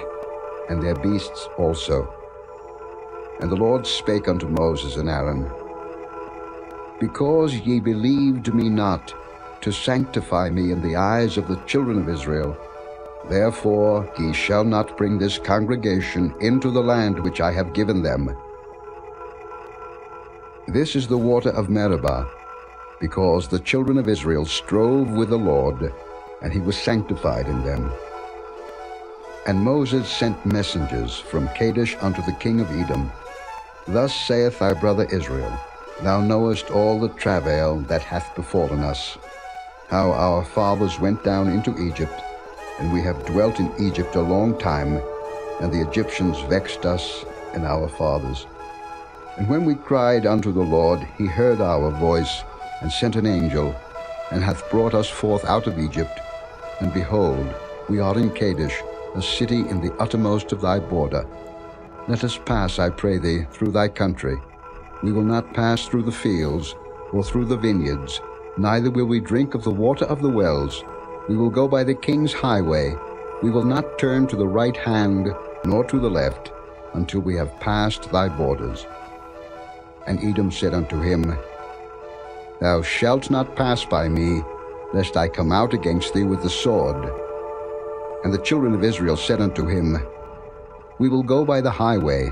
and their beasts also. And the Lord spake unto Moses and Aaron, Because ye believed me not, to sanctify me in the eyes of the children of Israel, therefore ye shall not bring this congregation into the land which I have given them. This is the water of Meribah, because the children of Israel strove with the Lord, and he was sanctified in them. And Moses sent messengers from Kadesh unto the king of Edom. Thus saith thy brother Israel, Thou knowest all the travail that hath befallen us, how our fathers went down into Egypt, and we have dwelt in Egypt a long time, and the Egyptians vexed us and our fathers. And when we cried unto the Lord, he heard our voice, and sent an angel, and hath brought us forth out of Egypt. And behold, we are in Kadesh, a city in the uttermost of thy border. Let us pass, I pray thee, through thy country. We will not pass through the fields, or through the vineyards, neither will we drink of the water of the wells. We will go by the king's highway. We will not turn to the right hand, nor to the left, until we have passed thy borders. And Edom said unto him, Thou shalt not pass by me, lest I come out against thee with the sword. And the children of Israel said unto him, We will go by the highway,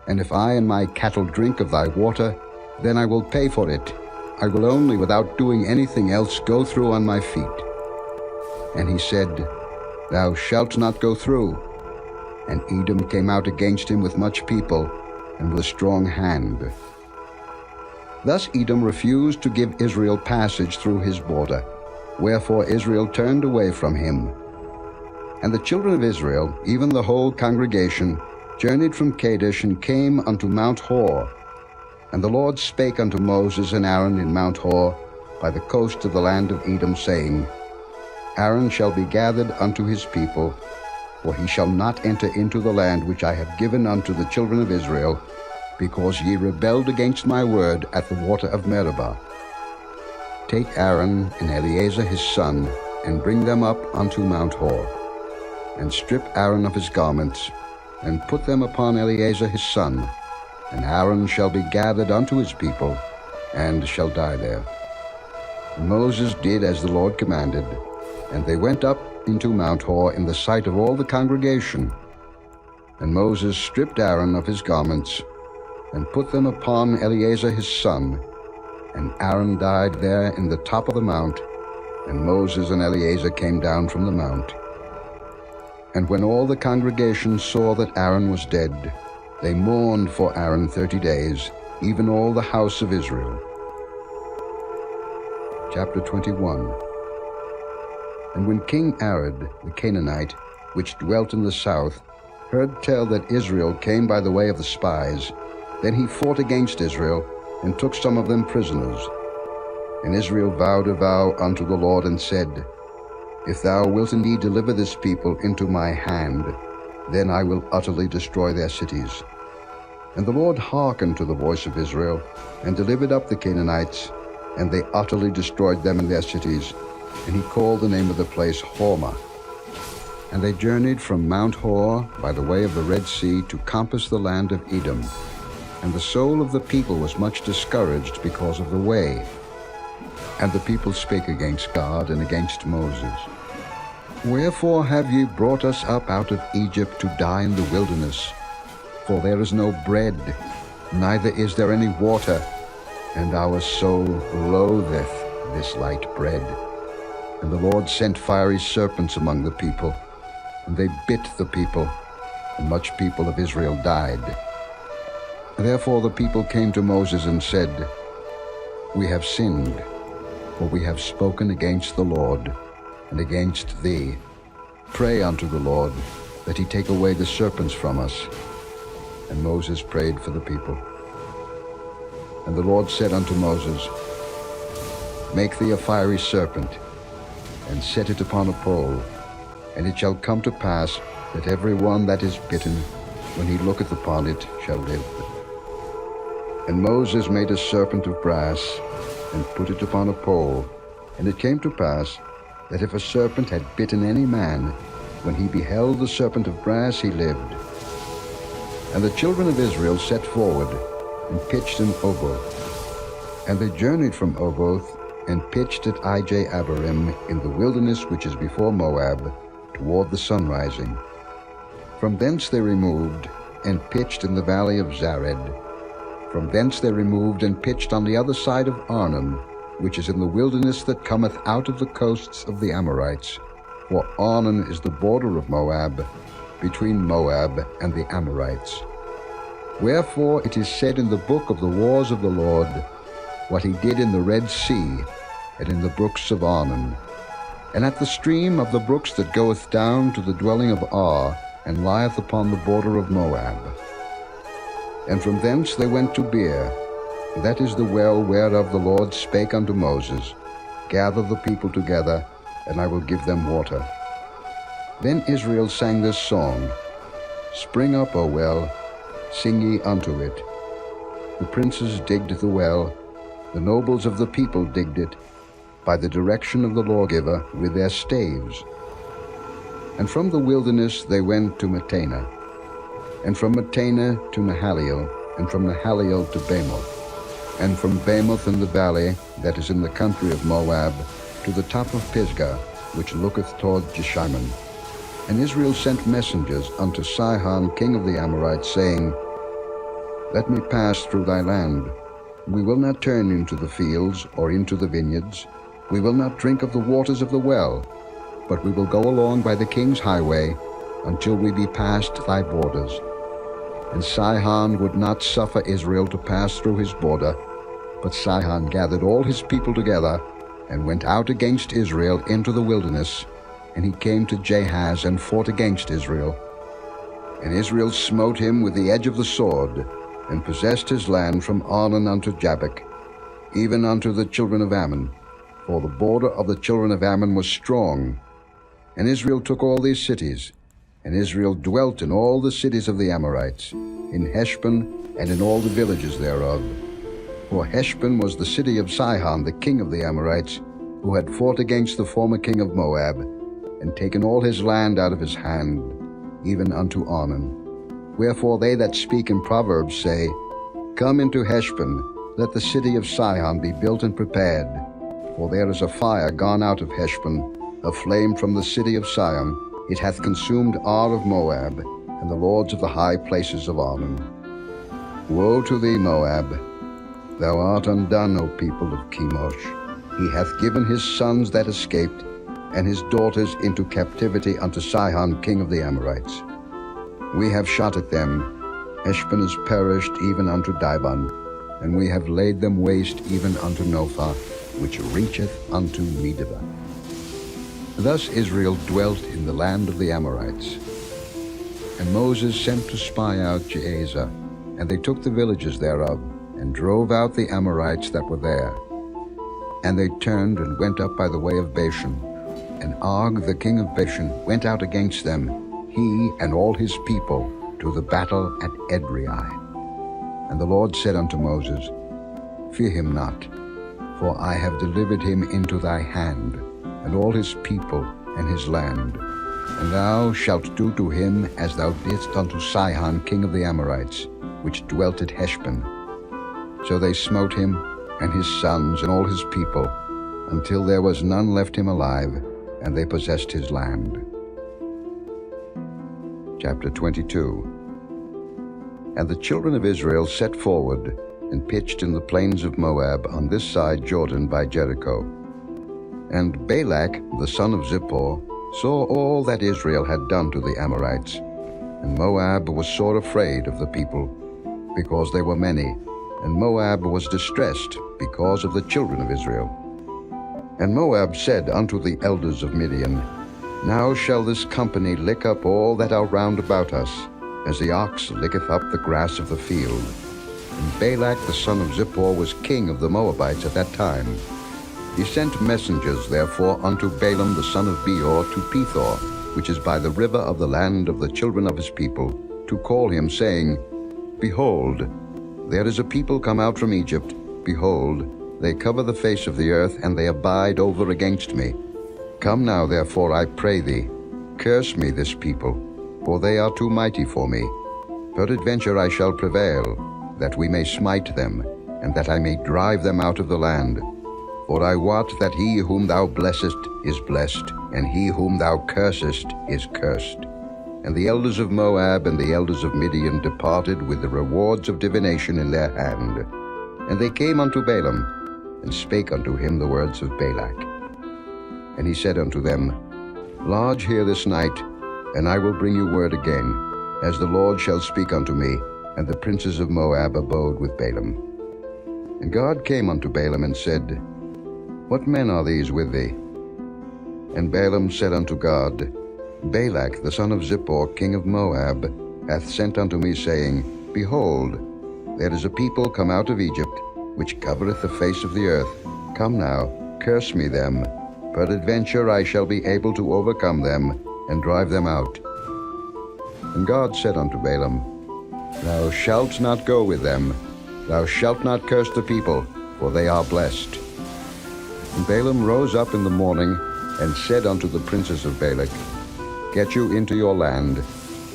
and if I and my cattle drink of thy water, then I will pay for it. I will only, without doing anything else, go through on my feet. And he said, Thou shalt not go through. And Edom came out against him with much people, and with a strong hand. Thus Edom refused to give Israel passage through his border, wherefore Israel turned away from him. And the children of Israel, even the whole congregation, journeyed from Kadesh and came unto Mount Hor. And the Lord spake unto Moses and Aaron in Mount Hor, by the coast of the land of Edom, saying, Aaron shall be gathered unto his people, for he shall not enter into the land which I have given unto the children of Israel, because ye rebelled against my word at the water of Meribah. Take Aaron and Eleazar his son, and bring them up unto Mount Hor, and strip Aaron of his garments, and put them upon Eleazar his son, and Aaron shall be gathered unto his people, and shall die there. And Moses did as the Lord commanded, and they went up into Mount Hor in the sight of all the congregation. And Moses stripped Aaron of his garments, and put them upon Eleazar his son, and Aaron died there in the top of the mount, and Moses and Eleazar came down from the mount. And when all the congregation saw that Aaron was dead, they mourned for Aaron 30 days, even all the house of Israel. Chapter 21. And when King Arad the Canaanite, which dwelt in the south, heard tell that Israel came by the way of the spies, then he fought against Israel, and took some of them prisoners. And Israel vowed a vow unto the Lord, and said, If thou wilt indeed deliver this people into my hand, then I will utterly destroy their cities. And the Lord hearkened to the voice of Israel, and delivered up the Canaanites, and they utterly destroyed them in their cities, and he called the name of the place Hormah. And they journeyed from Mount Hor by the way of the Red Sea to compass the land of Edom. And the soul of the people was much discouraged because of the way. And the people spake against God and against Moses. Wherefore have ye brought us up out of Egypt to die in the wilderness? For there is no bread, neither is there any water, and our soul loatheth this light bread. And the Lord sent fiery serpents among the people, and they bit the people, and much people of Israel died. Therefore the people came to Moses and said, We have sinned, for we have spoken against the Lord, and against thee. Pray unto the Lord, that he take away the serpents from us. And Moses prayed for the people. And the Lord said unto Moses, Make thee a fiery serpent, and set it upon a pole, and it shall come to pass that every one that is bitten, when he looketh upon it, shall live. And Moses made a serpent of brass, and put it upon a pole. And it came to pass, that if a serpent had bitten any man, when he beheld the serpent of brass, he lived. And the children of Israel set forward, and pitched in Oboth. And they journeyed from Oboth, and pitched at Ijah-abarim in the wilderness which is before Moab, toward the sunrising. From thence they removed, and pitched in the valley of Zared. From thence they removed, and pitched on the other side of Arnon, which is in the wilderness that cometh out of the coasts of the Amorites. For Arnon is the border of Moab, between Moab and the Amorites. Wherefore it is said in the book of the wars of the Lord, what he did in the Red Sea, and in the brooks of Arnon, and at the stream of the brooks that goeth down to the dwelling of Ar, and lieth upon the border of Moab. And from thence they went to Beer, that is the well whereof the Lord spake unto Moses, Gather the people together, and I will give them water. Then Israel sang this song, Spring up, O well, sing ye unto it. The princes digged the well, the nobles of the people digged it, by the direction of the lawgiver with their staves. And from the wilderness they went to Mattanah, and from Mattanah to Nahaliel, and from Nahaliel to Bamoth, and from Bamoth in the valley that is in the country of Moab, to the top of Pisgah, which looketh toward Jeshimon. And Israel sent messengers unto Sihon king of the Amorites, saying, Let me pass through thy land. We will not turn into the fields or into the vineyards. We will not drink of the waters of the well, but we will go along by the king's highway until we be past thy borders. And Sihon would not suffer Israel to pass through his border, but Sihon gathered all his people together and went out against Israel into the wilderness, and he came to Jahaz and fought against Israel. And Israel smote him with the edge of the sword, and possessed his land from Arnon unto Jabbok, even unto the children of Ammon, for the border of the children of Ammon was strong. And Israel took all these cities, and Israel dwelt in all the cities of the Amorites, in Heshbon and in all the villages thereof. For Heshbon was the city of Sihon, the king of the Amorites, who had fought against the former king of Moab, and taken all his land out of his hand, even unto Arnon. Wherefore they that speak in Proverbs say, Come into Heshbon, let the city of Sihon be built and prepared. For there is a fire gone out of Heshbon, a flame from the city of Sion. It hath consumed Ar of Moab, and the lords of the high places of Arnon. Woe to thee, Moab! Thou art undone, O people of Chemosh. He hath given his sons that escaped, and his daughters into captivity unto Sihon king of the Amorites. We have shot at them. Heshbon is perished even unto Dibon, and we have laid them waste even unto Nophah, which reacheth unto Medeba. Thus Israel dwelt in the land of the Amorites. And Moses sent to spy out Jazer, and they took the villages thereof, and drove out the Amorites that were there. And they turned and went up by the way of Bashan. And Og the king of Bashan went out against them, he and all his people, to the battle at Edrei. And the Lord said unto Moses, Fear him not, for I have delivered him into thy hand, and all his people and his land. And thou shalt do to him as thou didst unto Sihon king of the Amorites, which dwelt at Heshbon. So they smote him, and his sons, and all his people, until there was none left him alive, and they possessed his land. Chapter 22. And the children of Israel set forward, and pitched in the plains of Moab on this side Jordan by Jericho. And Balak the son of Zippor saw all that Israel had done to the Amorites. And Moab was sore afraid of the people, because they were many, and Moab was distressed because of the children of Israel. And Moab said unto the elders of Midian, Now shall this company lick up all that are round about us, as the ox licketh up the grass of the field. And Balak the son of Zippor was king of the Moabites at that time. He sent messengers therefore unto Balaam the son of Beor to Pethor, which is by the river of the land of the children of his people, to call him, saying, Behold, there is a people come out from Egypt. Behold, they cover the face of the earth, and they abide over against me. Come now, therefore, I pray thee, curse me this people, for they are too mighty for me. Peradventure I shall prevail, that we may smite them, and that I may drive them out of the land. For I wot that he whom thou blessest is blessed, and he whom thou cursest is cursed. And the elders of Moab and the elders of Midian departed with the rewards of divination in their hand. And they came unto Balaam, and spake unto him the words of Balak. And he said unto them, Lodge here this night, and I will bring you word again, as the Lord shall speak unto me. And the princes of Moab abode with Balaam. And God came unto Balaam and said, What men are these with thee? And Balaam said unto God, Balak the son of Zippor, king of Moab, hath sent unto me, saying, Behold, there is a people come out of Egypt, which covereth the face of the earth. Come now, curse me them. Peradventure I shall be able to overcome them, and drive them out. And God said unto Balaam, Thou shalt not go with them. Thou shalt not curse the people, for they are blessed. And Balaam rose up in the morning, and said unto the princes of Balak, Get you into your land,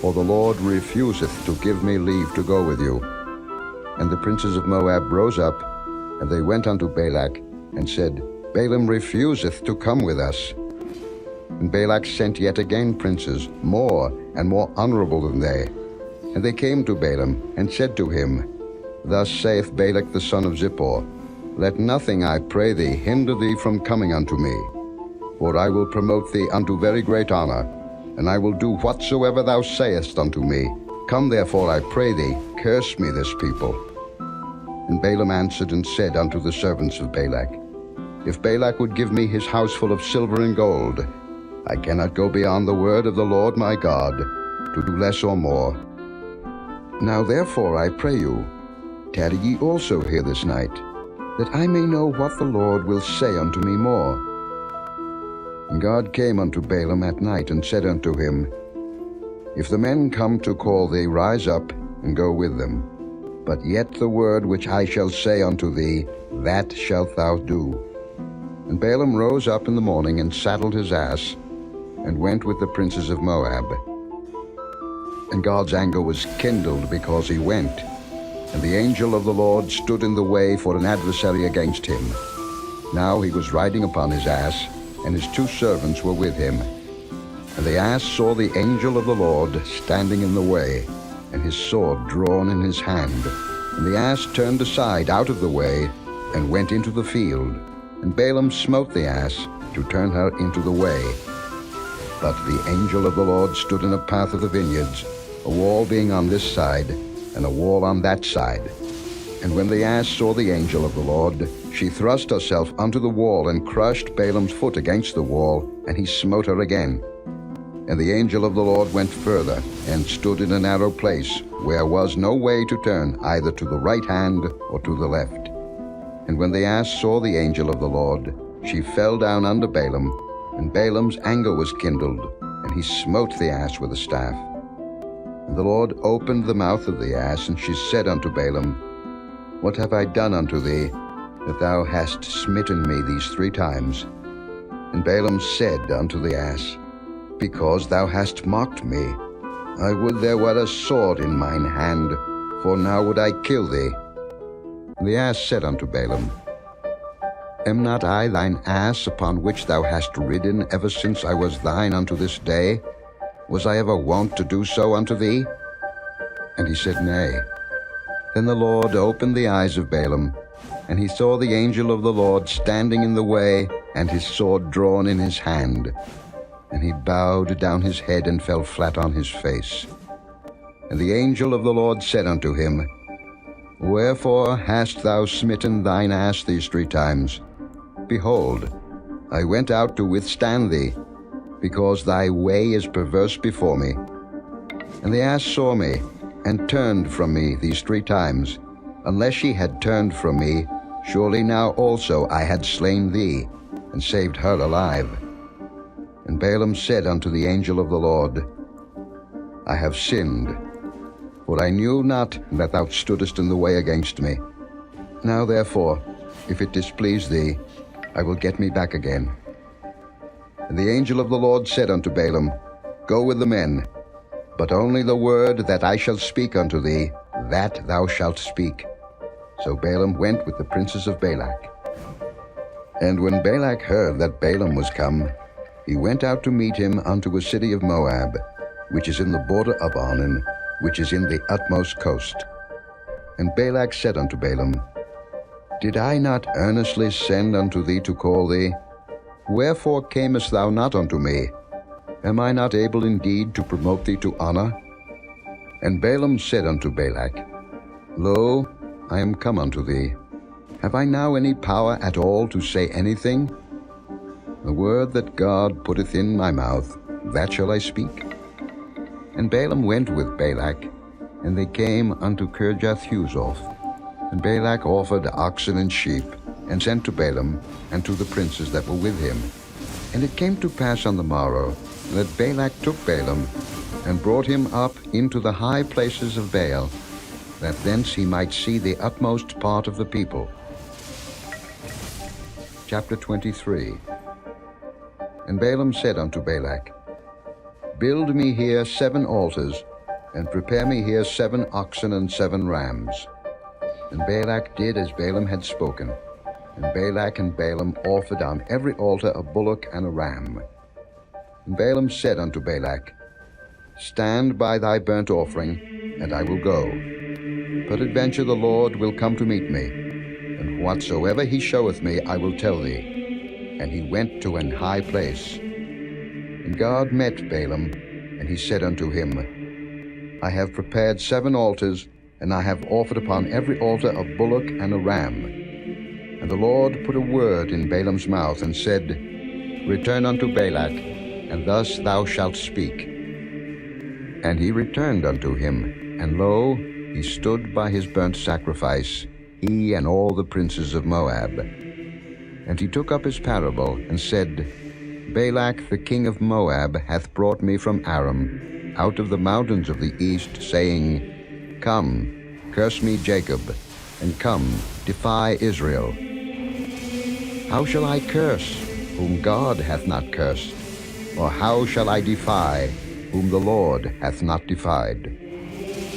for the Lord refuseth to give me leave to go with you. And the princes of Moab rose up, and they went unto Balak, and said, Balaam refuseth to come with us. And Balak sent yet again princes, more and more honorable than they. And they came to Balaam, and said to him, Thus saith Balak the son of Zippor, Let nothing, I pray thee, hinder thee from coming unto me. For I will promote thee unto very great honor, and I will do whatsoever thou sayest unto me. Come therefore, I pray thee, curse me this people. And Balaam answered and said unto the servants of Balak, If Balak would give me his house full of silver and gold, I cannot go beyond the word of the Lord my God, to do less or more. Now therefore I pray you, tarry ye also here this night, that I may know what the Lord will say unto me more. And God came unto Balaam at night, and said unto him, If the men come to call thee, rise up, and go with them. But yet the word which I shall say unto thee, that shalt thou do. And Balaam rose up in the morning, and saddled his ass, and went with the princes of Moab. And God's anger was kindled because he went, and the angel of the Lord stood in the way for an adversary against him. Now he was riding upon his ass, and his 2 servants were with him. And the ass saw the angel of the Lord standing in the way, and his sword drawn in his hand. And the ass turned aside out of the way, and went into the field. And Balaam smote the ass to turn her into the way. But the angel of the Lord stood in a path of the vineyards, a wall being on this side, and a wall on that side. And when the ass saw the angel of the Lord, she thrust herself unto the wall, and crushed Balaam's foot against the wall, and he smote her again. And the angel of the Lord went further, and stood in a narrow place, where was no way to turn, either to the right hand or to the left. And when the ass saw the angel of the Lord, she fell down under Balaam, and Balaam's anger was kindled, and he smote the ass with a staff. And the Lord opened the mouth of the ass, and she said unto Balaam, What have I done unto thee, that thou hast smitten me these 3 times? And Balaam said unto the ass, Because thou hast mocked me. I would there were a sword in mine hand, for now would I kill thee. And the ass said unto Balaam, Am not I thine ass, upon which thou hast ridden ever since I was thine unto this day? Was I ever wont to do so unto thee? And he said, Nay. Then the Lord opened the eyes of Balaam, and he saw the angel of the Lord standing in the way, and his sword drawn in his hand. And he bowed down his head, and fell flat on his face. And the angel of the Lord said unto him, Wherefore hast thou smitten thine ass these 3 times? Behold, I went out to withstand thee, because thy way is perverse before me. And the ass saw me, and turned from me these 3 times. Unless she had turned from me, surely now also I had slain thee, and saved her alive. And Balaam said unto the angel of the Lord, I have sinned, for I knew not that thou stoodest in the way against me. Now therefore, if it displease thee, I will get me back again. And the angel of the Lord said unto Balaam, Go with the men, but only the word that I shall speak unto thee, that thou shalt speak. So Balaam went with the princes of Balak. And when Balak heard that Balaam was come, he went out to meet him unto a city of Moab, which is in the border of Arnon, which is in the utmost coast. And Balak said unto Balaam, Did I not earnestly send unto thee to call thee? Wherefore camest thou not unto me? Am I not able indeed to promote thee to honor? And Balaam said unto Balak, Lo, I am come unto thee. Have I now any power at all to say anything? The word that God putteth in my mouth, that shall I speak. And Balaam went with Balak, and they came unto Kirjath-huzoth. And Balak offered oxen and sheep, and sent to Balaam, and to the princes that were with him. And it came to pass on the morrow, that Balak took Balaam, and brought him up into the high places of Baal, that thence he might see the utmost part of the people. Chapter 23. And Balaam said unto Balak, Build me here 7 altars, and prepare me here 7 oxen and 7 rams. And Balak did as Balaam had spoken. And Balak and Balaam offered on every altar a bullock and a ram. And Balaam said unto Balak, Stand by thy burnt offering, and I will go. Peradventure the Lord will come to meet me, and whatsoever he showeth me I will tell thee. And he went to an high place. And God met Balaam, and he said unto him, I have prepared 7 altars, and I have offered upon every altar a bullock and a ram. And the Lord put a word in Balaam's mouth, and said, Return unto Balak, and thus thou shalt speak. And he returned unto him, and lo, he stood by his burnt sacrifice, he and all the princes of Moab. And he took up his parable, and said, Balak the king of Moab hath brought me from Aram, out of the mountains of the east, saying, Come, curse me Jacob, and come, defy Israel. How shall I curse, whom God hath not cursed? Or how shall I defy, whom the Lord hath not defied?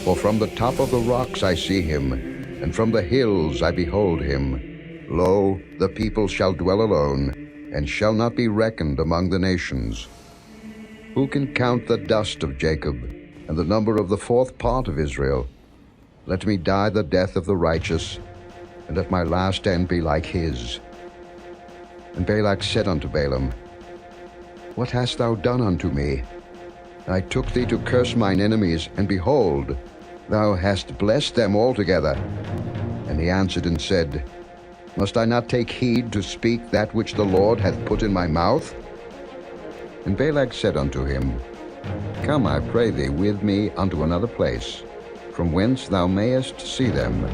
For from the top of the rocks I see him, and from the hills I behold him. Lo, the people shall dwell alone, and shall not be reckoned among the nations. Who can count the dust of Jacob, and the number of the 4th part of Israel? Let me die the death of the righteous, and let my last end be like his. And Balak said unto Balaam, What hast thou done unto me? I took thee to curse mine enemies, and behold, thou hast blessed them altogether. And he answered and said, Must I not take heed to speak that which the Lord hath put in my mouth? And Balak said unto him, Come, I pray thee, with me unto another place, from whence thou mayest see them.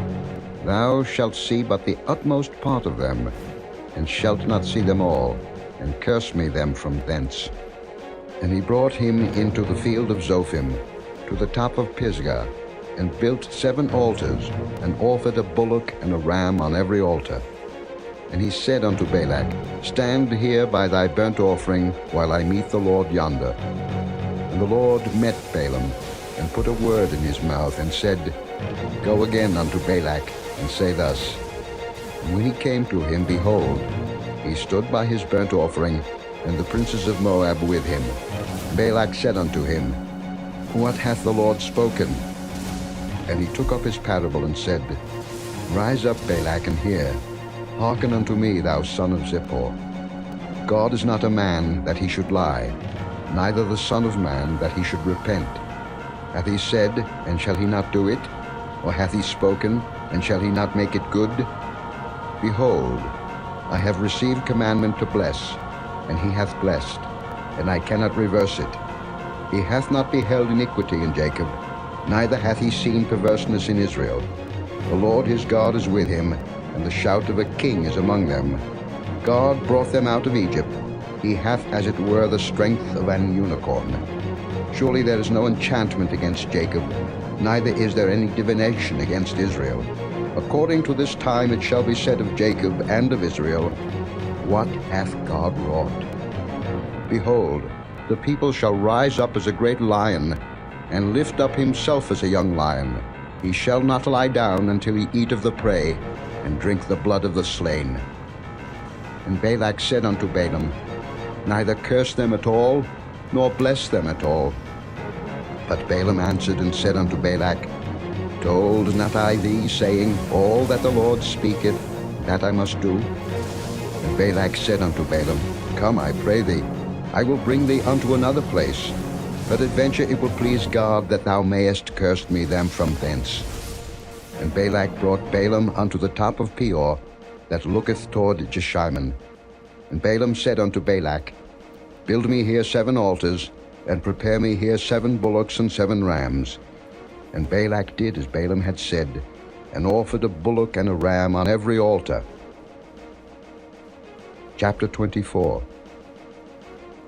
Thou shalt see but the utmost part of them, and shalt not see them all, and curse me them from thence. And he brought him into the field of Zophim, to the top of Pisgah, and built 7 altars, and offered a bullock and a ram on every altar. And he said unto Balak, Stand here by thy burnt offering, while I meet the Lord yonder. And the Lord met Balaam, and put a word in his mouth, and said, Go again unto Balak, and say thus. And when he came to him, behold, he stood by his burnt offering, and the princes of Moab with him. Balak said unto him, What hath the Lord spoken? And he took up his parable, and said, Rise up, Balak, and hear. Hearken unto me, thou son of Zippor. God is not a man that he should lie, neither the Son of Man that he should repent. Hath he said, and shall he not do it? Or hath he spoken, and shall he not make it good? Behold, I have received commandment to bless, and he hath blessed, and I cannot reverse it. He hath not beheld iniquity in Jacob, neither hath he seen perverseness in Israel. The Lord his God is with him, and the shout of a king is among them. God brought them out of Egypt. He hath as it were the strength of an unicorn. Surely there is no enchantment against Jacob, neither is there any divination against Israel. According to this time it shall be said of Jacob and of Israel, What hath God wrought? Behold, the people shall rise up as a great lion, and lift up himself as a young lion. He shall not lie down until he eat of the prey, and drink the blood of the slain. And Balak said unto Balaam, Neither curse them at all, nor bless them at all. But Balaam answered and said unto Balak, Told not I thee, saying, All that the Lord speaketh, that I must do? And Balak said unto Balaam, Come, I pray thee, I will bring thee unto another place. Peradventure it will please God that thou mayest curse me them from thence. And Balak brought Balaam unto the top of Peor, that looketh toward Jeshimon. And Balaam said unto Balak, Build me here 7 altars, and prepare me here 7 bullocks and 7 rams. And Balak did as Balaam had said, and offered a bullock and a ram on every altar. Chapter 24.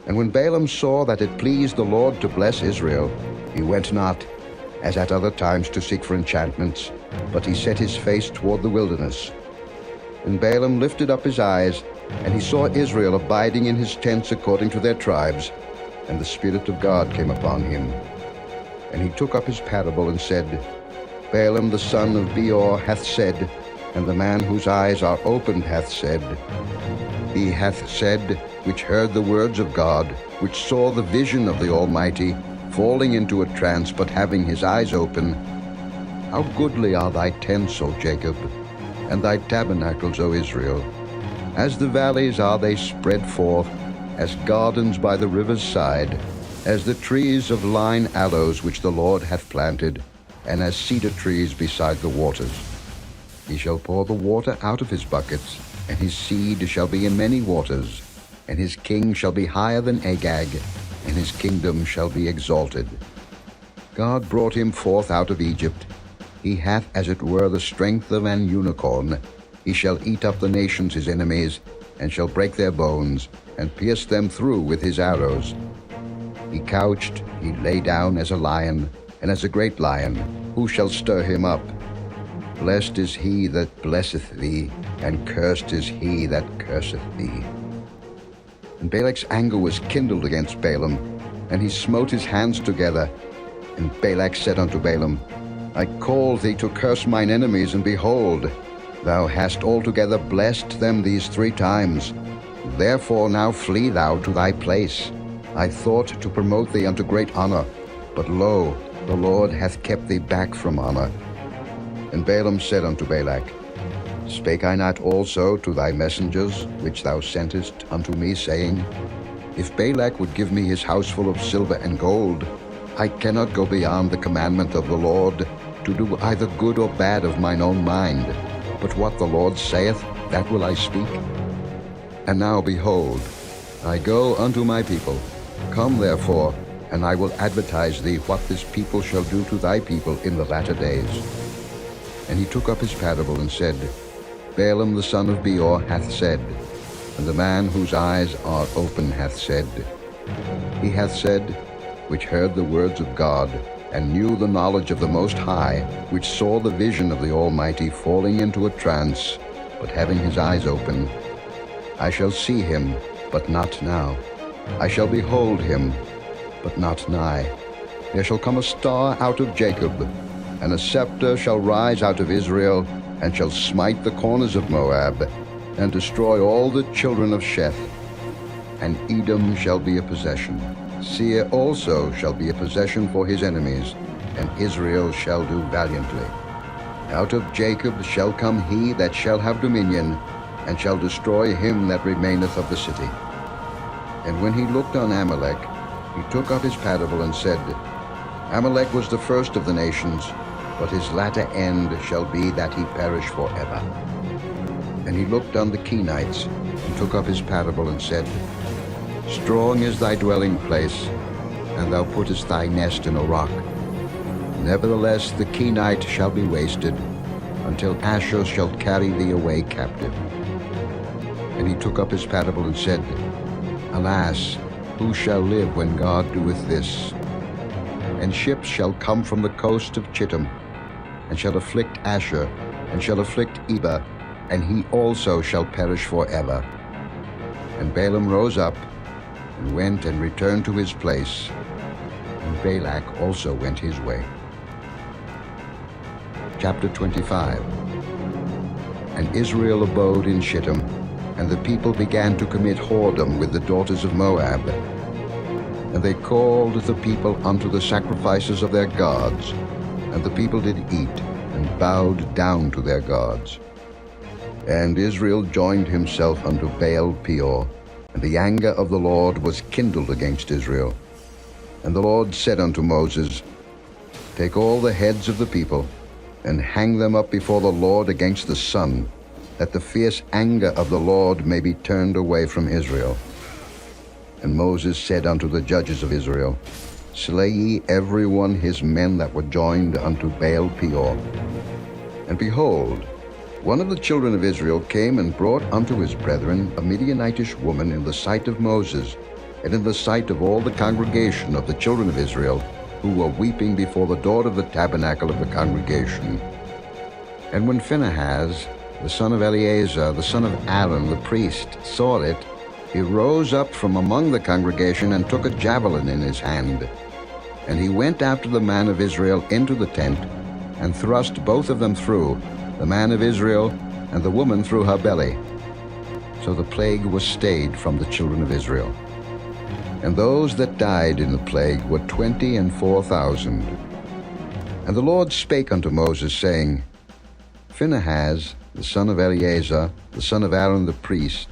And when Balaam saw that it pleased the Lord to bless Israel, he went not, as at other times, to seek for enchantments, but he set his face toward the wilderness. And Balaam lifted up his eyes, and he saw Israel abiding in his tents according to their tribes, and the Spirit of God came upon him. And he took up his parable, and said, Balaam the son of Beor hath said, and the man whose eyes are opened hath said, He hath said, which heard the words of God, which saw the vision of the Almighty, falling into a trance, but having his eyes open, How goodly are thy tents, O Jacob, and thy tabernacles, O Israel. As the valleys are they spread forth, as gardens by the river's side, as the trees of lign aloes which the Lord hath planted, and as cedar trees beside the waters. He shall pour the water out of his buckets, and his seed shall be in many waters, and his king shall be higher than Agag, and his kingdom shall be exalted. God brought him forth out of Egypt. He hath as it were the strength of an unicorn. He shall eat up the nations his enemies, and shall break their bones, and pierce them through with his arrows. He couched, he lay down as a lion, and as a great lion. Who shall stir him up? Blessed is he that blesseth thee, and cursed is he that curseth thee. And Balak's anger was kindled against Balaam, and he smote his hands together. And Balak said unto Balaam, I called thee to curse mine enemies, and behold, thou hast altogether blessed them these 3 times. Therefore now flee thou to thy place. I thought to promote thee unto great honor, but lo, the Lord hath kept thee back from honor. And Balaam said unto Balak, Spake I not also to thy messengers, which thou sentest unto me, saying, If Balak would give me his house full of silver and gold, I cannot go beyond the commandment of the Lord, to do either good or bad of mine own mind. But what the Lord saith, that will I speak. And now, behold, I go unto my people. Come therefore, and I will advertise thee what this people shall do to thy people in the latter days. And he took up his parable and said, Balaam the son of Beor hath said, and the man whose eyes are open hath said. He hath said, which heard the words of God, and knew the knowledge of the Most High, which saw the vision of the Almighty falling into a trance, but having his eyes open. I shall see him, but not now. I shall behold him, but not nigh. There shall come a star out of Jacob, and a scepter shall rise out of Israel, and shall smite the corners of Moab, and destroy all the children of Sheth. And Edom shall be a possession. Seir also shall be a possession for his enemies, and Israel shall do valiantly. Out of Jacob shall come he that shall have dominion, and shall destroy him that remaineth of the city. And when he looked on Amalek, he took up his parable and said, Amalek was the first of the nations, but his latter end shall be that he perish forever. And he looked on the Kenites, and took up his parable and said, Strong is thy dwelling place, and thou puttest thy nest in a rock. Nevertheless the Kenite shall be wasted, until Asher shall carry thee away captive. And he took up his parable and said, Alas, who shall live when God doeth this? And ships shall come from the coast of Chittim, and shall afflict Asher, and shall afflict Eber, and he also shall perish forever. And Balaam rose up, and went and returned to his place, and Balak also went his way. Chapter 25. And Israel abode in Shittim, and the people began to commit whoredom with the daughters of Moab. And they called the people unto the sacrifices of their gods, and the people did eat, and bowed down to their gods. And Israel joined himself unto Baal-peor, and the anger of the Lord was kindled against Israel. And the Lord said unto Moses, Take all the heads of the people, and hang them up before the Lord against the sun, that the fierce anger of the Lord may be turned away from Israel. And Moses said unto the judges of Israel, Slay ye every one his men that were joined unto Baal-peor. And behold, one of the children of Israel came and brought unto his brethren a Midianitish woman in the sight of Moses, and in the sight of all the congregation of the children of Israel, who were weeping before the door of the tabernacle of the congregation. And when Phinehas, the son of Eleazar, the son of Aaron, the priest, saw it, he rose up from among the congregation and took a javelin in his hand. And he went after the man of Israel into the tent, and thrust both of them through, the man of Israel and the woman through her belly. So the plague was stayed from the children of Israel. And those that died in the plague were 24,000. And the Lord spake unto Moses, saying, Phinehas, the son of Eleazar, the son of Aaron the priest,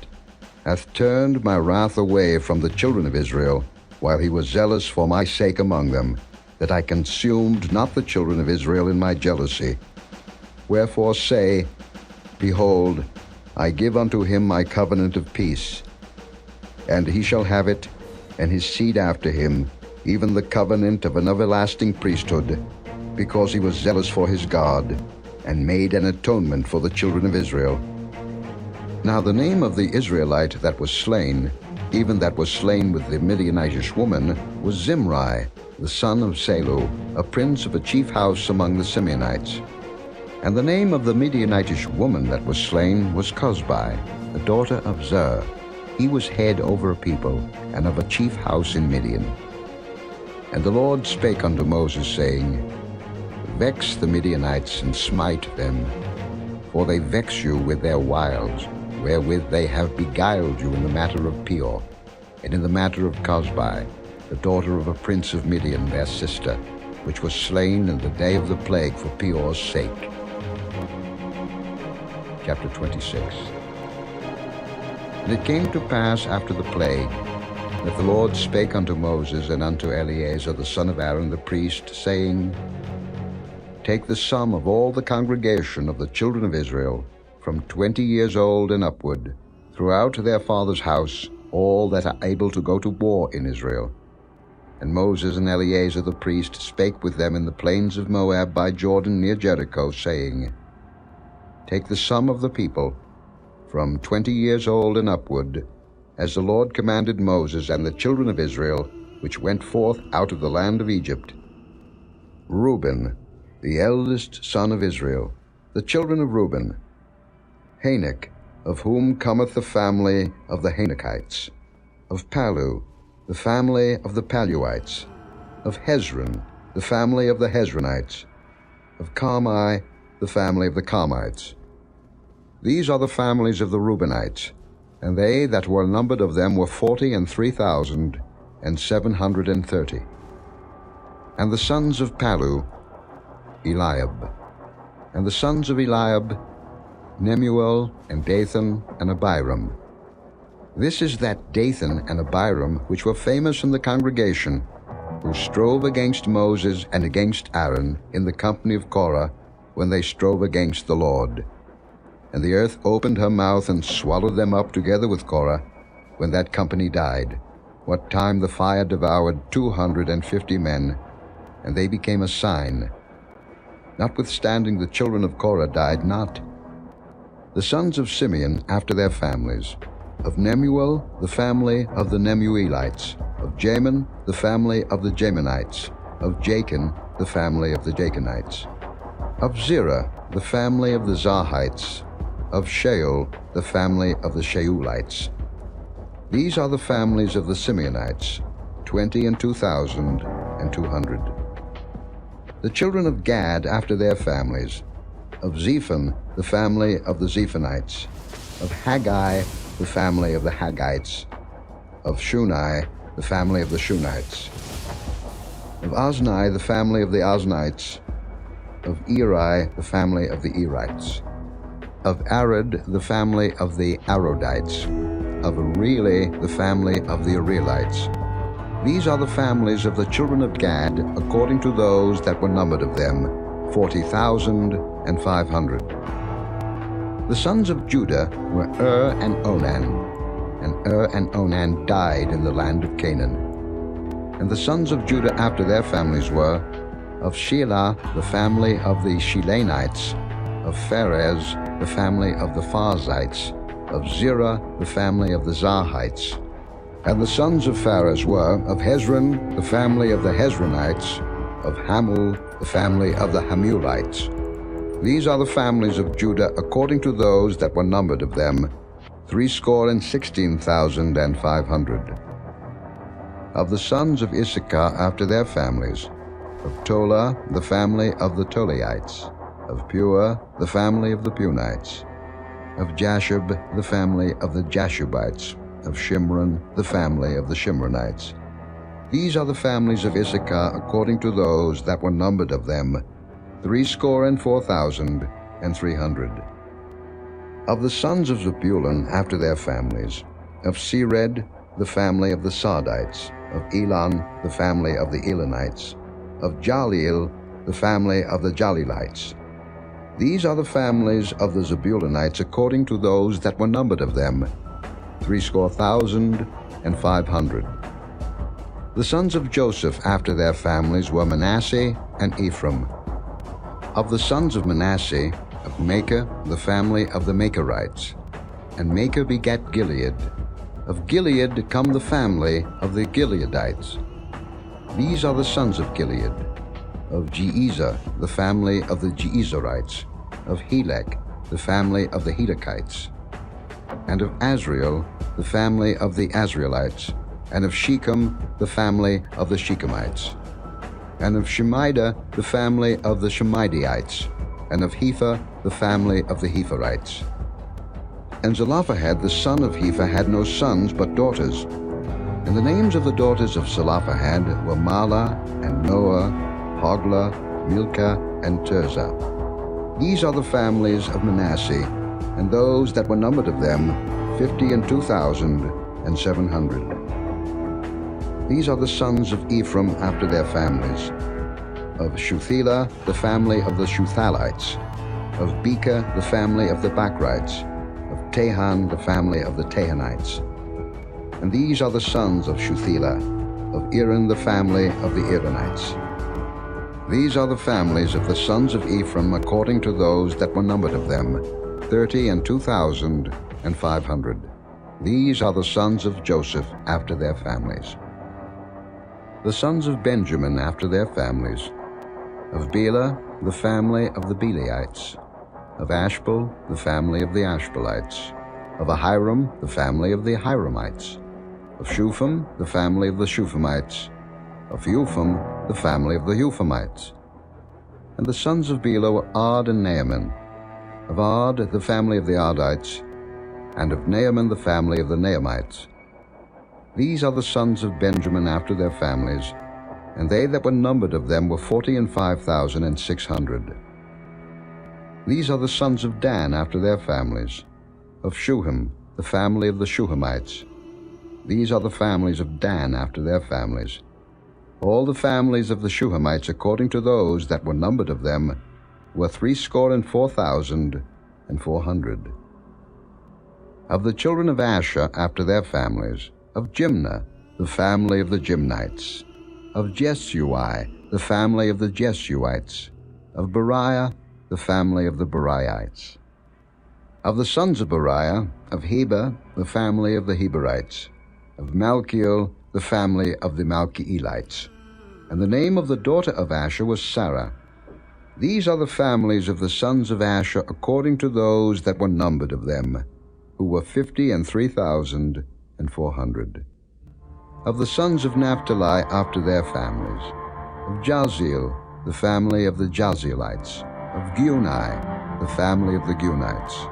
hath turned my wrath away from the children of Israel, while he was zealous for my sake among them, that I consumed not the children of Israel in my jealousy. Wherefore say, Behold, I give unto him my covenant of peace, and he shall have it, and his seed after him, even the covenant of an everlasting priesthood, because he was zealous for his God, and made an atonement for the children of Israel. Now the name of the Israelite that was slain, even that was slain with the Midianitish woman, was Zimri, the son of Salu, a prince of a chief house among the Simeonites. And the name of the Midianitish woman that was slain was Cozbi, the daughter of Zer. He was head over a people, and of a chief house in Midian. And the Lord spake unto Moses, saying, Vex the Midianites, and smite them, for they vex you with their wiles, wherewith they have beguiled you in the matter of Peor, and in the matter of Cozbi, the daughter of a prince of Midian, their sister, which was slain in the day of the plague for Peor's sake. Chapter 26. And it came to pass after the plague, that the Lord spake unto Moses and unto Eleazar the son of Aaron the priest, saying, Take the sum of all the congregation of the children of Israel, from 20 years old and upward, throughout their father's house, all that are able to go to war in Israel. And Moses and Eleazar the priest spake with them in the plains of Moab by Jordan near Jericho, saying, Take the sum of the people, from 20 years old and upward, as the Lord commanded Moses and the children of Israel, which went forth out of the land of Egypt. Reuben, the eldest son of Israel, the children of Reuben, Hanok, of whom cometh the family of the Hanokites, of Palu, the family of the Paluites, of Hezron, the family of the Hezronites, of Carmi, the family of the Carmites. These are the families of the Reubenites, and they that were numbered of them were 43,730. And the sons of Palu, Eliab. And the sons of Eliab, Nemuel, and Dathan, and Abiram. This is that Dathan and Abiram which were famous in the congregation, who strove against Moses and against Aaron in the company of Korah, when they strove against the Lord. And the earth opened her mouth and swallowed them up together with Korah, when that company died, what time the fire devoured 250 men, and they became a sign. Notwithstanding the children of Korah died not. The sons of Simeon after their families, of Nemuel, the family of the Nemuelites, of Jamin, the family of the Jaminites, of Jachin, the family of the Jachinites, of Zerah, the family of the Zarhites, of Shaul, the family of the Shaulites. These are the families of the Simeonites, 22,200. The children of Gad after their families, of Zephon, the family of the Zephonites, of Haggai, the family of the Haggites, of Shuni, the family of the Shunites, of Ozni, the family of the Oznites, of Eri, the family of the Erites, of Arad, the family of the Arodites, of Areli, the family of the Arelites. These are the families of the children of Gad, according to those that were numbered of them, 40,500. The sons of Judah were and Onan, and and Onan died in the land of Canaan. And the sons of Judah after their families were, of Shelah, the family of the Shilanites, of Pharez, the family of the Pharzites, of Zerah, the family of the Zarhites. And the sons of Pharez were, of Hezron, the family of the Hezronites, of Hamul, the family of the Hamulites. These are the families of Judah according to those that were numbered of them, 16,500. Of the sons of Issachar after their families, of Tola, the family of the Tolaites, of Pua, the family of the Punites, of Jashub, the family of the Jashubites, of Shimron, the family of the Shimronites. These are the families of Issachar according to those that were numbered of them, 304,300. Of the sons of Zebulun after their families, of Sered, the family of the Sardites, of Elon, the family of the Elonites, of Jaleel, the family of the Jaleelites. These are the families of the Zebulunites according to those that were numbered of them, 3,500. The sons of Joseph after their families were Manasseh and Ephraim. Of the sons of Manasseh, of Machir, the family of the Machirites. And Machir begat Gilead. Of Gilead come the family of the Gileadites. These are the sons of Gilead. Of Jeezer, the family of the Jeezerites. Of Helek, the family of the Helekites. And of Azriel, the family of the Azrielites. And of Shechem, the family of the Shechemites. And of Shemida, the family of the Shemidaites. And of Hepher, the family of the Hepherites. And Zelophehad the son of Hepher had no sons but daughters. And the names of the daughters of Zelophehad were Mahlah, and Noah, Hoglah, Milcah, and Tirzah. These are the families of Manasseh, and those that were numbered of them, 52,700. These are the sons of Ephraim after their families. Of Shuthelah, the family of the Shuthalites. Of Becher, the family of the Bachrites. Of Tahan, the family of the Tahanites. And these are the sons of Shuthelah. Of Eran, the family of the Eranites. These are the families of the sons of Ephraim according to those that were numbered of them, 32,500. These are the sons of Joseph after their families. The sons of Benjamin after their families. Of Bela, the family of the Belaites. Of Ashbel, the family of the Ashbelites. Of Ahiram, the family of the Ahiramites. Of Shupham, the family of the Shuphamites. Of Eupham, the family of the Euphamites. And the sons of Bela were Ard and Naaman. Of Ard, the family of the Ardites. And of Naaman, the family of the Naamites. These are the sons of Benjamin after their families, and they that were numbered of them were 45,600. These are the sons of Dan after their families. Of Shuham, the family of the Shuhamites. These are the families of Dan after their families. All the families of the Shuhamites according to those that were numbered of them were 304,400. Of the children of Asher after their families. Of Jimnah, the family of the Jimnites. Of Jesui, the family of the Jesuites. Of Beriah, the family of the Beriites. Of the sons of Beriah, of Heber, the family of the Heberites. Of Malchiel, the family of the Malchielites. And the name of the daughter of Asher was Sarah. These are the families of the sons of Asher according to those that were numbered of them, who were 53,400. Of the sons of Naphtali after their families. Of Jaziel, the family of the Jazielites. Of Guni, the family of the Gunites.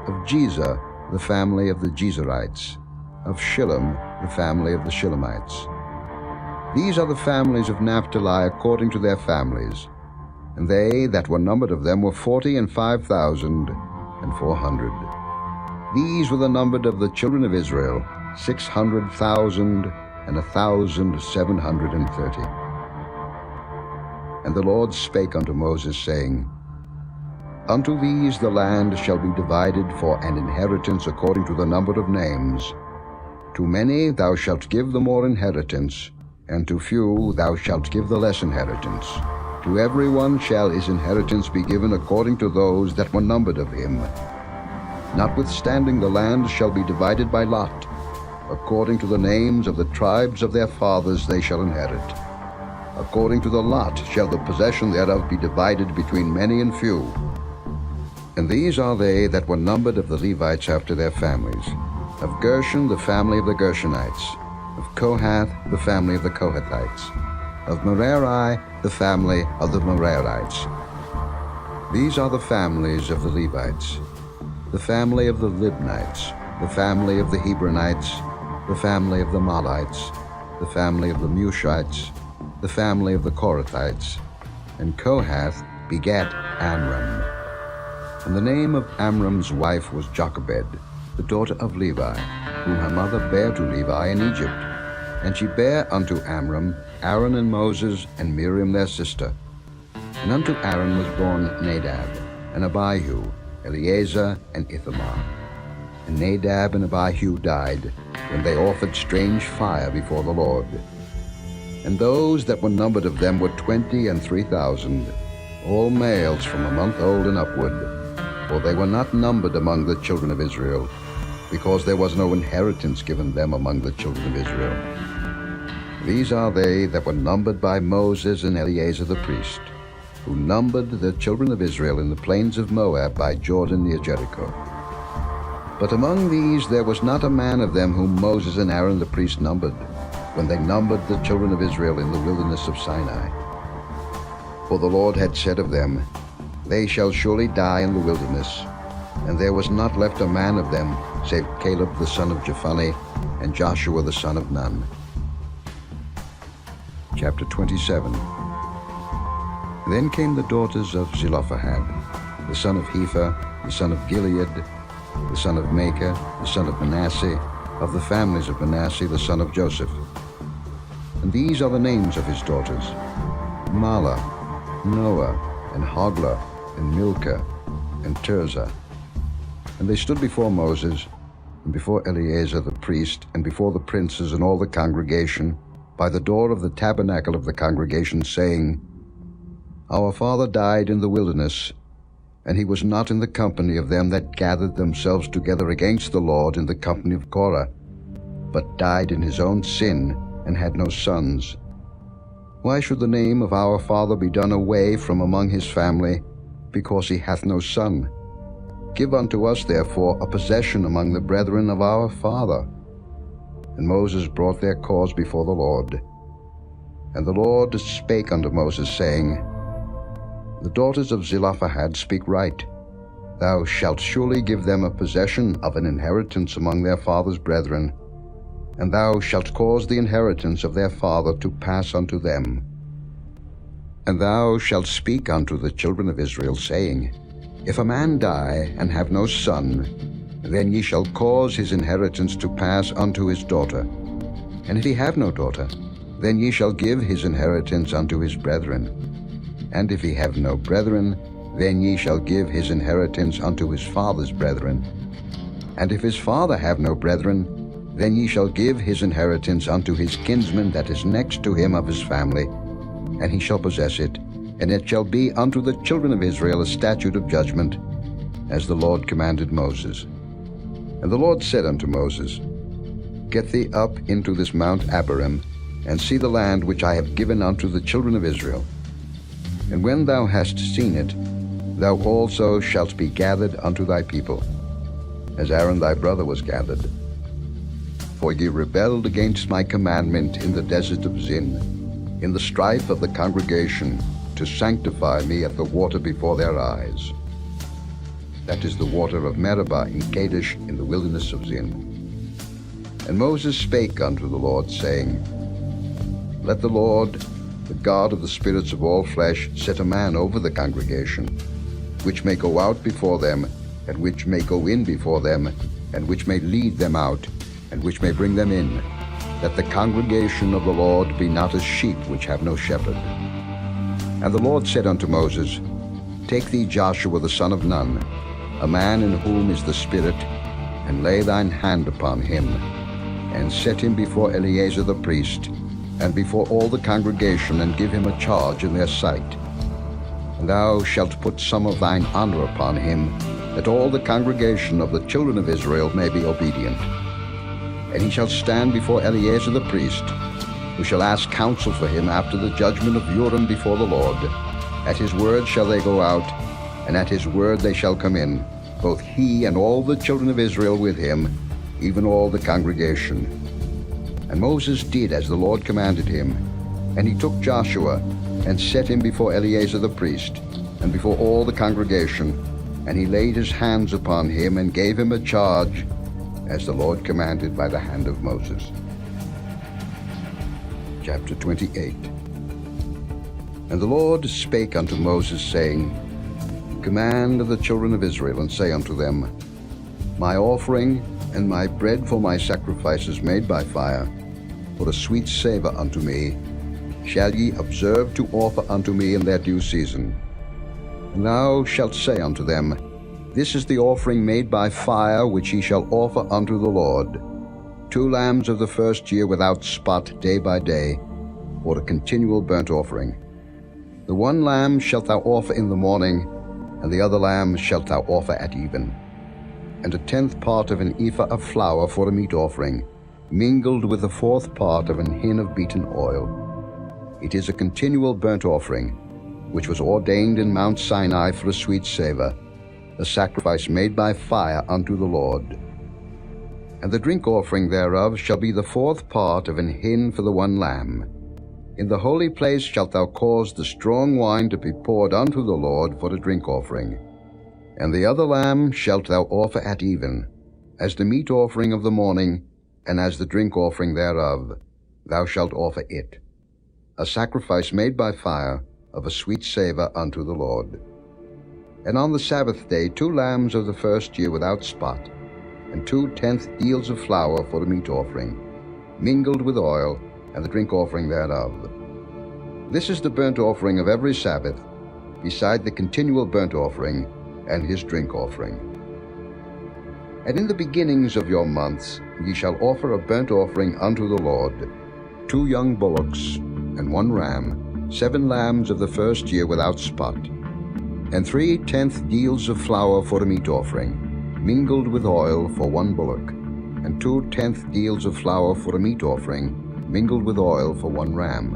Of Jezer, the family of the Jezerites. Of Shillem, the family of the Shillemites. These are the families of Naphtali according to their families, and they that were numbered of them were 45,400. These were the numbered of the children of Israel, 600,1,730. And the Lord spake unto Moses, saying, Unto these the land shall be divided for an inheritance according to the number of names. To many thou shalt give the more inheritance, and to few thou shalt give the less inheritance. To every one shall his inheritance be given according to those that were numbered of him. Notwithstanding the land shall be divided by lot. According to the names of the tribes of their fathers they shall inherit. According to the lot shall the possession thereof be divided between many and few. And these are they that were numbered of the Levites after their families. Of Gershon, the family of the Gershonites. Of Kohath, the family of the Kohathites. Of Merari, the family of the Merarites. These are the families of the Levites. The family of the Libnites, the family of the Hebronites, the family of the Mahlites, the family of the Mushites, the family of the Korathites, And Kohath begat Amram. And the name of Amram's wife was Jochebed, the daughter of Levi, whom her mother bare to Levi in Egypt. And she bare unto Amram Aaron and Moses and Miriam their sister. And unto Aaron was born Nadab, and Abihu, Eleazar, and Ithamar. And Nadab and Abihu died, when they offered strange fire before the Lord. And those that were numbered of them were 23,000, all males from a month old and upward, for they were not numbered among the children of Israel, because there was no inheritance given them among the children of Israel. These are they that were numbered by Moses and Eleazar the priest, who numbered the children of Israel in the plains of Moab by Jordan near Jericho. But among these there was not a man of them whom Moses and Aaron the priest numbered, when they numbered the children of Israel in the wilderness of Sinai. For the Lord had said of them, They shall surely die in the wilderness. And there was not left a man of them, save Caleb the son of Jephunneh, and Joshua the son of Nun. Chapter 27. Then came the daughters of Zelophehad, the son of Hepher, the son of Gilead, the son of Machir, the son of Manasseh, of the families of Manasseh, the son of Joseph. And these are the names of his daughters: Mahlah, Noah, and Hoglah, and Milcah, and Tirzah. And they stood before Moses, and before Eleazar the priest, and before the princes and all the congregation, by the door of the tabernacle of the congregation, saying, Our father died in the wilderness, and he was not in the company of them that gathered themselves together against the Lord in the company of Korah, but died in his own sin, and had no sons. Why should the name of our father be done away from among his family, because he hath no son? Give unto us therefore a possession among the brethren of our father. And Moses brought their cause before the Lord. And the Lord spake unto Moses, saying, The daughters of Zelophehad speak right. Thou shalt surely give them a possession of an inheritance among their father's brethren, and thou shalt cause the inheritance of their father to pass unto them. And thou shalt speak unto the children of Israel, saying, If a man die and have no son, then ye shall cause his inheritance to pass unto his daughter. And if he have no daughter, then ye shall give his inheritance unto his brethren. And if he have no brethren, then ye shall give his inheritance unto his father's brethren. And if his father have no brethren, then ye shall give his inheritance unto his kinsman that is next to him of his family, and he shall possess it, and it shall be unto the children of Israel a statute of judgment, as the Lord commanded Moses. And the Lord said unto Moses, Get thee up into this Mount Abarim, and see the land which I have given unto the children of Israel. And when thou hast seen it, thou also shalt be gathered unto thy people, as Aaron thy brother was gathered. For ye rebelled against my commandment in the desert of Zin, in the strife of the congregation, to sanctify me at the water before their eyes. That is the water of Meribah in Kadesh in the wilderness of Zin. And Moses spake unto the Lord, saying, Let the Lord, the God of the spirits of all flesh, set a man over the congregation, which may go out before them, and which may go in before them, and which may lead them out, and which may bring them in, that the congregation of the Lord be not as sheep which have no shepherd. And the Lord said unto Moses, Take thee Joshua the son of Nun, a man in whom is the Spirit, and lay thine hand upon him, and set him before Eleazar the priest, and before all the congregation, and give him a charge in their sight. And thou shalt put some of thine honor upon him, that all the congregation of the children of Israel may be obedient. And he shall stand before Eleazar the priest, who shall ask counsel for him after the judgment of Urim before the Lord. At his word shall they go out, and at his word they shall come in, both he and all the children of Israel with him, even all the congregation. And Moses did as the Lord commanded him, and he took Joshua, and set him before Eleazar the priest, and before all the congregation, and he laid his hands upon him, and gave him a charge, as the Lord commanded by the hand of Moses. Chapter 28. And the Lord spake unto Moses, saying, Command the children of Israel, and say unto them, My offering and my bread for my sacrifices made by fire, for a sweet savour unto me, shall ye observe to offer unto me in their due season. And thou shalt say unto them, This is the offering made by fire which ye shall offer unto the Lord, 2 lambs of the first year without spot day by day, for a continual burnt offering. The one lamb shalt thou offer in the morning, and the other lamb shalt thou offer at even. And 1/10 part of an ephah of flour for a meat offering, mingled with 1/4 part of an hin of beaten oil. It is a continual burnt offering, which was ordained in Mount Sinai for a sweet savour, a sacrifice made by fire unto the Lord. And the drink offering thereof shall be 1/4 part of an hin for the one lamb. In the holy place shalt thou cause the strong wine to be poured unto the Lord for a drink offering. And the other lamb shalt thou offer at even, as the meat offering of the morning, and as the drink offering thereof, thou shalt offer it, a sacrifice made by fire, of a sweet savour unto the Lord. And on the Sabbath day 2 lambs of the first year without spot, and 2/10 deals of flour for the meat offering, mingled with oil, and the drink offering thereof. This is the burnt offering of every Sabbath, beside the continual burnt offering, and his drink offering. And in the beginnings of your months ye shall offer a burnt offering unto the Lord, 2 young bullocks, and 1 ram, 7 lambs of the first year without spot, and 3/10 deals of flour for a meat offering, mingled with oil for 1 bullock, and 2/10 deals of flour for a meat offering, mingled with oil for 1 ram,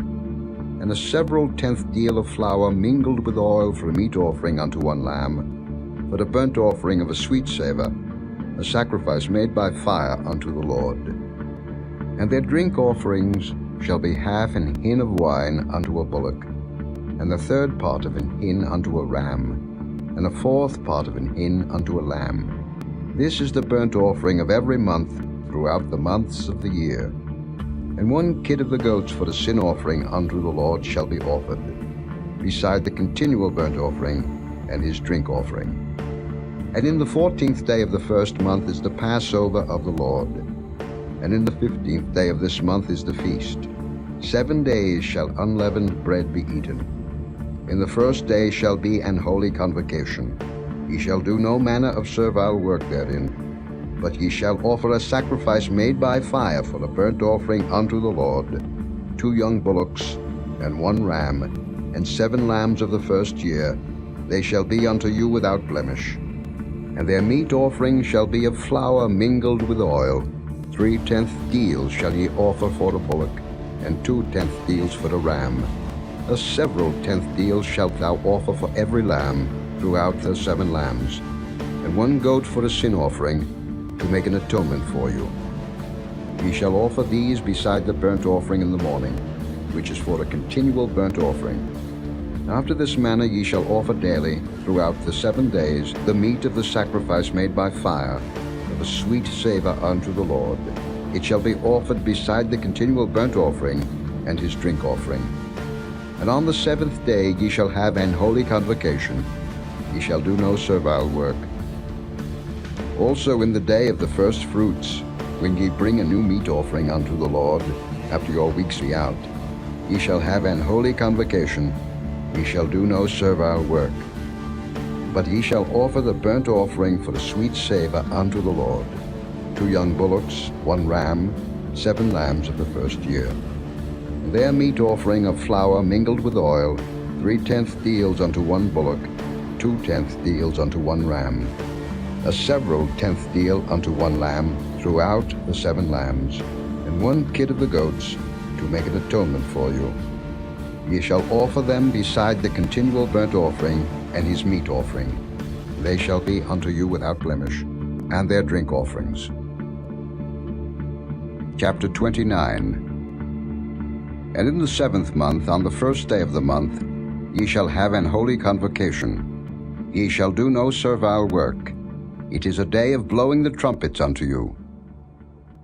and a several 10th deal of flour mingled with oil for a meat offering unto 1 lamb, for the burnt offering of a sweet savour, a sacrifice made by fire unto the Lord. And their drink offerings shall be 1/2 an hin of wine unto a bullock, and the 1/3 part of an hin unto a ram, and 1/4 part of an hin unto a lamb. This is the burnt offering of every month throughout the months of the year. And 1 kid of the goats for the sin offering unto the Lord shall be offered, beside the continual burnt offering and his drink offering. And in the 14th day of the first month is the Passover of the Lord, and in the 15th day of this month is the feast. 7 days shall unleavened bread be eaten. In the first day shall be an holy convocation. Ye shall do no manner of servile work therein, but ye shall offer a sacrifice made by fire for a burnt offering unto the Lord, 2 young bullocks, and 1 ram, and 7 lambs of the first year. They shall be unto you without blemish. And their meat offering shall be of flour mingled with oil. 3/10 deals shall ye offer for a bullock, and 2/10 deals for a ram. A several 10th deals shalt thou offer for every lamb throughout the 7 lambs, and 1 goat for a sin offering, to make an atonement for you. Ye shall offer these beside the burnt offering in the morning, which is for a continual burnt offering. After this manner ye shall offer daily, throughout the 7 days, the meat of the sacrifice made by fire, of a sweet savour unto the Lord. It shall be offered beside the continual burnt offering and his drink offering. And on the 7th day ye shall have an holy convocation. Ye shall do no servile work. Also in the day of the first fruits, when ye bring a new meat offering unto the Lord, after your weeks be out, ye shall have an holy convocation. Ye shall do no servile work. But ye shall offer the burnt offering for a sweet savour unto the Lord, 2 young bullocks, 1 ram, 7 lambs of the first year. And their meat offering of flour mingled with oil, 3/10 deals unto 1 bullock, 2/10 deals unto 1 ram, a several 10th deal unto 1 lamb throughout the 7 lambs, and 1 kid of the goats, to make an atonement for you. Ye shall offer them beside the continual burnt offering and his meat offering. They shall be unto you without blemish, and their drink offerings. Chapter 29. And in the 7th month, on the first day of the month, ye shall have an holy convocation. Ye shall do no servile work. It is a day of blowing the trumpets unto you.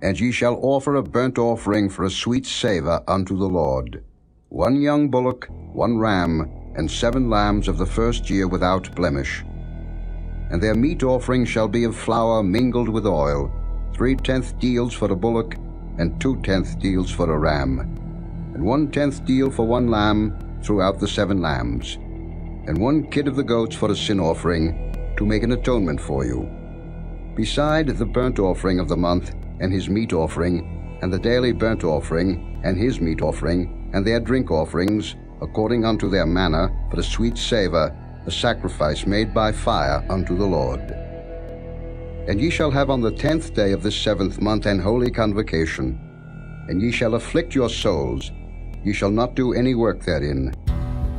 And ye shall offer a burnt offering for a sweet savour unto the Lord, 1 young bullock, 1 ram, and 7 lambs of the first year without blemish. And their meat offering shall be of flour mingled with oil, 3/10 deals for a bullock, and 2/10 deals for a ram, and 1/10 deal for 1 lamb throughout the 7 lambs, and 1 kid of the goats for a sin offering, to make an atonement for you. Beside the burnt offering of the month, and his meat offering, and the daily burnt offering, and his meat offering, and their drink offerings, according unto their manner, for a sweet savour, a sacrifice made by fire unto the Lord. And ye shall have on the 10th day of this 7th month an holy convocation, and ye shall afflict your souls. Ye shall not do any work therein,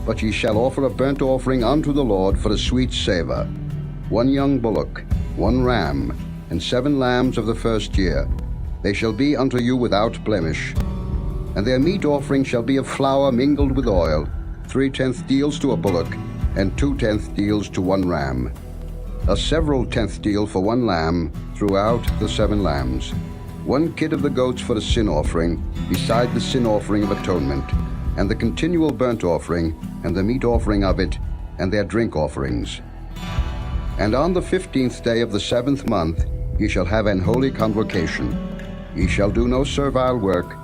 but ye shall offer a burnt offering unto the Lord for a sweet savour, 1 young bullock, 1 ram, and 7 lambs of the first year. They shall be unto you without blemish. And their meat offering shall be of flour mingled with oil, 3/10 deals to a bullock, and 2/10 deals to 1 ram, a several 10th deal for 1 lamb throughout the 7 lambs, 1 kid of the goats for a sin offering, beside the sin offering of atonement, and the continual burnt offering, and the meat offering of it, and their drink offerings. And on the 15th day of the 7th month ye shall have an holy convocation. Ye shall do no servile work,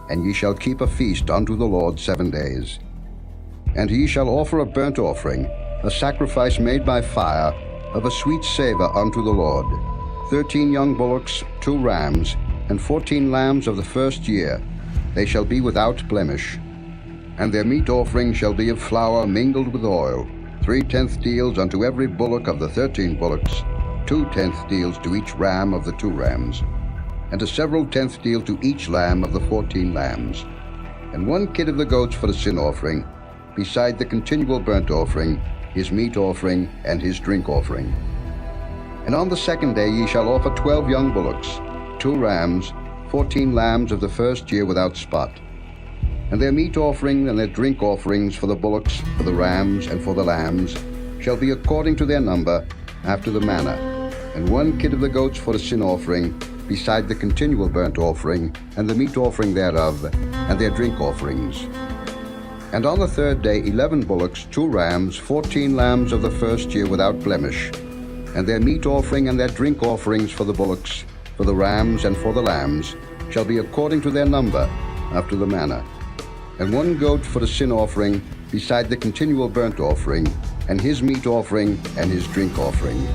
and ye shall keep a feast unto the Lord 7 days. And ye shall offer a burnt offering, a sacrifice made by fire, of a sweet savour unto the Lord, 13 young bullocks, 2 rams, and 14 lambs of the first year. They shall be without blemish. And their meat offering shall be of flour mingled with oil, 3/10 deals unto every bullock of the 13 bullocks, 2/10 deals to each ram of the 2 rams, and a several 10th deal to each lamb of the 14 lambs, and 1 kid of the goats for the sin offering, beside the continual burnt offering, his meat offering, and his drink offering. And on the 2nd day ye shall offer 12 young bullocks, 2 rams, 14 lambs of the first year without spot. And their meat offering and their drink offerings for the bullocks, for the rams, and for the lambs shall be according to their number, after the manner, and 1 kid of the goats for the sin offering, beside the continual burnt offering, and the meat offering thereof, and their drink offerings. And on the 3rd day 11 bullocks, 2 rams, 14 lambs of the first year without blemish, and their meat offering and their drink offerings for the bullocks, for the rams, and for the lambs shall be according to their number, after the manner, and 1 goat for the sin offering, beside the continual burnt offering, and his meat offering, and his drink offering.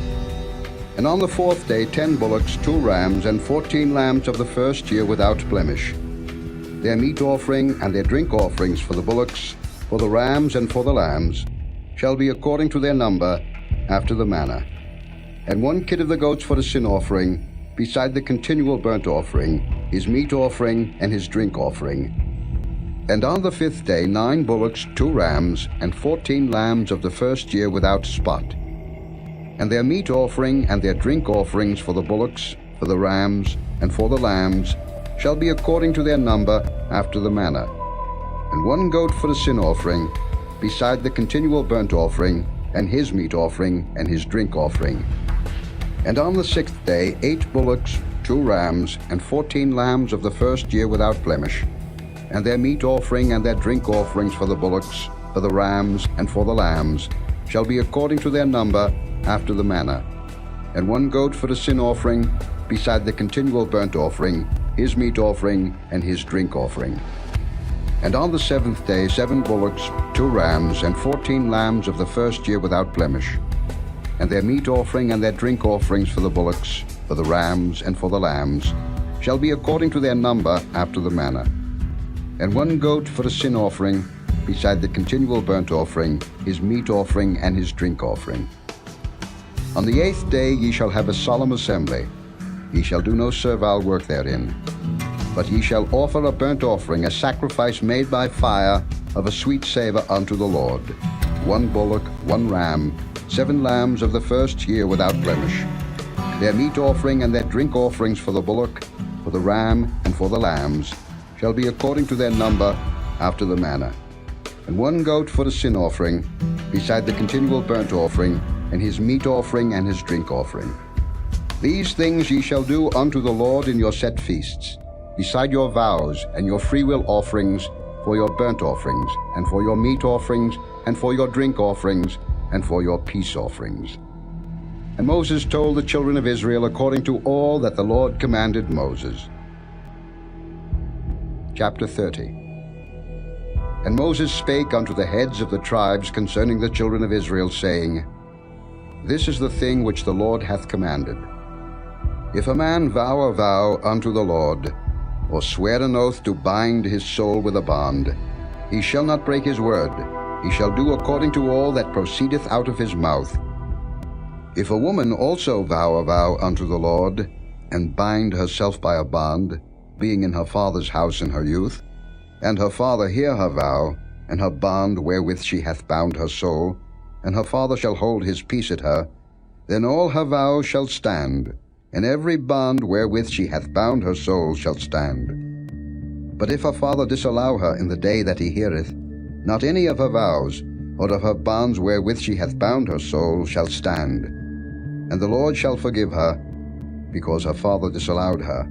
And on the 4th day 10 bullocks, 2 rams, and 14 lambs of the first year without blemish. Their meat offering and their drink offerings for the bullocks, for the rams, and for the lambs shall be according to their number, after the manner. And 1 kid of the goats for the sin offering, beside the continual burnt offering, his meat offering, and his drink offering. And on the 5th day 9 bullocks, 2 rams, and 14 lambs of the first year without spot. And their meat offering and their drink offerings for the bullocks, for the rams, and for the lambs shall be according to their number, after the manner. And 1 goat for the sin offering, beside the continual burnt offering, and his meat offering, and his drink offering. And on the 6th day 8 bullocks, 2 rams, and 14 lambs of the first year without blemish, and their meat offering and their drink offerings for the bullocks, for the rams, and for the lambs shall be according to their number, after the manner. And 1 goat for the sin offering, beside the continual burnt offering, his meat offering, and his drink offering. And on the 7th day 7 bullocks, 2 rams, and 14 lambs of the first year without blemish, and their meat offering and their drink offerings for the bullocks, for the rams, and for the lambs shall be according to their number, after the manner. And 1 goat for the sin offering, beside the continual burnt offering, his meat offering, and his drink offering. On the 8th day ye shall have a solemn assembly. Ye shall do no servile work therein, but ye shall offer a burnt offering, a sacrifice made by fire, of a sweet savour unto the Lord, 1 bullock, 1 ram, 7 lambs of the first year without blemish. Their meat offering and their drink offerings for the bullock, for the ram, and for the lambs shall be according to their number, after the manner. And 1 goat for the sin offering, beside the continual burnt offering, and his meat offering, and his drink offering. These things ye shall do unto the Lord in your set feasts, beside your vows and your freewill offerings, for your burnt offerings, and for your meat offerings, and for your drink offerings, and for your peace offerings. And Moses told the children of Israel according to all that the Lord commanded Moses. Chapter 30. And Moses spake unto the heads of the tribes concerning the children of Israel, saying, This is the thing which the Lord hath commanded. If a man vow a vow unto the Lord, or swear an oath to bind his soul with a bond, he shall not break his word. He shall do according to all that proceedeth out of his mouth. If a woman also vow a vow unto the Lord, and bind herself by a bond, being in her father's house in her youth, and her father hear her vow, and her bond wherewith she hath bound her soul, and her father shall hold his peace at her, then all her vows shall stand, and every bond wherewith she hath bound her soul shall stand. But if her father disallow her in the day that he heareth, not any of her vows, or of her bonds wherewith she hath bound her soul, shall stand. And the Lord shall forgive her, because her father disallowed her.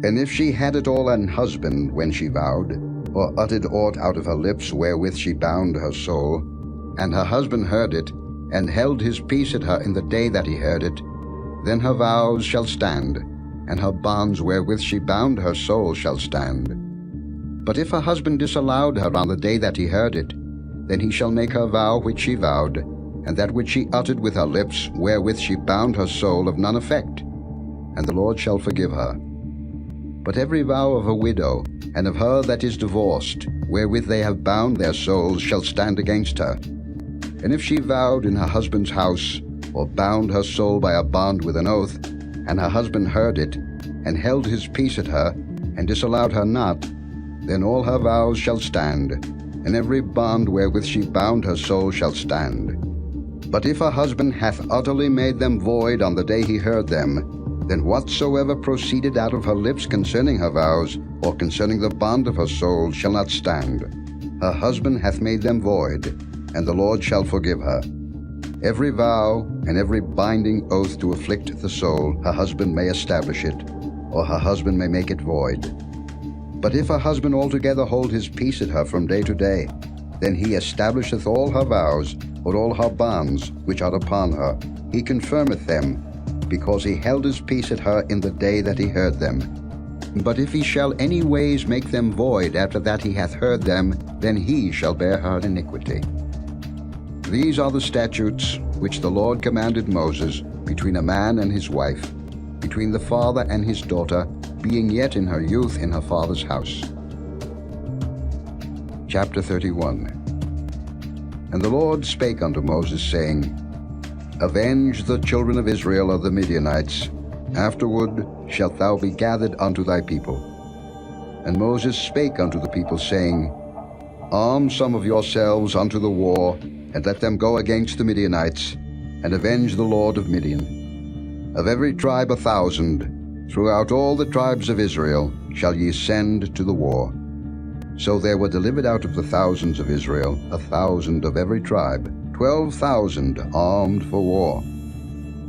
And if she had at all an husband when she vowed, or uttered aught out of her lips wherewith she bound her soul, and her husband heard it, and held his peace at her in the day that he heard it, then her vows shall stand, and her bonds wherewith she bound her soul shall stand. But if her husband disallowed her on the day that he heard it, then he shall make her vow which she vowed, and that which she uttered with her lips, wherewith she bound her soul, of none effect, and the Lord shall forgive her. But every vow of a widow, and of her that is divorced, wherewith they have bound their souls, shall stand against her. And if she vowed in her husband's house, or bound her soul by a bond with an oath, and her husband heard it, and held his peace at her, and disallowed her not, then all her vows shall stand, and every bond wherewith she bound her soul shall stand. But if her husband hath utterly made them void on the day he heard them, then whatsoever proceeded out of her lips concerning her vows, or concerning the bond of her soul, shall not stand. Her husband hath made them void, and the Lord shall forgive her. Every vow and every binding oath to afflict the soul, her husband may establish it, or her husband may make it void. But if her husband altogether hold his peace at her from day to day, then he establisheth all her vows, or all her bonds which are upon her. He confirmeth them, because he held his peace at her in the day that he heard them. But if he shall any ways make them void after that he hath heard them, then he shall bear her iniquity. These are the statutes which the Lord commanded Moses between a man and his wife, between the father and his daughter, being yet in her youth in her father's house. Chapter 31. And the Lord spake unto Moses, saying, Avenge the children of Israel of the Midianites. Afterward shalt thou be gathered unto thy people. And Moses spake unto the people, saying, Arm some of yourselves unto the war, and let them go against the Midianites, and avenge the Lord of Midian. Of every tribe 1,000, throughout all the tribes of Israel, shall ye send to the war. So there were delivered out of the thousands of Israel 1,000 of every tribe, 12,000 armed for war.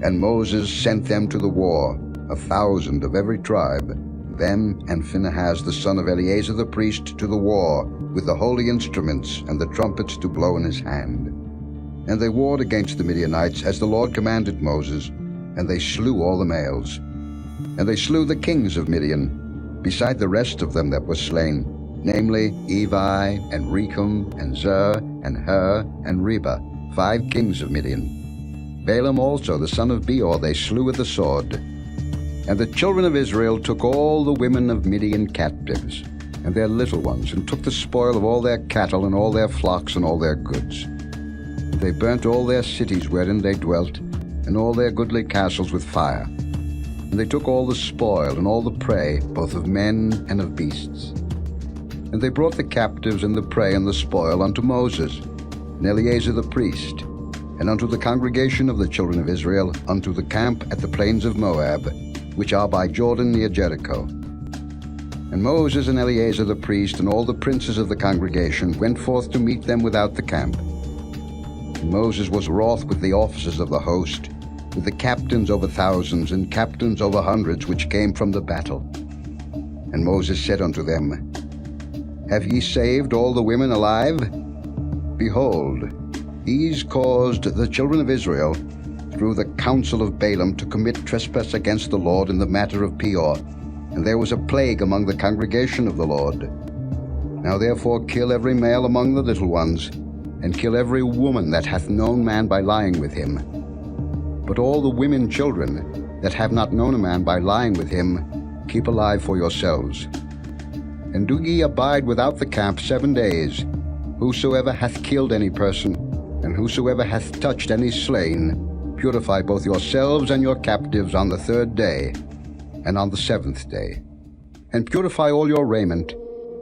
And Moses sent them to the war, 1,000 of every tribe, them and Phinehas the son of Eleazar the priest to the war, with the holy instruments and the trumpets to blow in his hand. And they warred against the Midianites as the Lord commanded Moses, and they slew all the males. And they slew the kings of Midian, beside the rest of them that were slain, namely Evi, and Rechum, and Zur, and Hur, and Reba, 5 kings of Midian. Balaam also the son of Beor they slew with the sword. And the children of Israel took all the women of Midian captives, and their little ones, and took the spoil of all their cattle, and all their flocks, and all their goods. And they burnt all their cities wherein they dwelt, and all their goodly castles with fire. And they took all the spoil, and all the prey, both of men and of beasts. And they brought the captives, and the prey, and the spoil unto Moses, and Eleazar the priest, and unto the congregation of the children of Israel, unto the camp at the plains of Moab, which are by Jordan near Jericho. And Moses and Eleazar the priest, and all the princes of the congregation, went forth to meet them without the camp. And Moses was wroth with the officers of the host, with the captains over thousands, and captains over hundreds, which came from the battle. And Moses said unto them, Have ye saved all the women alive? Behold, these caused the children of Israel, through the counsel of Balaam, to commit trespass against the Lord in the matter of Peor, and there was a plague among the congregation of the Lord. Now therefore kill every male among the little ones, and kill every woman that hath known man by lying with him. But all the women children that have not known a man by lying with him, keep alive for yourselves. And do ye abide without the camp 7 days. Whosoever hath killed any person, and whosoever hath touched any slain, purify both yourselves and your captives on the 3rd day, and on the 7th day. And purify all your raiment,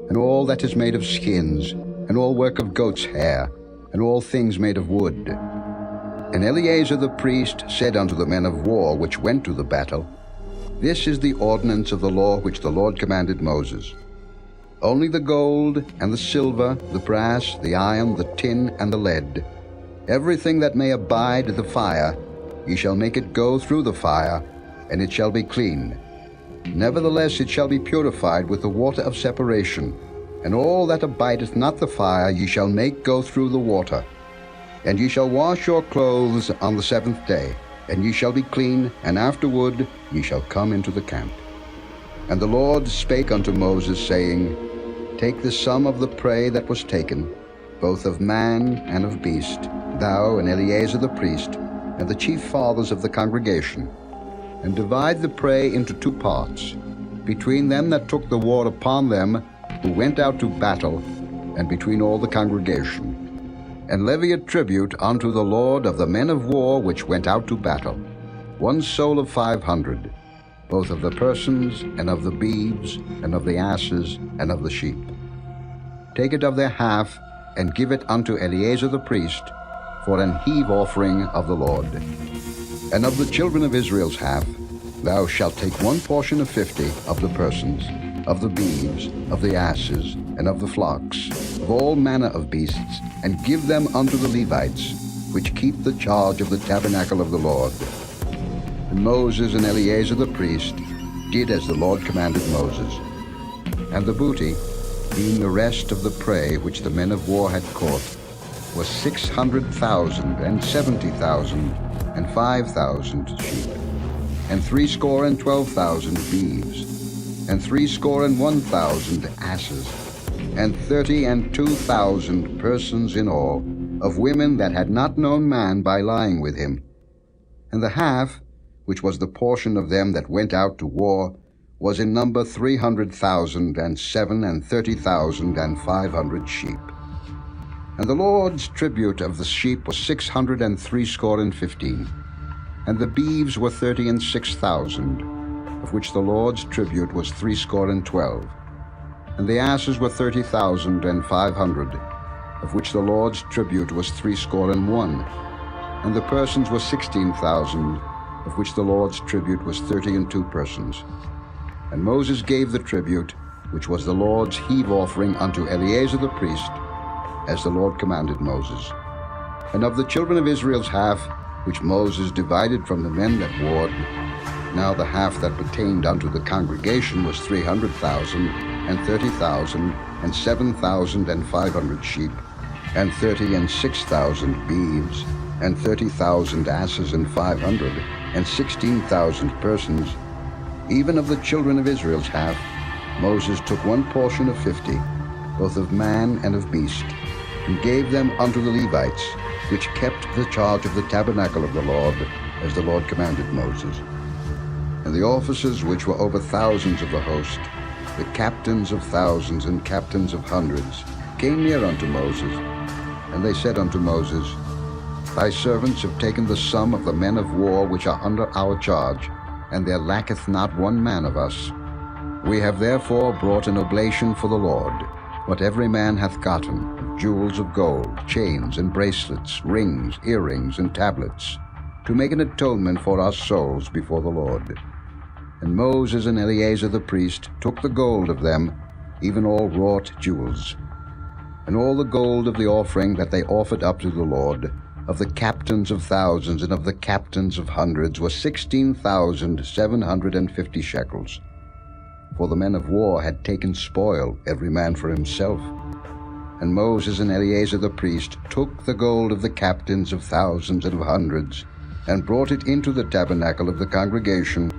and all that is made of skins, and all work of goat's hair, and all things made of wood. And Eleazar the priest said unto the men of war which went to the battle, This is the ordinance of the law which the Lord commanded Moses. Only the gold, and the silver, the brass, the iron, the tin, and the lead, everything that may abide the fire, ye shall make it go through the fire, and it shall be clean. Nevertheless it shall be purified with the water of separation, and all that abideth not the fire ye shall make go through the water. And ye shall wash your clothes on the 7th day, and ye shall be clean, and afterward ye shall come into the camp. And the Lord spake unto Moses, saying, Take the sum of the prey that was taken, both of man and of beast, thou and Eleazar the priest, and the chief fathers of the congregation, and divide the prey into 2 parts, between them that took the war upon them who went out to battle, and between all the congregation. And levy a tribute unto the Lord of the men of war which went out to battle, 1 soul of 500, both of the persons, and of the beeves, and of the asses, and of the sheep. Take it of their half, and give it unto Eleazar the priest, for an heave offering of the Lord. And of the children of Israel's half, thou shalt take 1 portion of 50 of the persons, of the beeves, of the asses, and of the flocks, of all manner of beasts, and give them unto the Levites, which keep the charge of the tabernacle of the Lord. And Moses and Eleazar the priest did as the Lord commanded Moses. And the booty, being the rest of the prey which the men of war had caught, was 600,000, and 70,000, and 5,000 sheep, and threescore and 12,000 beeves, and 1,000 asses, and 32,000 persons in all, of women that had not known man by lying with him. And the half, which was the portion of them that went out to war, was in number 300,000, and 37,500 sheep. And the Lord's tribute of the sheep was 615, and the beeves were 36,000, of which the Lord's tribute was 12, and the asses were 30,500, of which the Lord's tribute was 61, and the persons were 16,000, of which the Lord's tribute was 32 persons. And Moses gave the tribute, which was the Lord's heave offering, unto Eleazar the priest, as the Lord commanded Moses. And of the children of Israel's half, which Moses divided from the men that warred, now the half that pertained unto the congregation was 300,000, and 30,000, and 7,500 sheep, and 36,000 beeves, and 30,000 asses, and 500, and 16,000 persons. Even of the children of Israel's half, Moses took 1 portion of 50, both of man and of beast, and gave them unto the Levites, which kept the charge of the tabernacle of the Lord, as the Lord commanded Moses. And the officers which were over thousands of the host, the captains of thousands and captains of hundreds, came near unto Moses. And they said unto Moses, Thy servants have taken the sum of the men of war which are under our charge, and there lacketh not 1 man of us. We have therefore brought an oblation for the Lord, what every man hath gotten, of jewels of gold, chains and bracelets, rings, earrings, and tablets, to make an atonement for our souls before the Lord. And Moses and Eleazar the priest took the gold of them, even all wrought jewels, and all the gold of the offering that they offered up to the Lord, of the captains of thousands and of the captains of hundreds, was 16,750 shekels. for the men of war had taken spoil, every man for himself. And Moses and Eleazar the priest took the gold of the captains of thousands and of hundreds, and brought it into the tabernacle of the congregation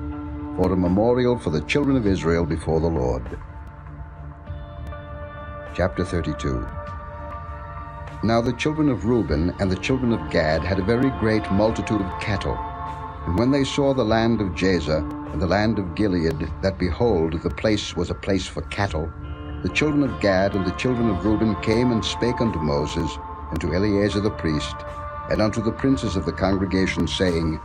for a memorial for the children of Israel before the Lord. Chapter 32. Now the children of Reuben and the children of Gad had a very great multitude of cattle. And when they saw the land of Jazer and the land of Gilead, that behold, the place was a place for cattle, the children of Gad and the children of Reuben came and spake unto Moses and to Eleazar the priest, and unto the princes of the congregation, saying,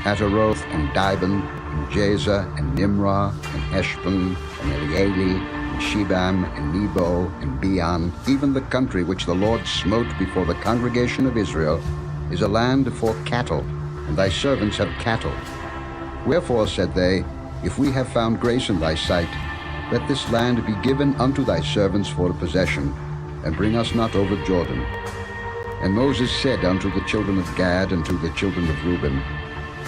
Ataroth and Dibon, and Jazer, and Nimrah, and Heshbon, and Elealeh, and Shebam, and Nebo, and Beon, even the country which the Lord smote before the congregation of Israel, is a land for cattle, and thy servants have cattle. Wherefore, said they, if we have found grace in thy sight, let this land be given unto thy servants for a possession, and bring us not over Jordan. And Moses said unto the children of Gad and to the children of Reuben,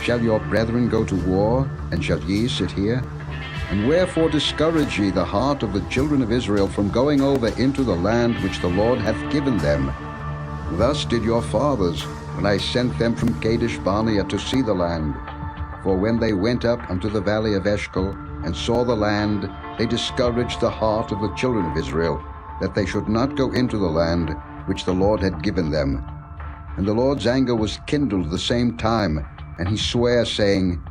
Shall your brethren go to war, and shall ye sit here? And wherefore discourage ye the heart of the children of Israel from going over into the land which the Lord hath given them? Thus did your fathers, when I sent them from Kadesh Barnea to see the land. For when they went up unto the valley of Eshcol, and saw the land, they discouraged the heart of the children of Israel, that they should not go into the land which the Lord had given them. And the Lord's anger was kindled the same time, and he sware, saying,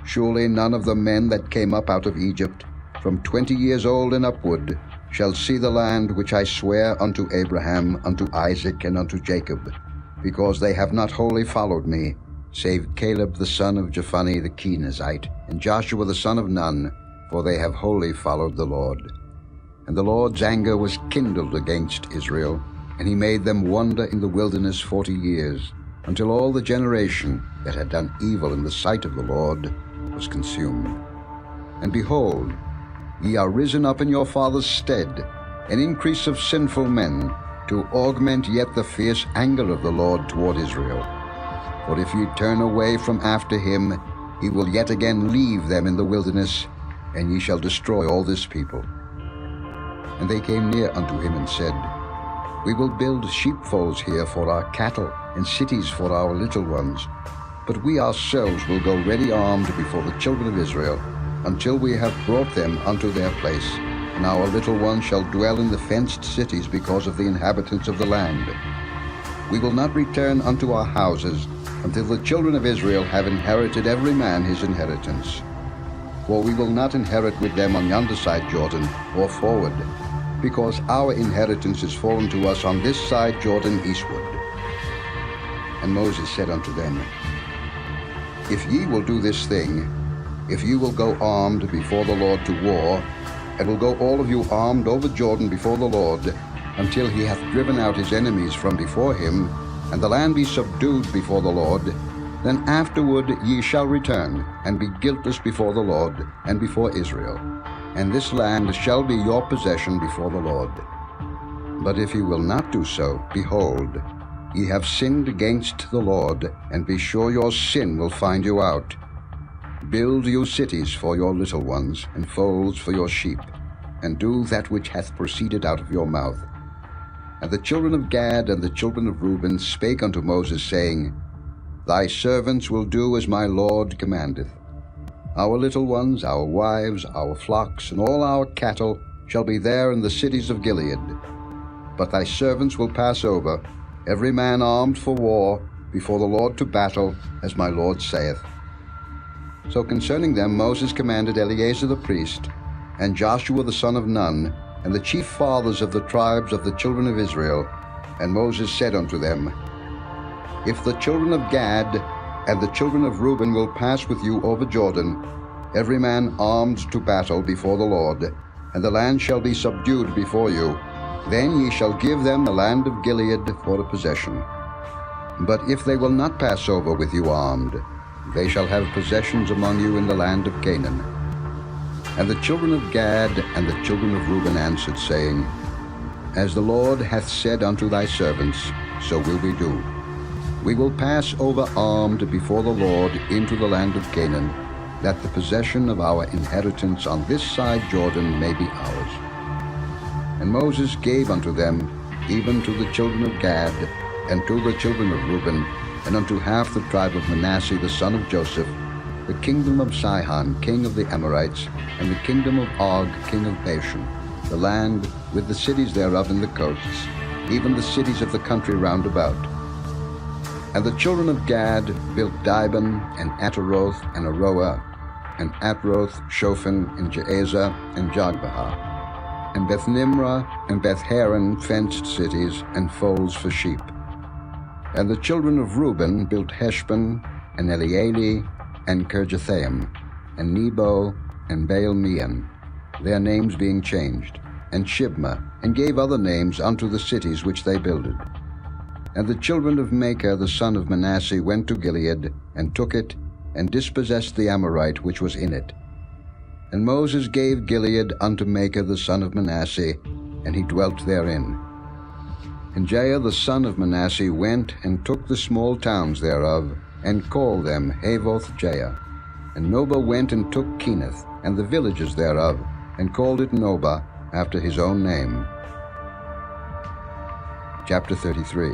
Surely none of the men that came up out of Egypt, from 20 years old and upward, shall see the land which I swear unto Abraham, unto Isaac, and unto Jacob, because they have not wholly followed me, save Caleb the son of Jephunneh the Kenizzite, and Joshua the son of Nun, for they have wholly followed the Lord. And the Lord's anger was kindled against Israel, and he made them wander in the wilderness 40 years, until all the generation that had done evil in the sight of the Lord was consumed. And behold, ye are risen up in your father's stead, an increase of sinful men, to augment yet the fierce anger of the Lord toward Israel. For if ye turn away from after him, he will yet again leave them in the wilderness, and ye shall destroy all this people. And they came near unto him and said, We will build sheepfolds here for our cattle, and cities for our little ones. But we ourselves will go ready armed before the children of Israel, until we have brought them unto their place, and our little ones shall dwell in the fenced cities because of the inhabitants of the land. We will not return unto our houses until the children of Israel have inherited every man his inheritance. For we will not inherit with them on yonder side Jordan, or forward, because our inheritance is fallen to us on this side Jordan eastward. And Moses said unto them, If ye will do this thing, if ye will go armed before the Lord to war, and will go all of you armed over Jordan before the Lord, until he hath driven out his enemies from before him, and the land be subdued before the Lord, then afterward ye shall return, and be guiltless before the Lord, and before Israel. And this land shall be your possession before the Lord. But if ye will not do so, behold, ye have sinned against the Lord, and be sure your sin will find you out. Build you cities for your little ones, and folds for your sheep, and do that which hath proceeded out of your mouth. And the children of Gad and the children of Reuben spake unto Moses, saying, Thy servants will do as my Lord commandeth. Our little ones, our wives, our flocks, and all our cattle shall be there in the cities of Gilead. But thy servants will pass over, every man armed for war, before the Lord to battle, as my Lord saith. So concerning them Moses commanded Eleazar the priest, and Joshua the son of Nun, and the chief fathers of the tribes of the children of Israel. And Moses said unto them, If the children of Gad and the children of Reuben will pass with you over Jordan, every man armed to battle before the Lord, and the land shall be subdued before you, then ye shall give them the land of Gilead for a possession. But if they will not pass over with you armed, they shall have possessions among you in the land of Canaan. And the children of Gad and the children of Reuben answered, saying, As the Lord hath said unto thy servants, so will we do. We will pass over armed before the Lord into the land of Canaan, that the possession of our inheritance on this side Jordan may be ours. And Moses gave unto them, even to the children of Gad, and to the children of Reuben, and unto half the tribe of Manasseh the son of Joseph, the kingdom of Sihon king of the Amorites, and the kingdom of Og king of Bashan, the land with the cities thereof in the coasts, even the cities of the country round about. And the children of Gad built Dibon, and Ataroth, and Aroah, and Atroth, Shophan, and Jaazah, and Jogbehah, and Beth-nimrah, and Beth-haran, fenced cities, and folds for sheep. And the children of Reuben built Heshbon, and Elealeh, and Kirjathaim, and Nebo, and Baal-meon, their names being changed, and Shibmah, and gave other names unto the cities which they builded. And the children of Machir the son of Manasseh went to Gilead, and took it, and dispossessed the Amorite which was in it. And Moses gave Gilead unto Machir the son of Manasseh, and he dwelt therein. And Jair the son of Manasseh went and took the small towns thereof, and called them Havoth-jair. And Nobah went and took Kenath, and the villages thereof, and called it Nobah, after his own name. Chapter 33.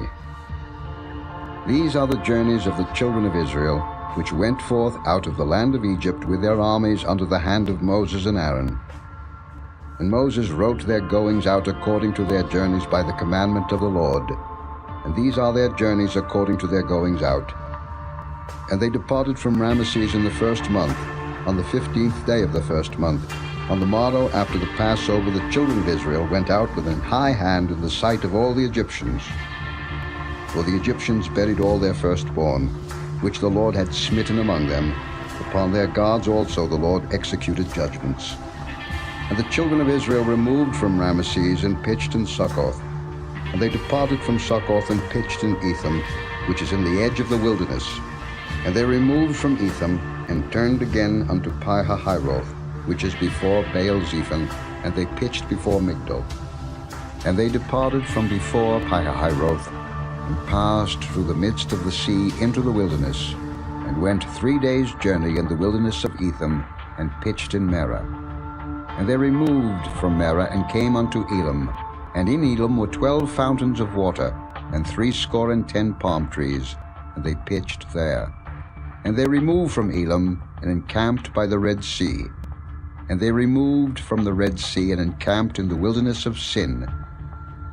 These are the journeys of the children of Israel, which went forth out of the land of Egypt with their armies unto the hand of Moses and Aaron. And Moses wrote their goings out according to their journeys by the commandment of the Lord. And these are their journeys according to their goings out. And they departed from Ramesses in the first month, on the 15th day of the first month. On the morrow after the Passover, the children of Israel went out with an high hand in the sight of all the Egyptians. For the Egyptians buried all their firstborn, which the Lord had smitten among them. Upon their gods also the Lord executed judgments. And the children of Israel removed from Ramesses and pitched in Succoth. And they departed from Succoth and pitched in Etham, which is in the edge of the wilderness. And they removed from Etham, and turned again unto Pi-hahiroth, which is before Baal-zephon, and they pitched before Migdol. And they departed from before Pi-hahiroth, and passed through the midst of the sea into the wilderness, and went 3 days' journey in the wilderness of Etham, and pitched in Merah. And they removed from Merah, and came unto Elam. And in Elam were 12 fountains of water, and 70 palm trees, and they pitched there. And they removed from Elam, and encamped by the Red Sea. And they removed from the Red Sea, and encamped in the wilderness of Sin.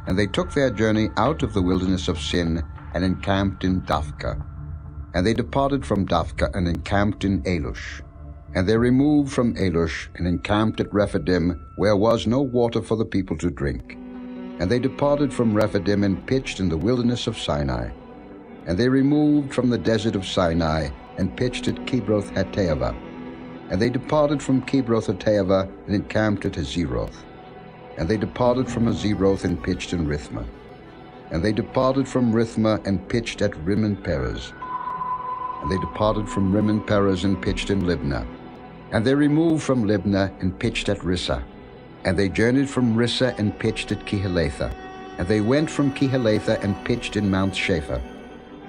And they took their journey out of the wilderness of Sin, and encamped in Daphka. And they departed from Daphka, and encamped in Alush. And they removed from Alush, and encamped at Rephidim, where was no water for the people to drink. And they departed from Rephidim, and pitched in the wilderness of Sinai. And they removed from the desert of Sinai, and pitched at Kibroth-hattaavah. And they departed from Kibroth-hattaavah, and encamped at Hazeroth. And they departed from Hazeroth, and pitched in Rithmah. And they departed from Rithmah, and pitched at Rimmon-Perez. And they departed from Rimmon-Perez, and pitched in Libnah. And they removed from Libnah, and pitched at Rissah. And they journeyed from Rissah, and pitched at Kehelatha. And they went from Kehelatha, and pitched in Mount Shapha.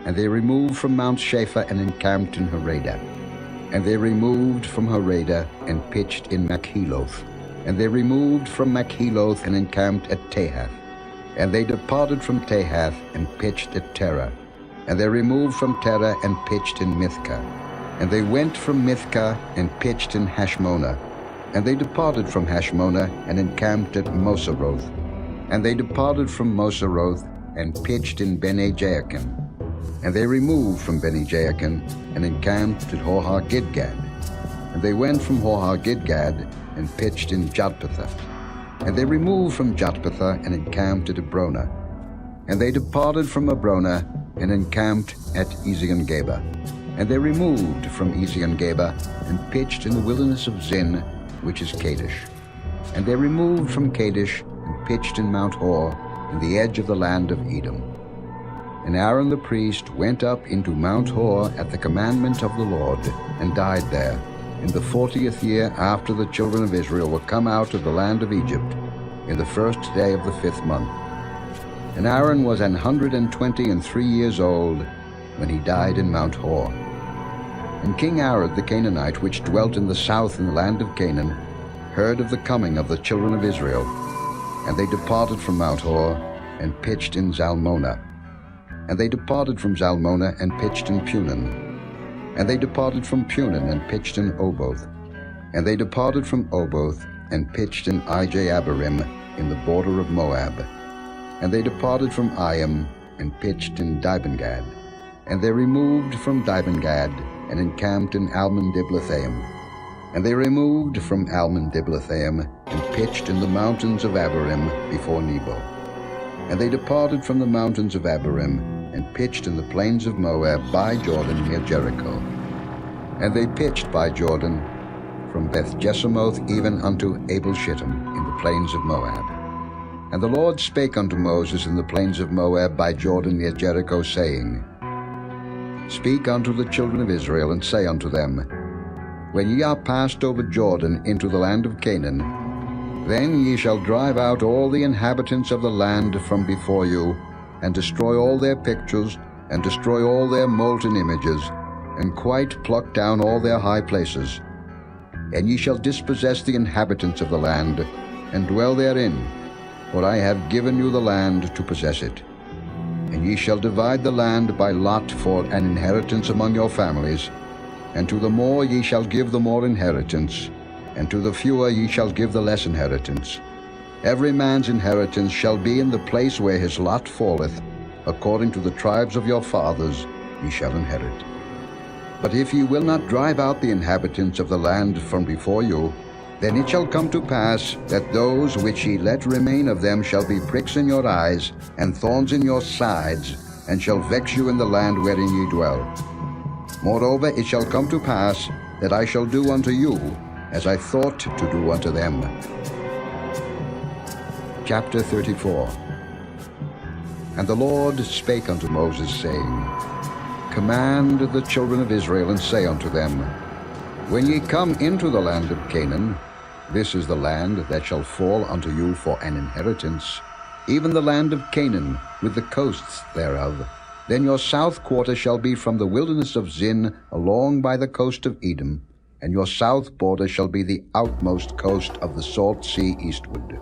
And they removed from Mount Shapha, and encamped in Haradah. And they removed from Haradah, and pitched in Makheloth. And they removed from Makheloth, and encamped at Tahath. And they departed from Tahath, and pitched at Terah. And they removed from Terah, and pitched in Mithkah. And they went from Mithkah, and pitched in Hashmonah. And they departed from Hashmonah, and encamped at Moseroth. And they departed from Moseroth, and pitched in Bene-Jaakan. And they removed from Bene-Jaakan, and encamped at Horhar-Gidgad. And they went from Horhar-Gidgad, and pitched in Jotbathah. And they removed from Jotbathah, and encamped at Abrona. And they departed from Abrona, and encamped at Ezion-Geber. And they removed from Ezion-Geber, and pitched in the wilderness of Zin, which is Kadesh. And they removed from Kadesh, and pitched in Mount Hor, in the edge of the land of Edom. And Aaron the priest went up into Mount Hor at the commandment of the Lord, and died there, in the 40th year after the children of Israel were come out of the land of Egypt, in the first day of the 5th month. And Aaron was 123 years old when he died in Mount Hor. And King Arad the Canaanite, which dwelt in the south in the land of Canaan, heard of the coming of the children of Israel. And they departed from Mount Hor, and pitched in Zalmonah. And they departed from Zalmonah, and pitched in Punon. And they departed from Punon, and pitched in Oboth. And they departed from Oboth, and pitched in Ijeabarim, in the border of Moab. And they departed from Iam, and pitched in Dibengad. And they removed from Dibengad, and encamped in Almon-Diblathaim. And they removed from Almon-Diblathaim, and pitched in the mountains of Abarim before Nebo. And they departed from the mountains of Abarim, and pitched in the plains of Moab by Jordan near Jericho. And they pitched by Jordan from Beth-Jesimoth even unto Abel-Shittim in the plains of Moab. And the Lord spake unto Moses in the plains of Moab by Jordan near Jericho, saying, Speak unto the children of Israel, and say unto them, When ye are passed over Jordan into the land of Canaan, then ye shall drive out all the inhabitants of the land from before you, and destroy all their pictures, and destroy all their molten images, and quite pluck down all their high places. And ye shall dispossess the inhabitants of the land, and dwell therein, for I have given you the land to possess it. And ye shall divide the land by lot for an inheritance among your families, and to the more ye shall give the more inheritance, and to the fewer ye shall give the less inheritance. Every man's inheritance shall be in the place where his lot falleth, according to the tribes of your fathers ye shall inherit. But if ye will not drive out the inhabitants of the land from before you, then it shall come to pass that those which ye let remain of them shall be pricks in your eyes, and thorns in your sides, and shall vex you in the land wherein ye dwell. Moreover, it shall come to pass that I shall do unto you as I thought to do unto them. Chapter 34. And the Lord spake unto Moses, saying, Command the children of Israel, and say unto them, When ye come into the land of Canaan, this is the land that shall fall unto you for an inheritance, even the land of Canaan, with the coasts thereof. Then your south quarter shall be from the wilderness of Zin along by the coast of Edom, and your south border shall be the outmost coast of the salt sea eastward.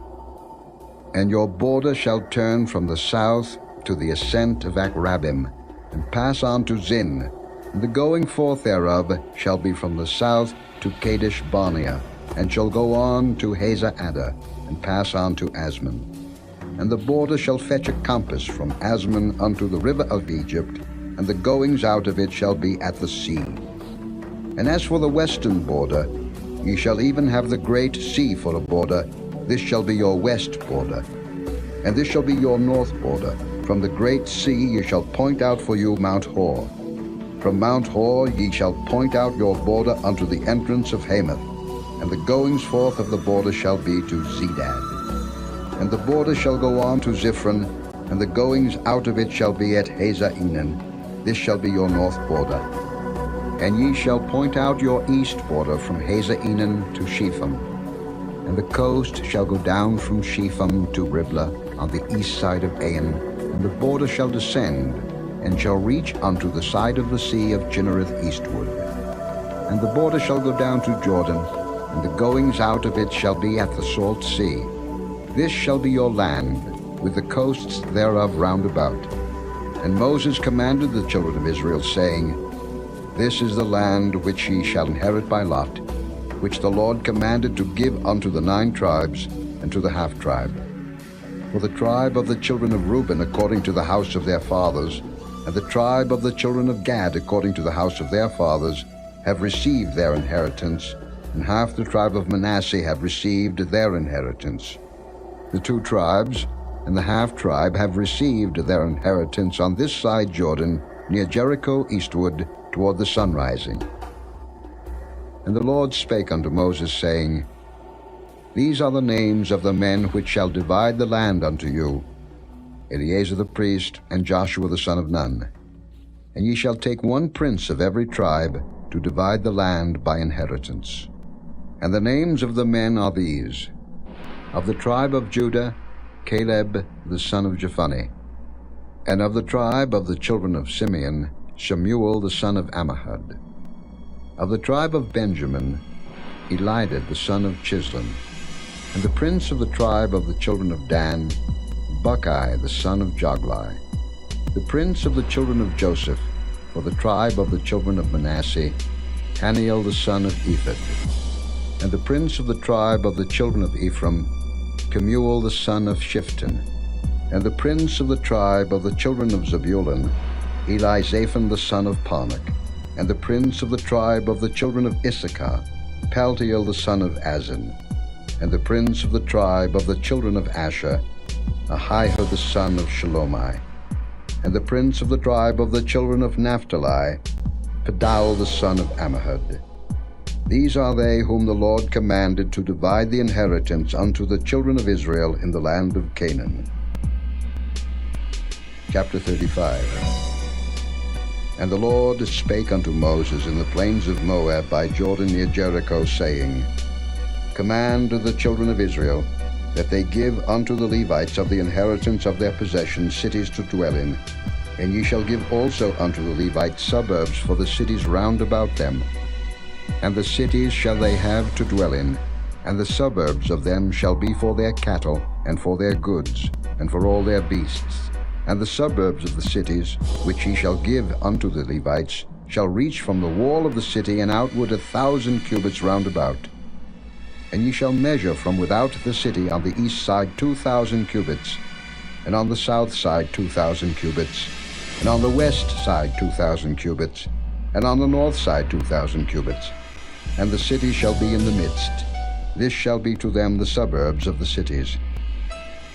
And your border shall turn from the south to the ascent of Akrabim, and pass on to Zin, and the going forth thereof shall be from the south to Kadesh Barnea, and shall go on to Hazar-Adar, and pass on to Asmon. And the border shall fetch a compass from Asmon unto the river of Egypt, and the goings out of it shall be at the sea. And as for the western border, ye shall even have the great sea for a border. This shall be your west border. And this shall be your north border. From the great sea ye shall point out for you Mount Hor. From Mount Hor ye shall point out your border unto the entrance of Hamath, and the goings forth of the border shall be to Zedad. And the border shall go on to Ziphron, and the goings out of it shall be at Hazar-Enan. This shall be your north border. And ye shall point out your east border from Hazar-Enan to Shepham. And the coast shall go down from Shepham to Riblah on the east side of Ain, and the border shall descend, and shall reach unto the side of the sea of Chinnereth eastward. And the border shall go down to Jordan, and the goings out of it shall be at the salt sea. This shall be your land, with the coasts thereof round about. And Moses commanded the children of Israel, saying, This is the land which ye shall inherit by lot, which the Lord commanded to give unto the 9 tribes, and to the half-tribe. For the tribe of the children of Reuben according to the house of their fathers, and the tribe of the children of Gad according to the house of their fathers, have received their inheritance, and half the tribe of Manasseh have received their inheritance. The 2 tribes and the half-tribe have received their inheritance on this side Jordan, near Jericho eastward, toward the sun rising. And the Lord spake unto Moses, saying, These are the names of the men which shall divide the land unto you, Eleazar the priest, and Joshua the son of Nun. And ye shall take 1 prince of every tribe to divide the land by inheritance. And the names of the men are these: of the tribe of Judah, Caleb the son of Jephunneh; and of the tribe of the children of Simeon, Shemuel the son of Ammihud; Of the tribe of Benjamin, Elidad the son of Chislon. And the prince of the tribe of the children of Dan, Buckai the son of Joglai. The prince of the children of Joseph, for the tribe of the children of Manasseh, Haniel the son of Ephod. And the prince of the tribe of the children of Ephraim, Kemuel the son of Shifton. And the prince of the tribe of the children of Zebulun, Elizaphan the son of Parnak. And the prince of the tribe of the children of Issachar, Paltiel the son of Azan. And the prince of the tribe of the children of Asher, Ahihud the son of Shalomai. And the prince of the tribe of the children of Naphtali, Pedal the son of Ammihud. These are they whom the Lord commanded to divide the inheritance unto the children of Israel in the land of Canaan. Chapter 35. And the Lord spake unto Moses in the plains of Moab by Jordan near Jericho, saying, Command the children of Israel, that they give unto the Levites of the inheritance of their possession cities to dwell in, and ye shall give also unto the Levites suburbs for the cities round about them. And the cities shall they have to dwell in, and the suburbs of them shall be for their cattle, and for their goods, and for all their beasts. And the suburbs of the cities, which ye shall give unto the Levites, shall reach from the wall of the city and outward 1,000 cubits round about. And ye shall measure from without the city on the east side 2,000 cubits, and on the south side 2,000 cubits, and on the west side 2,000 cubits, and on the north side 2,000 cubits. And the city shall be in the midst. This shall be to them the suburbs of the cities.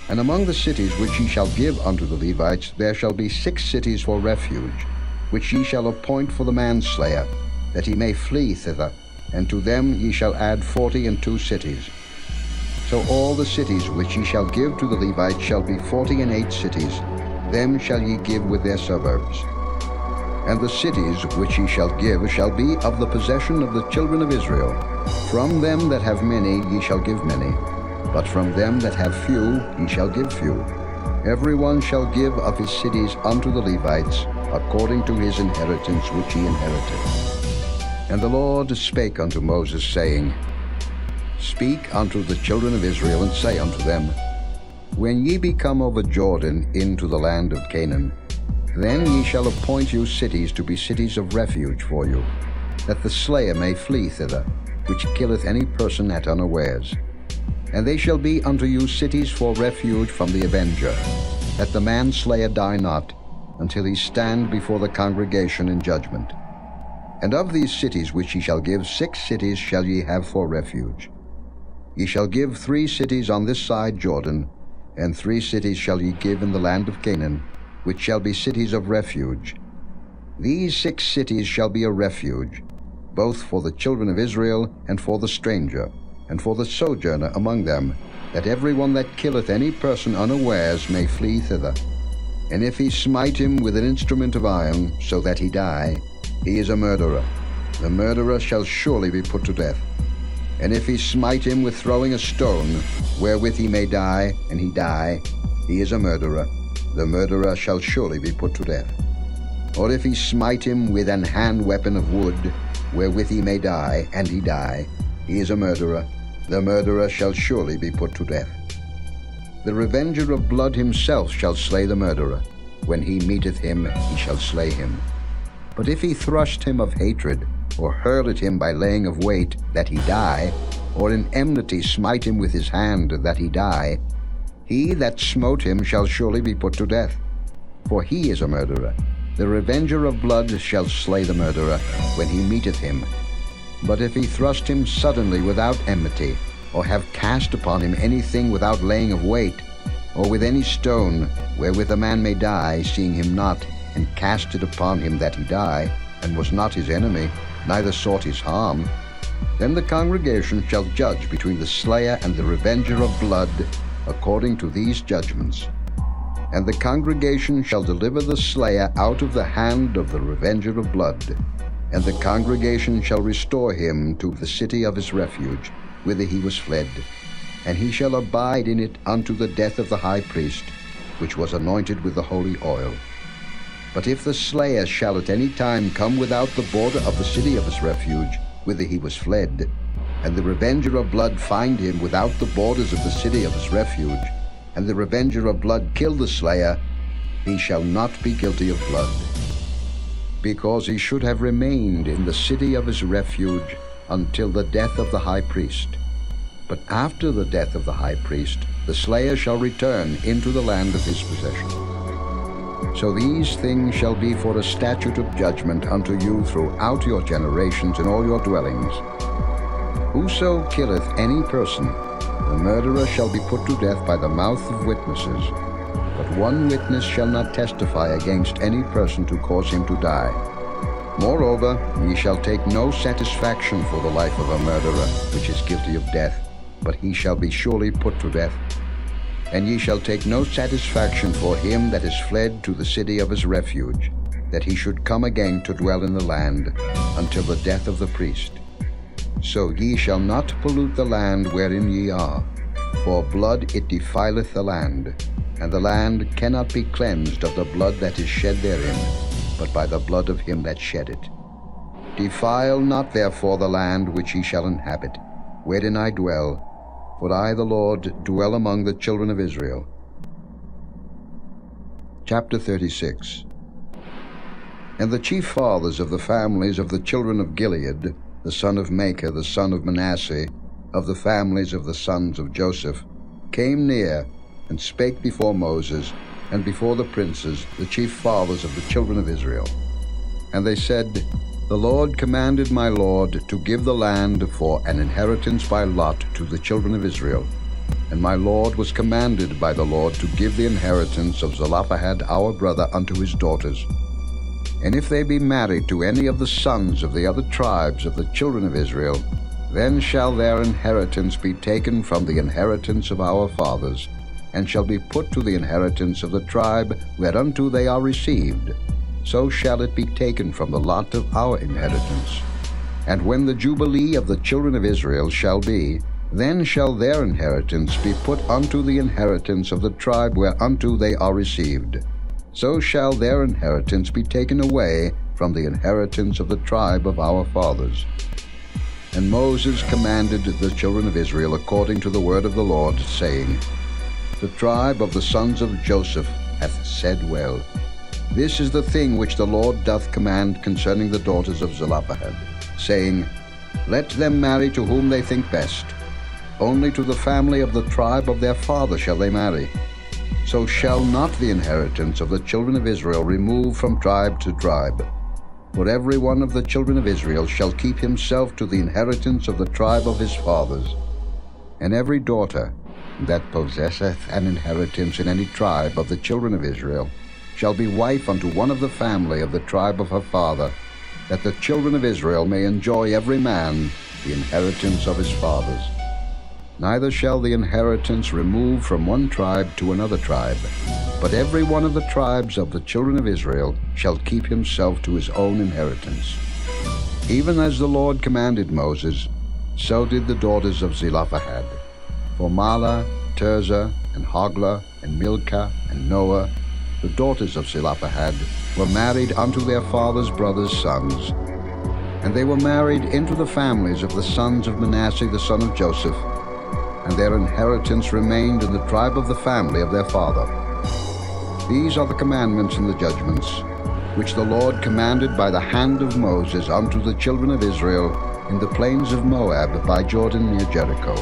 And among the cities which ye shall give unto the Levites, there shall be 6 cities for refuge, which ye shall appoint for the manslayer, that he may flee thither, and to them ye shall add 42 cities. So all the cities which ye shall give to the Levites shall be 48 cities, them shall ye give with their suburbs. And the cities which ye shall give shall be of the possession of the children of Israel. From them that have many ye shall give many, but from them that have few ye shall give few. Every one shall give of his cities unto the Levites, according to his inheritance which he inherited. And the Lord spake unto Moses, saying, Speak unto the children of Israel, and say unto them, When ye be come over Jordan into the land of Canaan, then ye shall appoint you cities to be cities of refuge for you, that the slayer may flee thither, which killeth any person at unawares. And they shall be unto you cities for refuge from the avenger, that the manslayer die not, until he stand before the congregation in judgment. And of these cities which ye shall give, 6 cities shall ye have for refuge. Ye shall give 3 cities on this side Jordan, and 3 cities shall ye give in the land of Canaan, which shall be cities of refuge. These 6 cities shall be a refuge, both for the children of Israel, and for the stranger, and for the sojourner among them, that every one that killeth any person unawares may flee thither. And if he smite him with an instrument of iron, so that he die, he is a murderer. The murderer shall surely be put to death. And if he smite him with throwing a stone, wherewith he may die, and he die, he is a murderer. The murderer shall surely be put to death. Or if he smite him with an hand weapon of wood, wherewith he may die, and he die, he is a murderer. The murderer shall surely be put to death. The revenger of blood himself shall slay the murderer. When he meeteth him, he shall slay him. But if he thrust him of hatred, or hurl at him by laying of weight, that he die, or in enmity smite him with his hand, that he die, he that smote him shall surely be put to death, for he is a murderer. The revenger of blood shall slay the murderer when he meeteth him. But if he thrust him suddenly without enmity, or have cast upon him anything without laying of weight, or with any stone, wherewith a man may die, seeing him not, and cast it upon him that he die, and was not his enemy, neither sought his harm, then the congregation shall judge between the slayer and the revenger of blood, according to these judgments. And the congregation shall deliver the slayer out of the hand of the revenger of blood, and the congregation shall restore him to the city of his refuge, whither he was fled, and he shall abide in it unto the death of the high priest, which was anointed with the holy oil. But if the slayer shall at any time come without the border of the city of his refuge, whither he was fled, and the revenger of blood find him without the borders of the city of his refuge, and the revenger of blood kill the slayer, he shall not be guilty of blood, because he should have remained in the city of his refuge until the death of the high priest. But after the death of the high priest, the slayer shall return into the land of his possession. So these things shall be for a statute of judgment unto you throughout your generations in all your dwellings. Whoso killeth any person, the murderer shall be put to death by the mouth of witnesses. But one witness shall not testify against any person to cause him to die. Moreover, ye shall take no satisfaction for the life of a murderer, which is guilty of death, but he shall be surely put to death. And ye shall take no satisfaction for him that is fled to the city of his refuge, that he should come again to dwell in the land, until the death of the priest. So ye shall not pollute the land wherein ye are, for blood it defileth the land, and the land cannot be cleansed of the blood that is shed therein, but by the blood of him that shed it. Defile not therefore the land which ye shall inhabit, wherein I dwell, for I the Lord dwell among the children of Israel. Chapter 36. And the chief fathers of the families of the children of Gilead, the son of Machir, the son of Manasseh, of the families of the sons of Joseph, came near and spake before Moses, and before the princes, the chief fathers of the children of Israel. And they said, The Lord commanded my Lord to give the land for an inheritance by lot to the children of Israel. And my Lord was commanded by the Lord to give the inheritance of Zelophehad our brother unto his daughters. And if they be married to any of the sons of the other tribes of the children of Israel, then shall their inheritance be taken from the inheritance of our fathers, and shall be put to the inheritance of the tribe whereunto they are received. So shall it be taken from the lot of our inheritance. And when the jubilee of the children of Israel shall be, then shall their inheritance be put unto the inheritance of the tribe whereunto they are received. So shall their inheritance be taken away from the inheritance of the tribe of our fathers. And Moses commanded the children of Israel according to the word of the Lord, saying, The tribe of the sons of Joseph hath said well. This is the thing which the Lord doth command concerning the daughters of Zelophehad, saying, Let them marry to whom they think best. Only to the family of the tribe of their father shall they marry. So shall not the inheritance of the children of Israel remove from tribe to tribe. For every one of the children of Israel shall keep himself to the inheritance of the tribe of his fathers. And every daughter that possesseth an inheritance in any tribe of the children of Israel shall be wife unto one of the family of the tribe of her father, that the children of Israel may enjoy every man the inheritance of his fathers. Neither shall the inheritance remove from one tribe to another tribe, but every one of the tribes of the children of Israel shall keep himself to his own inheritance. Even as the Lord commanded Moses, so did the daughters of Zelophehad. For Mahlah, Tirzah, and Hoglah, and Milcah, and Noah, the daughters of Zelophehad, were married unto their father's brothers' sons. And they were married into the families of the sons of Manasseh the son of Joseph, and their inheritance remained in the tribe of the family of their father. These are the commandments and the judgments, which the Lord commanded by the hand of Moses unto the children of Israel in the plains of Moab by Jordan near Jericho.